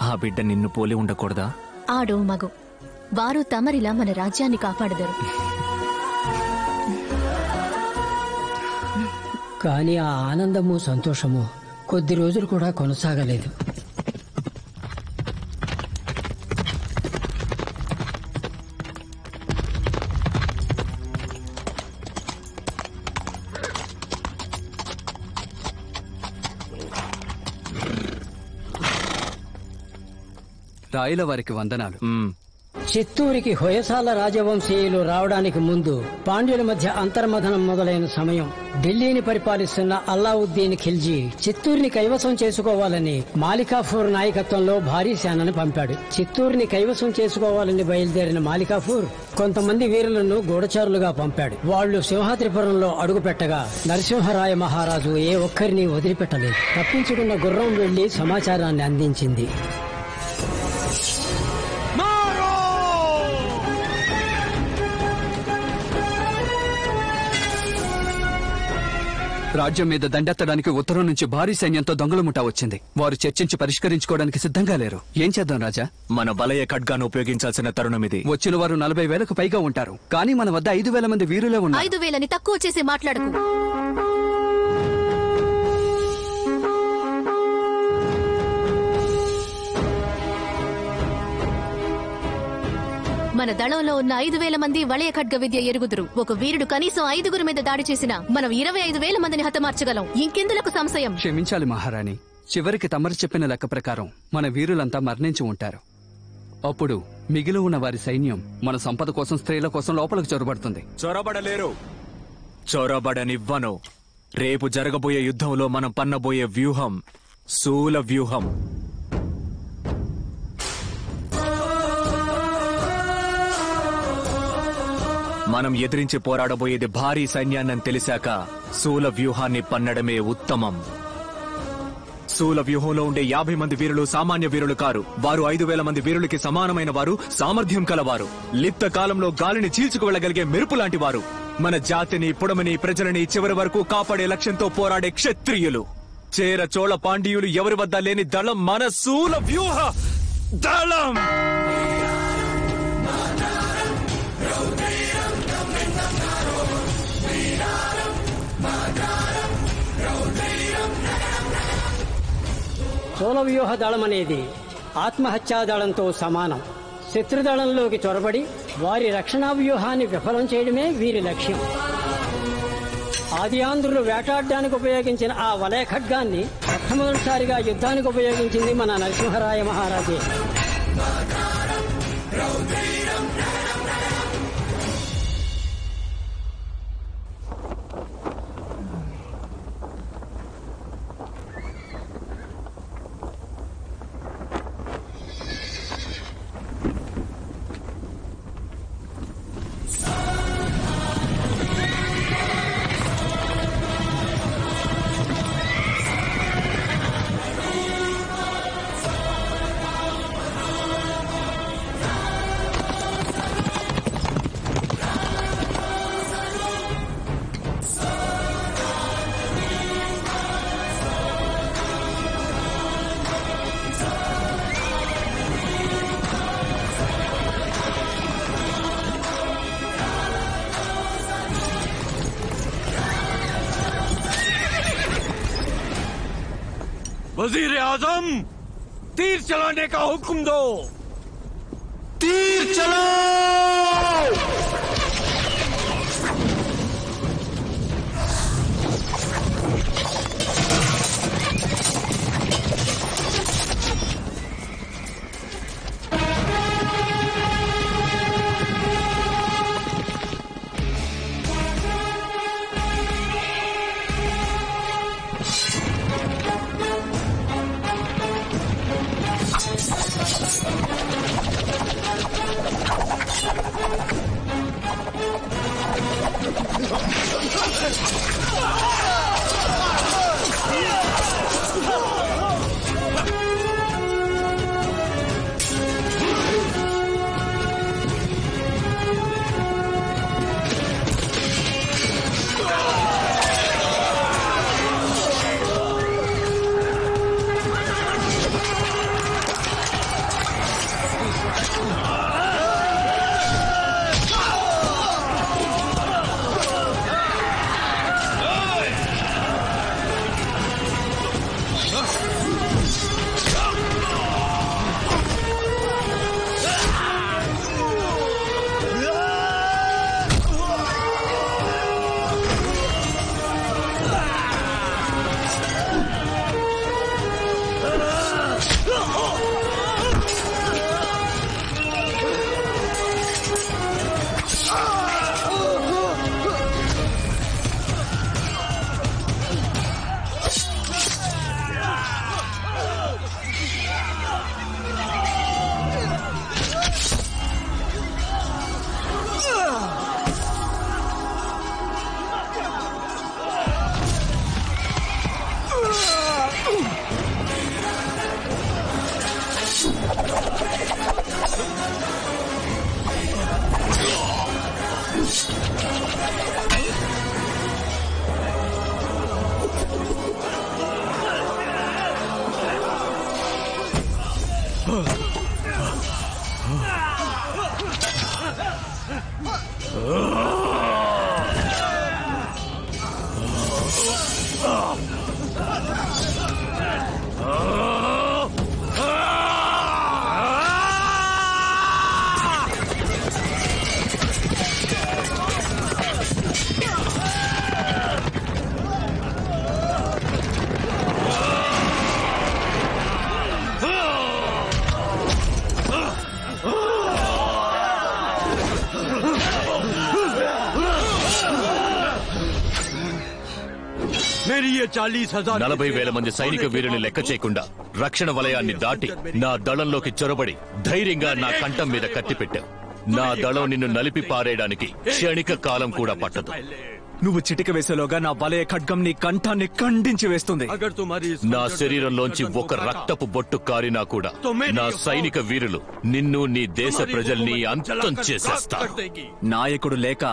ఆ బిడ్డ నిన్ను పోలి ఉండకూడదా? ఆడు మగు వారు తమరిలా మన రాజ్యాన్ని కాపాడదరు. కానీ ఆ ఆనందము సంతోషము కొద్ది రోజులు కూడా కొనసాగలేదు. రాయల వారికి వందనాలు. చిత్తూరికి హొయసాల రాజవంశీయులు రావడానికి ముందు పాండ్యుల మధ్య అంతర్మథనం మొదలైన సమయం. ఢిల్లీని పరిపాలిస్తున్న అల్లావుద్దీన్ ఖిల్జీ చిత్తూరుని కైవసం చేసుకోవాలని మాలికాఫూర్ నాయకత్వంలో భారీ సేనను పంపాడు. చిత్తూరుని కైవసం చేసుకోవాలని బయలుదేరిన మాలికాఫూర్ కొంతమంది వీరులను గూఢచారులుగా పంపాడు. వాళ్లు సింహాద్రిపురంలో అడుగుపెట్టగా నరసింహరాయ మహారాజు ఏ ఒక్కరిని వదిలిపెట్టలేదు. తప్పించుకున్న గుర్రం వెళ్లి సమాచారాన్ని అందించింది. రాజ్యం మీద దండెత్తడానికి ఉత్తరం నుంచి భారీ సైన్యంతో దొంగల ముఠా వచ్చింది. వారు చర్చించి పరిష్కరించుకోవడానికి సిద్ధంగా లేరు. ఏం చేద్దాం రాజా? మన బలయ ఖడ్గాను ఉపయోగించాల్సిన తరుణం ఇది. వచ్చిన వారు 40,000కు పైగా ఉంటారు. కానీ మన వద్ద 5,000 మంది వీరులే ఉన్నారు. 5,000ని తక్కువ చేసి మాట్లాడకు. మన దళంలో ఉన్న 5,000 మంది వలయ ఖడ్గ విద్య ఎరుగుదురు. ఒక వీరుడు కనీసం 5గురి మీద దాడి చేసినా మనం 25,000 మందిని హతమార్చగలం. ఇంకెందులకు సంశయం? క్షమించాలి మహారాణి. చివరికి తమరు చెప్పిన లెక్క ప్రకారం మన వీరులంతా మరణించి ఉంటారు. అప్పుడు మిగిలి ఉన్న వారి సైన్యం మన సంపద కోసం, స్త్రీల కోసం లోపలికి చొరబడుతుంది. చొరబడలేరు. చొరబడనివ్వను. రేపు జరగబోయే యుద్ధంలో మనం పన్నబోయే వ్యూహం శూల వ్యూహం. మనం ఎదిరించి పోరాడబోయేది భారీ సైన్యాన్ని తెలిసాక శూల వ్యూహాన్ని పన్నడమే ఉత్తమం. శూల వ్యూహంలో ఉండే 50 మంది వీరులు సామాన్య వీరులు కారు. వారు 5,000 మంది వీరులకి సమానమైన వారు, సామర్థ్యం కలవారు, లిప్త కాలంలో గాలిని చీల్చుకు వెళ్లగలిగే మెరుపు లాంటి వారు. మన జాతిని, పుడమని, ప్రజలని చివరి వరకు కాపాడే లక్ష్యంతో పోరాడే క్షత్రియులు. చేర చోళ పాండ్యులు ఎవరి వద్ద లేని దళం మన శూల వ్యూహ దళం. శూలవ్యూహ దళం అనేది ఆత్మహత్యాదళంతో సమానం. శత్రుదళంలోకి చొరబడి వారి రక్షణా వ్యూహాన్ని విఫలం చేయడమే వీరి లక్ష్యం. ఆది ఆంధ్రులు వేటాడడానికి ఉపయోగించిన ఆ వలయ ఖడ్గాన్ని మొట్టమొదటిసారిగా యుద్ధానికి ఉపయోగించింది మన నరసింహరాయ మహారాజే. वजीर आजम, तीर चलाने का हुक्म दो। तीर चलाओ। मेरी ये 40,000 40,000 మంది సైనిక వీరుని లెక్క చేయకుండా రక్షణ వలయాన్ని దాటి నా దళంలోకి చొరబడి ధైర్యంగా నా కంఠం మీద కత్తి పెట్టావు. నా దళం నిన్ను నలిపి పారేయడానికి క్షణిక కాలం కూడా పట్టదు. నువ్వు చిటిక వేసేలోగా నా వలయ ఖడ్గం నీ కంఠాన్ని ఖండించి వేస్తుంది. నా శరీరంలోంచి ఒక రక్తపు బొట్టు కారినా కూడా నా సైనిక వీరులు నిన్ను నీ దేశ ప్రజల్ని అంతం చేసేస్తారు. నాయకుడు లేక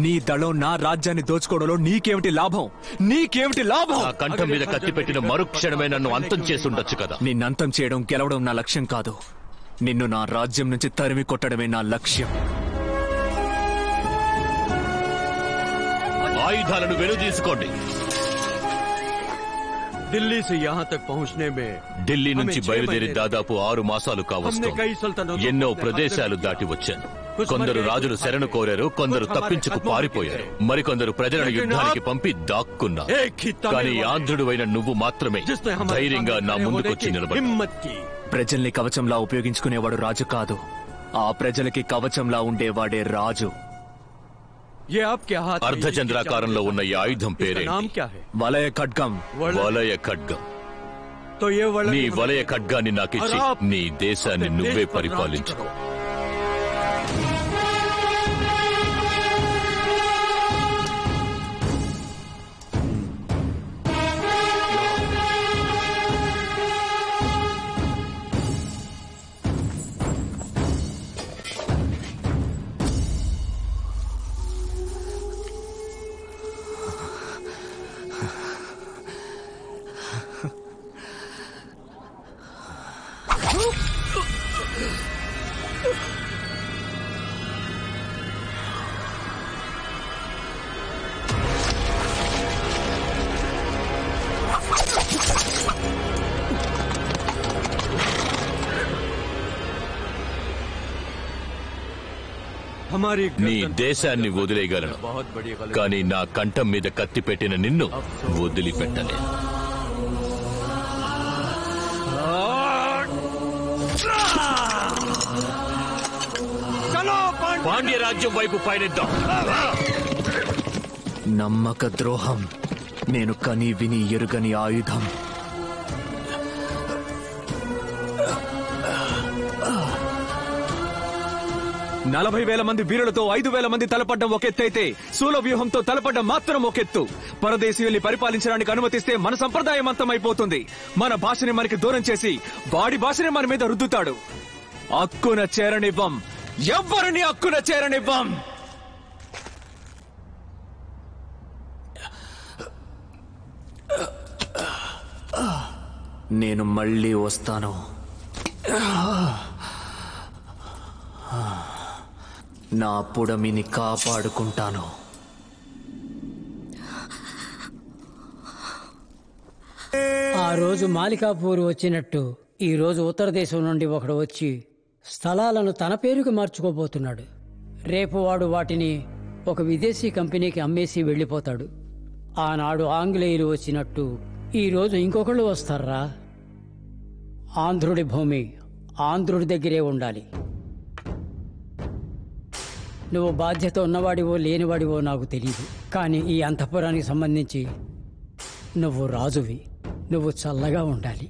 నీ దళం నా రాజ్యాన్ని దోచుకోవడంలో నీకేమిటి లాభం? నీకేమిటి లాభం? నా కంఠం మీద కత్తి పెట్టిన మరుక్షణమే నన్ను అంతం చేసి ఉండొచ్చు కదా. నిన్నంతం చేయడం గెలవడం నా లక్ష్యం కాదు. నిన్ను నా రాజ్యం నుంచి తరిమి కొట్టడమే నా లక్ష్యం. ఆయుధాలను వెనుదీసుకోండి. ఢిల్లీ से यहाँ तक पहुँचने में ఢిల్లీ నుంచి బయలుదేరి దాదాపు 6 మాసాలు కావస్తుంది. ఎన్నో ప్రదేశాలు దాటి వచ్చాను. కొందరు రాజులు శరణు కోరారు, కొందరు తప్పించుకు పారిపోయారు, మరికొందరు ప్రజలను యుద్ధానికి పంపి దాక్కున్నారు. కానీ ఆంధ్రుడువైన నువ్వు మాత్రమే ధైర్యంగా నా ముందుకొచ్చి నిలబడి. ప్రజల్ని కవచంలా ఉపయోగించుకునేవాడు రాజు కాదు, ఆ ప్రజలకి కవచంలా ఉండేవాడే రాజు. అర్ధచంద్రాకారంలో ఉన్న ఈ ఆయుధం పేరే వలయ ఖడ్గం. వలయ ఖడ్గం. నీ వలయ ఖడ్గాన్ని నాకిచ్చి నీ దేశాన్ని నువ్వే పరిపాలించుకో. నీ దేశాన్ని వదిలేయగలను, కానీ నా కంఠం మీద కత్తి పెట్టిన నిన్ను వదిలిపెట్టలే. పాండ్య రాజ్యం వైపు పయనిద్దాం. నమ్మక ద్రోహం నేను కని విని ఎరుగని ఆయుధం. నలభై వేల మంది వీరులతో 5,000 మంది తలపడ్డం ఒకెత్తైతే శూల వ్యూహంతో తలపడ్డం మాత్రం ఒకెత్తు. పరదేశీయుల్ని పరిపాలించడానికి అనుమతిస్తే మన సంప్రదాయం అంతమైపోతుంది. మన భాషని మనకి దూరం చేసి వాడి భాషని మన మీద రుద్దుతాడు. హక్కున చేరనివ్వం, ఎవ్వరిని హక్కున చేరనివ్వం. నేను మళ్ళీ వస్తాను. నా పుడమిని కాపాడుకుంటాను. ఆ రోజు మాలికాపూర్ వచ్చినట్టు ఈ రోజు ఉత్తర దేశం నుండి ఒకడు వచ్చి స్థలాలను తన పేరుకు మార్చుకోబోతున్నాడు. రేపు వాడు వాటిని ఒక విదేశీ కంపెనీకి అమ్మేసి వెళ్ళిపోతాడు. ఆనాడు ఆంగ్లేయులు వచ్చినట్టు ఈ రోజు ఇంకొకళ్ళు వస్తారా? ఆంధ్రుడి భూమి ఆంధ్రుడి దగ్గరే ఉండాలి. నువ్వు బాధ్యత ఉన్నవాడివో లేనివాడివో నాకు తెలియదు, కానీ ఈ అంతఃపురానికి సంబంధించి నువ్వు రాజువి. నువ్వు చల్లగా ఉండాలి.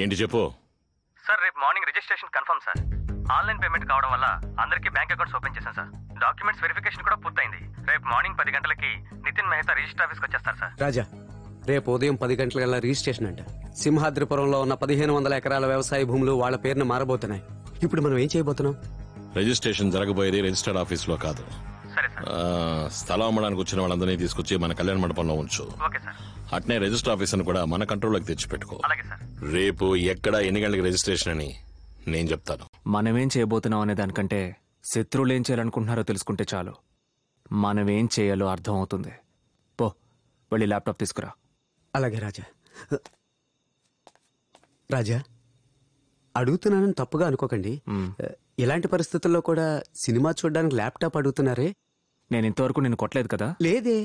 ఏంటి చెప్పు. సార్ రేపు morning registration confirm sir. Online payment కావడం వల్ల అందరికీ బ్యాంక్ అకౌంట్స్ ఓపెన్ చేశాను సార్. డాక్యుమెంట్స్ వెరిఫికేషన్ కూడా పూర్తయింది. రేపు మార్నింగ్ 10 గంటలకి నితిన్ మెహతా రిజిస్టర్ ఆఫీస్కి వచ్చేస్తారు సార్. రాజా, రేపు ఉదయం 10 గంటలకల్లా రిజిస్ట్రేషన్ అంట. సింహాద్రిపురంలో ఉన్న 1500 ఎకరాల వ్యవసాయ భూములు వాళ్ళ పేరును మారబోతున్నాయి. ఇప్పుడు మనం ఏం చేయబోతున్నాం? రిజిస్ట్రేషన్ జరగబోయేది రిజిస్టర్డ్ ఆఫీస్ లో కాదు. స్థలం అమ్మడానికి వచ్చిన వాళ్ళందరినీ తీసుకొచ్చి మన కళ్యాణ మండపంలో ఉంచు. అట్నే రిజిస్టర్ ఆఫీసర్ కూడా మన కంట్రోల్లోకి తెచ్చిపెట్టుకో. రేపు ఎక్కడ ఎన్ని గంటలకు రిజిస్ట్రేషన్ అని నేను చెప్తాను. మనమేం చేయబోతున్నాం అనే దానికంటే శత్రువులు ఏం చేయాలనుకుంటున్నారో తెలుసుకుంటే చాలు. మనమేం చేయాలో అర్థం అవుతుంది. పో, వెళ్ళి ల్యాప్టాప్ తీసుకురా. అలాగే రాజా. రాజా, అడుగుతున్నానని తప్పుగా అనుకోకండి. ఇలాంటి పరిస్థితుల్లో కూడా సినిమా చూడడానికి ల్యాప్టాప్ అడుగుతున్నారే? నేను ఇంతవరకు నేను కొట్టలేదు కదా. లేదే.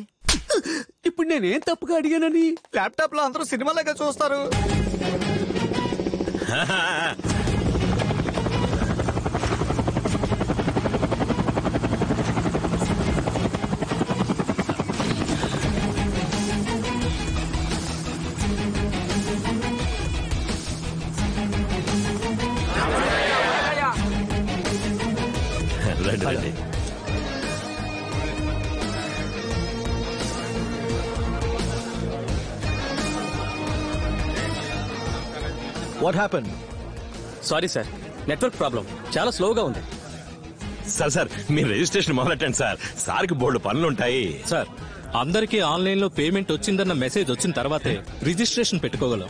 ఇప్పుడు నేనేం తప్పుగా అడిగానని ల్యాప్టాప్ లో అందరూ సినిమాలాగా చూస్తారు. రండి రండి. What happen? Sorry sir, network problem. చాలా స్లోగా ఉంది. సార్ మీరు రిజిస్ట్రేషన్ మొదలెట్టండి సార్. సార్కి బోర్డు పనులుంటాయి. సార్, అందరికీ ఆన్లైన్ లో పేమెంట్ వచ్చిందన్న మెసేజ్ వచ్చిన తర్వాతే రిజిస్ట్రేషన్ పెట్టుకోగలం.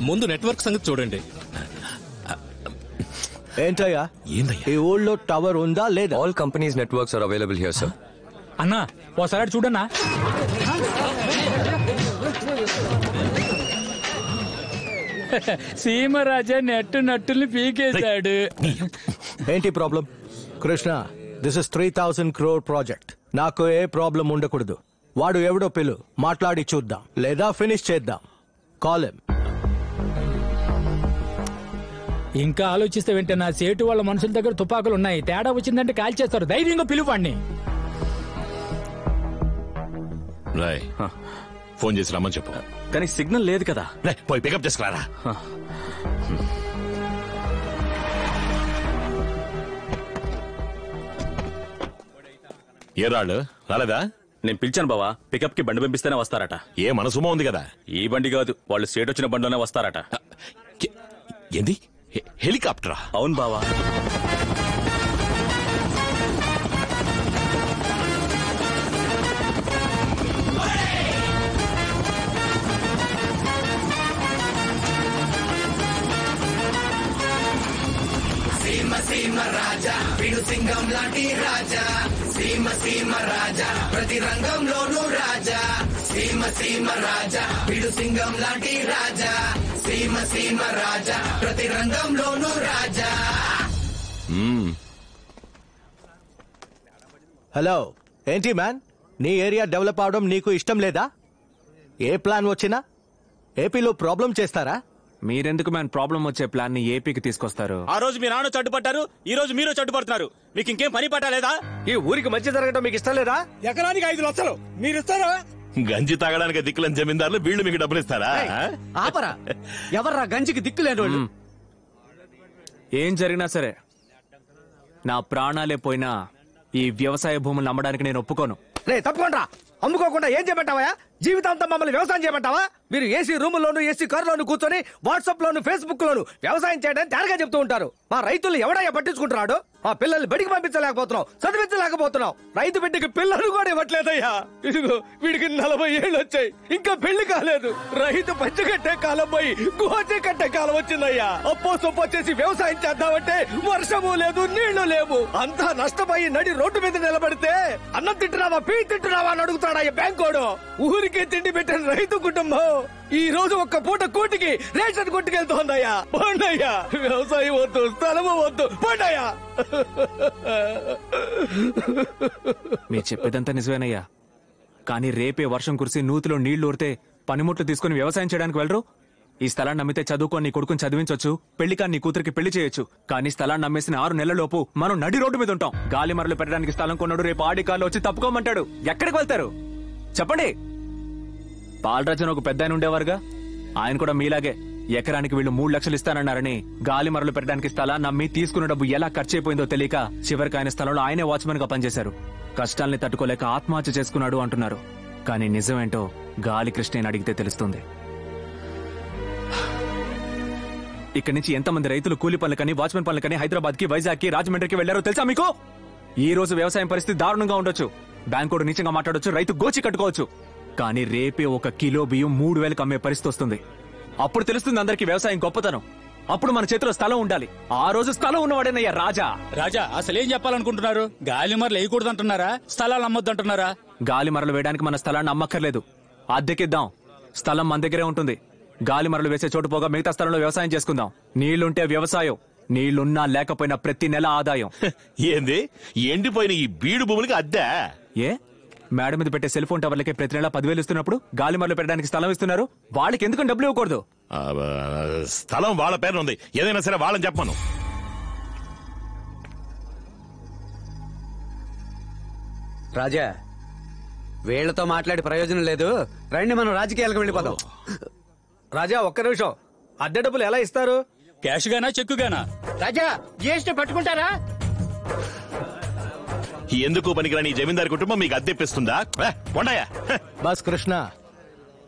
ముందు నెట్వర్క్ సంగతి చూడండి. ఏంటయ్యా ఈ ఊళ్ళో టవర్ ఉందా లేదా? All companies networks are available here sir. అన్నా ఓసారి చూడన్నా. సీమరాజా నట్టుల్ని పీకేశాడు. ఏంటి problem? Krishna, this is 3,000 crore project. నాకు ఏ ప్రాబ్లం ఉండకూడదు. వాడు ఎవడో పిలు, మాట్లాడి చూద్దాం, లేదా ఫినిష్ చేద్దాం. Call him. ఇంకా ఆలోచిస్తే వెంటనే నా సేటు వాళ్ళ మనుషుల దగ్గర తుపాకులు ఉన్నాయి. తేడా వచ్చిందంటే కాల్ చేస్తారు. ధైర్యంగా పిలువాడిని. రాయ్, ఫోన్ చేసి రమ్మని చెప్పు. కానీ సిగ్నల్ లేదు కదా. పోయి పికప్ చేసుకురారా. ఏ రాళ్ళు రాలేదా? నేను పిలిచాను బావా. పికప్ కి బండి పంపిస్తేనే వస్తారట. ఏ మనసుమో ఉంది కదా. ఈ బండి కాదు, వాళ్ళు స్టేట్ వచ్చిన బండిలోనే వస్తారట. ఏంది? హెలికాప్టరా? అవును బావా. వీడు సింగం లాంటి రాజా, సీమ సీమ రాజా, ప్రతి రంగంలోనూ రాజా, సీమ సీమ రాజా, వీడు సింగం లాంటి రాజా, సీమ సీమ రాజా, ప్రతి రంగంలోనూ రాజా. హలో, ఏంటి మ్యాన్, నీ ఏరియా డెవలప్ అవడం నీకు ఇష్టం లేదా? ఏ ప్లాన్ వచ్చినా ఏపీలో ప్రాబ్లం చేస్తారా? మీరెందుకు మ్యాన్ ప్రాబ్లం వచ్చే ప్లాన్ ని ఏపీకి తీసుకొస్తారు? ఆ రోజు మీ నాన్న చడ్డుపట్టారు, ఈ రోజు మీరు చడ్డుపడుతున్నారు. మీకు ఇంకేం పని పట్టలేదా? ఈ ఊరికి మంచి జరగడం మీకు ఇష్టం లేదా? ఎకరానికి 5 లక్షలు మీరు ఇస్తారా? గంజి తాగడానికి దిక్కులని జమీందారులు వీళ్ళు మీకు డబ్బులు ఇస్తారా? ఆపరా, ఎవర్రా గంజికి దిక్కులేని వాళ్ళు? ఏం జరిగినా సరే నా ప్రాణాలే పోయినా ఈ వ్యవసాయ భూములు అమ్మడానికి నేను ఒప్పుకోను. రే తప్పకుండా అమ్ముకోకుండా ఏం చేయమంటావా? జీవితాంతం మమ్మల్ని వ్యవసాయం చేయమంటావా? మీరు ఏసీ రూముల్లోను ఏసీ కారులోను కూర్చొని వాట్సాప్ లోను ఫేస్బుక్ లోను వ్యవసాయం చేయడానికి తేరగా చెప్తూ ఉంటారు. మా రైతులు ఎవడయ్యా పట్టించుకుంటున్నాడు? మా పిల్లల్ని బడికి పంపించలేకపోతున్నావు, చదివించలేకపోతున్నావు. రైతు బిడ్డకి పిల్లలు కూడా ఇవ్వట్లేదయ్యా. ఇదిగో వీడికి 40 ఏళ్ళు వచ్చాయి, ఇంకా పెళ్లి కాలేదు. రైతు పంచగట్టే కాలం పోయి గోచి కట్టే కాలం వచ్చిందయ్యా. అప్పో సొప్పో చేసి వ్యవసాయం చేద్దామంటే వర్షము లేదు, నీళ్లు లేవు. అంతా నష్టపోయి నడి రోడ్డు మీద నిలబడితే అన్నం తింటున్నావా, పీ తింటున్నావా అని అడుగుతాడయ్యా బ్యాంకోడు. ఊరికే తిండి పెట్టిన రైతు కుటుంబం ఈ రోజు ఒక్క పూట కూటికి రేషన్ కొట్టుకెళ్తోందయ్యా. పోండయ్యా, వ్యవసాయం వద్దు, స్థలము వద్దు, పోండయ్యా. మీరు చెప్పేదంతా నిజమేనయ్యా, కానీ రేపే వర్షం కురిసి నూతిలో నీళ్లు ఊరితే పనిముట్లు తీసుకుని వ్యవసాయం చేయడానికి వెళ్ళరు? ఈ స్థలాన్ని నమ్మితే చదువుకొని నీ కొడుకుని చదివించొచ్చు, పెళ్లి కాని నీ కూతురికి పెళ్లి చేయొచ్చు. కానీ స్థలాన్ని నమ్మేసిన 6 నెలలలోపు మనం నడి రోడ్డు మీద ఉంటాం. గాలి మరలు పెట్టడానికి స్థలం కొన్నాడు, రేపు ఆడి కాళ్ళు వచ్చి తప్పుకోమంటాడు. ఎక్కడికి వెళ్తారు చెప్పండి? పాలరాజన్ ఒక పెద్ద ఆయన ఉండేవారుగా, ఆయన కూడా మీలాగే ఎకరానికి వీళ్ళు 3 లక్షలు ఇస్తానన్నారని గాలి మరలు పెట్టడానికి స్థలాన్ని నమ్మి తీసుకున్న డబ్బు ఎలా ఖర్చు అయిపోయిందో తెలియక చివరికి ఆయన స్థలంలో ఆయనే వాచ్మెన్ గా పనిచేశారు. కష్టాల్ని తట్టుకోలేక ఆత్మహత్య చేసుకున్నాడు అంటున్నారు. కానీ నిజమేంటో గాలి కృష్ణని అడిగితే తెలుస్తుంది. ఇక్కడి నుంచి ఎంతమంది రైతులు కూలి పనులకని, వాచ్మెన్ పనులకని హైదరాబాద్ కి, వైజాగ్ కి, రాజమండ్రికి వెళ్లారో తెలుసా మీకు? ఈ రోజు వ్యవసాయం పరిస్థితి దారుణంగా ఉండొచ్చు, బ్యాంకోడు నీచంగా మాట్లాడొచ్చు, రైతు గోచి కట్టుకోవచ్చు. కానీ రేపే 1 కిలో బియ్యం 3000కి అమ్మే పరిస్థితి వస్తుంది. అప్పుడు తెలుస్తుంది అందరికి వ్యవసాయం గొప్పతనం. అప్పుడు మన చేతిలో స్థలం ఉండాలి. ఆ రోజు స్థలం ఉన్నవాడేనయ్యా రాజా. రాజా అసలేం చెప్పాలనుకుంటున్నారు? గాలి మరలు వేయకూడదు అంటున్నారా? స్థలాలు అమ్మొద్దు అంటున్నారా? గాలి మరలు వేయడానికి మన స్థలాన్ని అమ్మక్కర్లేదు, అద్దెకిద్దాం. స్థలం మన దగ్గరే ఉంటుంది. గాలి మరలు వేసే చోటు పోగా మిగతా స్థలంలో వ్యవసాయం చేసుకుందాం. నీళ్లుంటే వ్యవసాయం, నీళ్లున్నా లేకపోయినా ప్రతి నెల ఆదాయం. ఏంది ఎండిపోయిన ఈ బీడు భూములకి అద్దె? ఏ మేడ మీద పెట్టే సెల్ ఫోన్ టవర్లకే ప్రతి నెల 10,000 ఇస్తున్నప్పుడు గాలి మరలు పెట్టడానికి స్థలం ఇస్తున్నారు, వాళ్ళకి ఎందుకు డబ్బులు ఇవ్వకూడదు? స్థలం వాళ్ళ పేరు ఉంది, ఏదైనా సరే వాళ్ళని చెప్పను. రాజా, వీళ్లతో మాట్లాడి ప్రయోజనం లేదు, రండి మనం రాజకీయాలకు వెళ్ళిపోదాం. రాజా ఒక్క నిమిషం, అద్దె డబ్బులు ఎలా ఇస్తారు? క్యాష్ గానా, చెక్కు గానా? రాజా జిఎస్టీ పట్టుకుంటారా? ఎందుకు పనికిరాని జమీందారు కుటుంబం మీకు అద్దెప్పిస్తుందా? ఉండయా boss Krishna,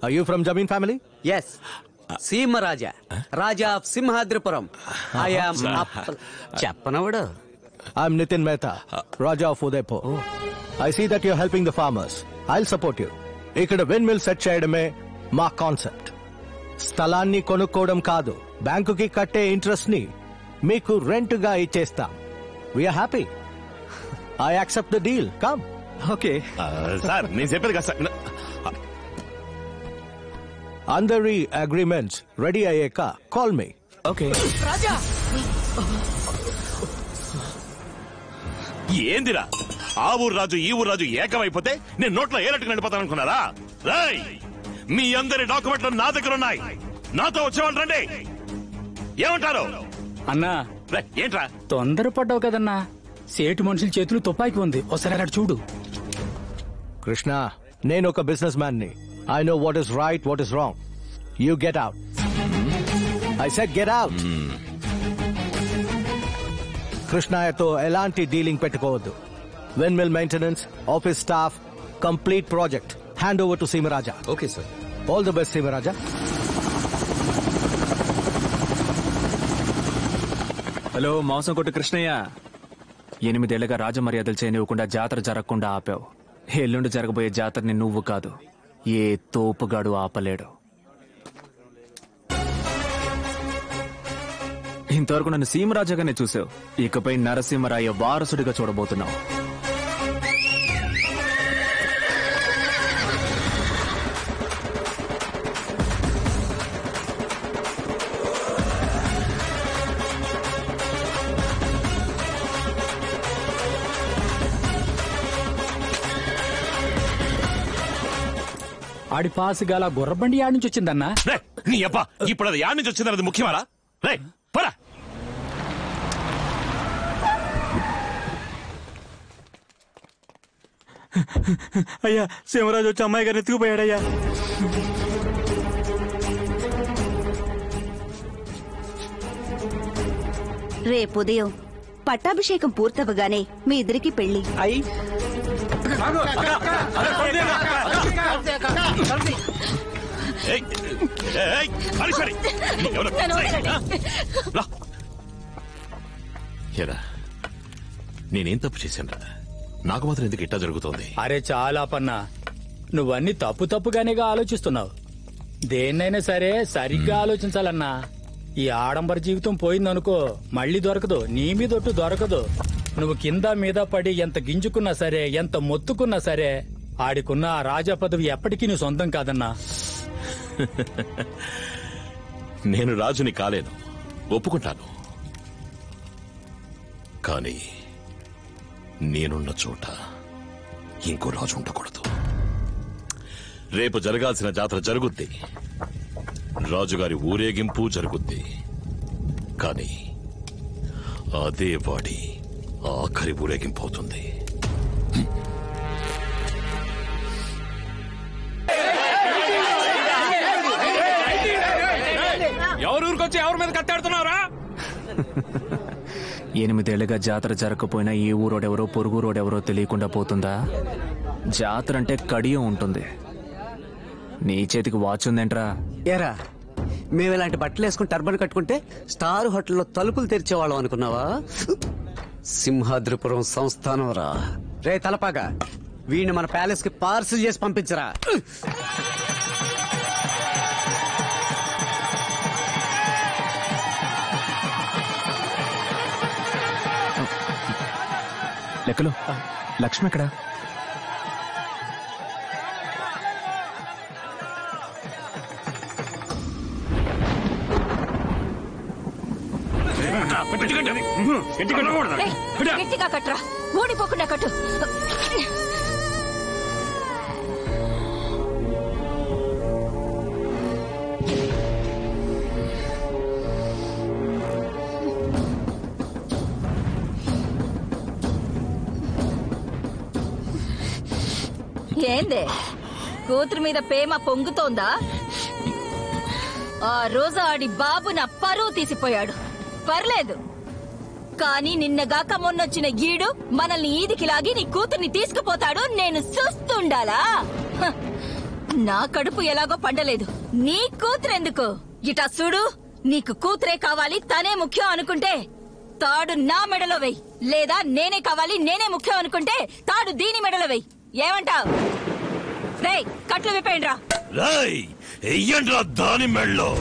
are you from zamin family? Yes, Seema Raja, Raja of Simhadripuram. చెప్పనవడు. I'm Nitin Mehta, Raja of Udaipur. I see that you're helping the farmers. I'll support you. ఇక్కడ విండ్ మిల్ సెట్ చేయడమే మా కాన్సెప్ట్. స్థలాన్ని కొనుక్కోవడం కాదు, బ్యాంకుకి కట్టే ఇంట్రెస్ట్ ని మీకు రెంట్ గా ఇచ్చేస్తాం. We are happy. I accept the deal. Come. Okay. Sir నేను చెప్పేది కదా సార్. అందరి అగ్రిమెంట్స్ రెడీ అయ్యాక కాల్ మీ. ఓకే. రాజా ఏందిరా ఆ ఊరు రాజు ఈ ఊరు రాజు ఏకమైపోతే నేను నోట్లో ఏలట్టుకు నడిపోతాను అనుకున్నారా? రేయ్, మీ అందరి డాక్యుమెంట్లు నా దగ్గర ఉన్నాయి, నాతో వచ్చేవాళ్ళు రండి. ఏమంటారు అన్నా? ఏంట్రా తొందరపడ్డావు కదన్నా, సేటు మనుషుల చేతులు తుపాకి ఉంది, ఒకసారి అక్కడ చూడు. కృష్ణ, నేను ఒక బిజినెస్ మ్యాన్ ని. I know what is right, what is wrong. You get out. I said get out. కృష్ణయ్యతో ఎలాంటి డీలింగ్ పెట్టుకోవద్దు. Windmill maintenance, office staff, complete project hand over to Seemaraja. Okay sir. All the best Seemaraja. Hello మాంసం కొట్టు కృష్ణయ్య, 8 ఏళ్లుగా రాజమర్యాదలు చేయనివ్వకుండా జాతర జరగకుండా ఆపావు. ఎల్లుండి జరగబోయే జాతరని నువ్వు కాదు, ఏ తోపుగాడు ఆపలేడు. ఇంతవరకు నన్ను సీమరాజాగానే చూసావు, ఇకపై నరసింహరాయ వారసుడిగా చూడబోతున్నావు. ఆడి పాస్ గల గుర్రబండి యాడ్ నుంచి వచ్చిందన్నా. నీ అబ్బా ఇప్పుడు అది యాడ్ నుంచి వచ్చిందన్నది ముఖ్యమారా? రే పరా. అయ్యా సింహరాజు వచ్చి అమ్మాయి గారిని ఎత్తుకుపోయాడయ్యా. రేపు ఉదయం పట్టాభిషేకం పూర్తవగానే మీ ఇద్దరికి పెళ్లి అయి నేనేం తప్పు చేశాను? నాకు మాత్రం ఎందుకు ఇట్టా జరుగుతోంది? అరే చాలా పన్నా, నువ్వన్నీ తప్పుగానేగా ఆలోచిస్తున్నావు. దేన్నైనా సరే సరిగ్గా ఆలోచించాలన్నా. ఈ ఆడంబర జీవితం పోయిందనుకో మళ్ళీ దొరకదు, నీ మీదొట్టు దొరకదు. నువ్వు కింద మీద పడి ఎంత గింజుకున్నా సరే, ఎంత మొత్తుకున్నా సరే, ఆడికున్న ఆ రాజా పదవి ఎప్పటికీ నీ సొంతం కాదన్నా. నేను రాజుని కాలేను, ఒప్పుకుంటాను. కానీ నేనున్న చోట ఇంకో రాజు ఉండకూడదు. రేపు జరగాల్సిన జాతర జరుగుద్ది, రాజుగారి ఊరేగింపు జరుగుద్ది. కానీ అదే వాడి ఆఖరి ఊరేగింపు అవుతుంది. ఎవరు ఊరికొచ్చి ఎవరి మీద కట్టాడుతున్నారా? 8 ఏళ్లుగా జాతర జరగకపోయినా ఈ ఊరోడెవరో పొరుగురోడెవరో తెలియకుండా పోతుందా? జాతర అంటే కడియం ఉంటుంది. నీ చేతికి వాచ్ ఉందేంట్రా? ఏరా, మేము ఇలాంటి బట్టలు వేసుకుని టర్బన్ కట్టుకుంటే స్టార్ హోటల్లో తలుపులు తెరిచేవాళ్ళం అనుకున్నావా? సింహాద్రిపురం సంస్థానం రా. రే తలపాగా, వీడిని మన ప్యాలెస్ కి పార్సిల్ చేసి పంపించరా. లెక్కలు లక్ష్మి ఎక్కడా? గట్టిగా కట్టరా, ఊడిపోకుండా కట్టు. ఏందే కూతురు మీద ప్రేమ పొంగుతోందా? ఆ రోజు ఆడి బాబు నా పరువు తీసిపోయాడు, పర్లేదు. కానీ నిన్నగాక మొన్నొచ్చిన గీడు మనల్ని ఈదికి లాగి నీ కూతుర్ని తీసుకుపోతాడు. నేను చూస్తుండాలా? హ, నా కడుపు ఎలాగో పండలేదు, నీ కూతురెందుకు? ఇటా చూడు, నీకు కూతురే కావాలి, తనే ముఖ్యం అనుకుంటే తాడు నా మెడలో వెయ్యి. లేదా నేనే కావాలి, నేనే ముఖ్యం అనుకుంటే తాడు దీని మెడలో వెయ్యి. ఏమంటావ్? రేయ్, కట్లు విప్పేయండి రా. రేయ్, ఎయ్యండ్రా దాని మెళ్ళో.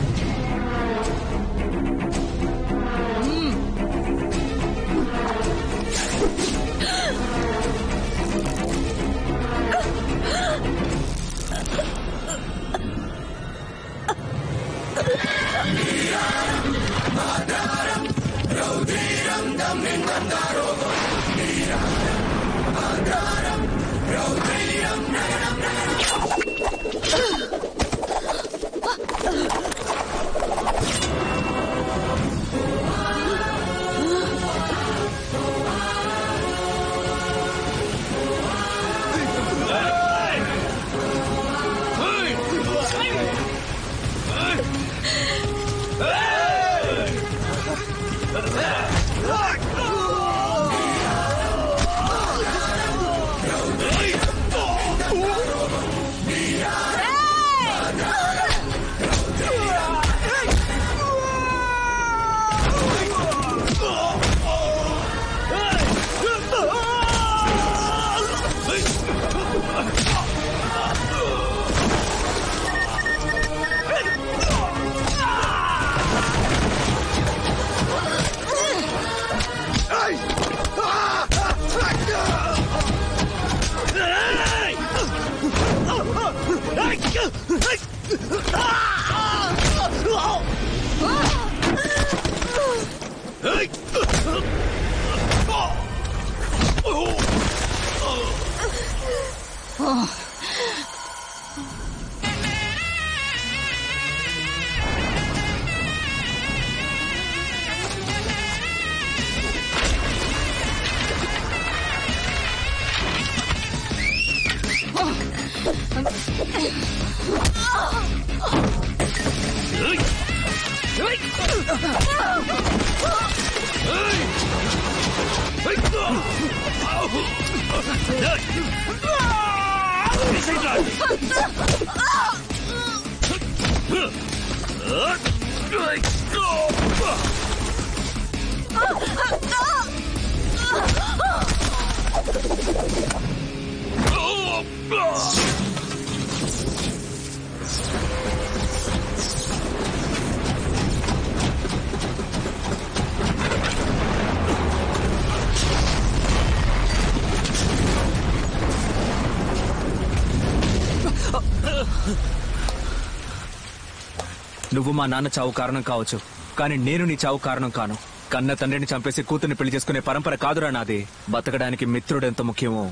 నువ్వు మా నాన్న చావు కారణం కావచ్చు, కానీ నేను నీ చావు కారణం కాను. కన్న తండ్రిని చంపేసి కూతుర్ని పెళ్లి చేసుకునే పరంపర కాదురా నాది. బతకడానికి మిత్రుడు ఎంత ముఖ్యమో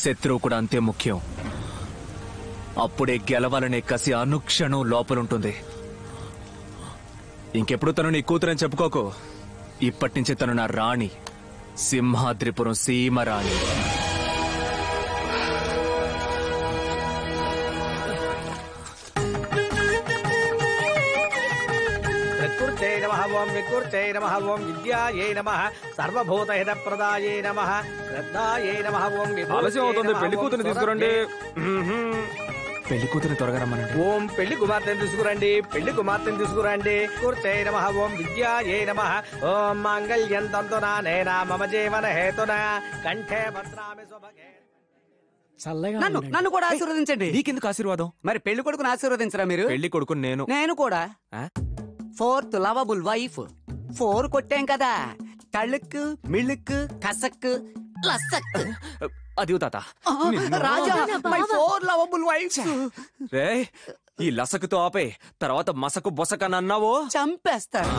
శత్రువు కూడా అంతే ముఖ్యం. అప్పుడే గెలవాలనే కసి అనుక్షణం లోపలుంటుంది. ఇంకెప్పుడు తను నీ కూతురని చెప్పుకోకు. ఇప్పటి నుంచి తను నా రాణి, సింహాద్రిపురం సీమ రాణి. ఓం వికృత్యై నమః ఓం విద్యాయై నమః సర్వభూతహితప్రదాయై నమః శ్రద్ధాయై నమః ఓం ఆలస్యం అవుతుంది, పెళ్లి కూతురు తీసుకురండి. పెళ్లి కూతురు త్వరగా రమ్మనండి. ఓం పెళ్లి కుమార్తెను తీసుకురండి, పెళ్లి కుమార్తెను తీసుకురండి. వికృత్యై నమః ఓం విద్యాయై నమః ఓం మాంగళ్యం తంతునానేన మమ జీవన హేతునా కంఠే భద్రామి శుభగే. నన్ను కూడా ఆశీర్వదించండి. నీకెందుకు ఆశీర్వాదం? మరి పెళ్లి కొడుకుని ఆశీర్వదించరా మీరు? పెళ్లి కొడుకు నేను కూడా. 4th lovable wife. 4 కొట్టాం కదా, తళుక్కు మిళుక్కు కసక్కు లసక్. అది తాత రాజా మై 4 లవబుల్ వైఫ్. రే ఈ లసకుతో ఆపే, తర్వాత మసకు బొసకనన్నావో చంపేస్తారు.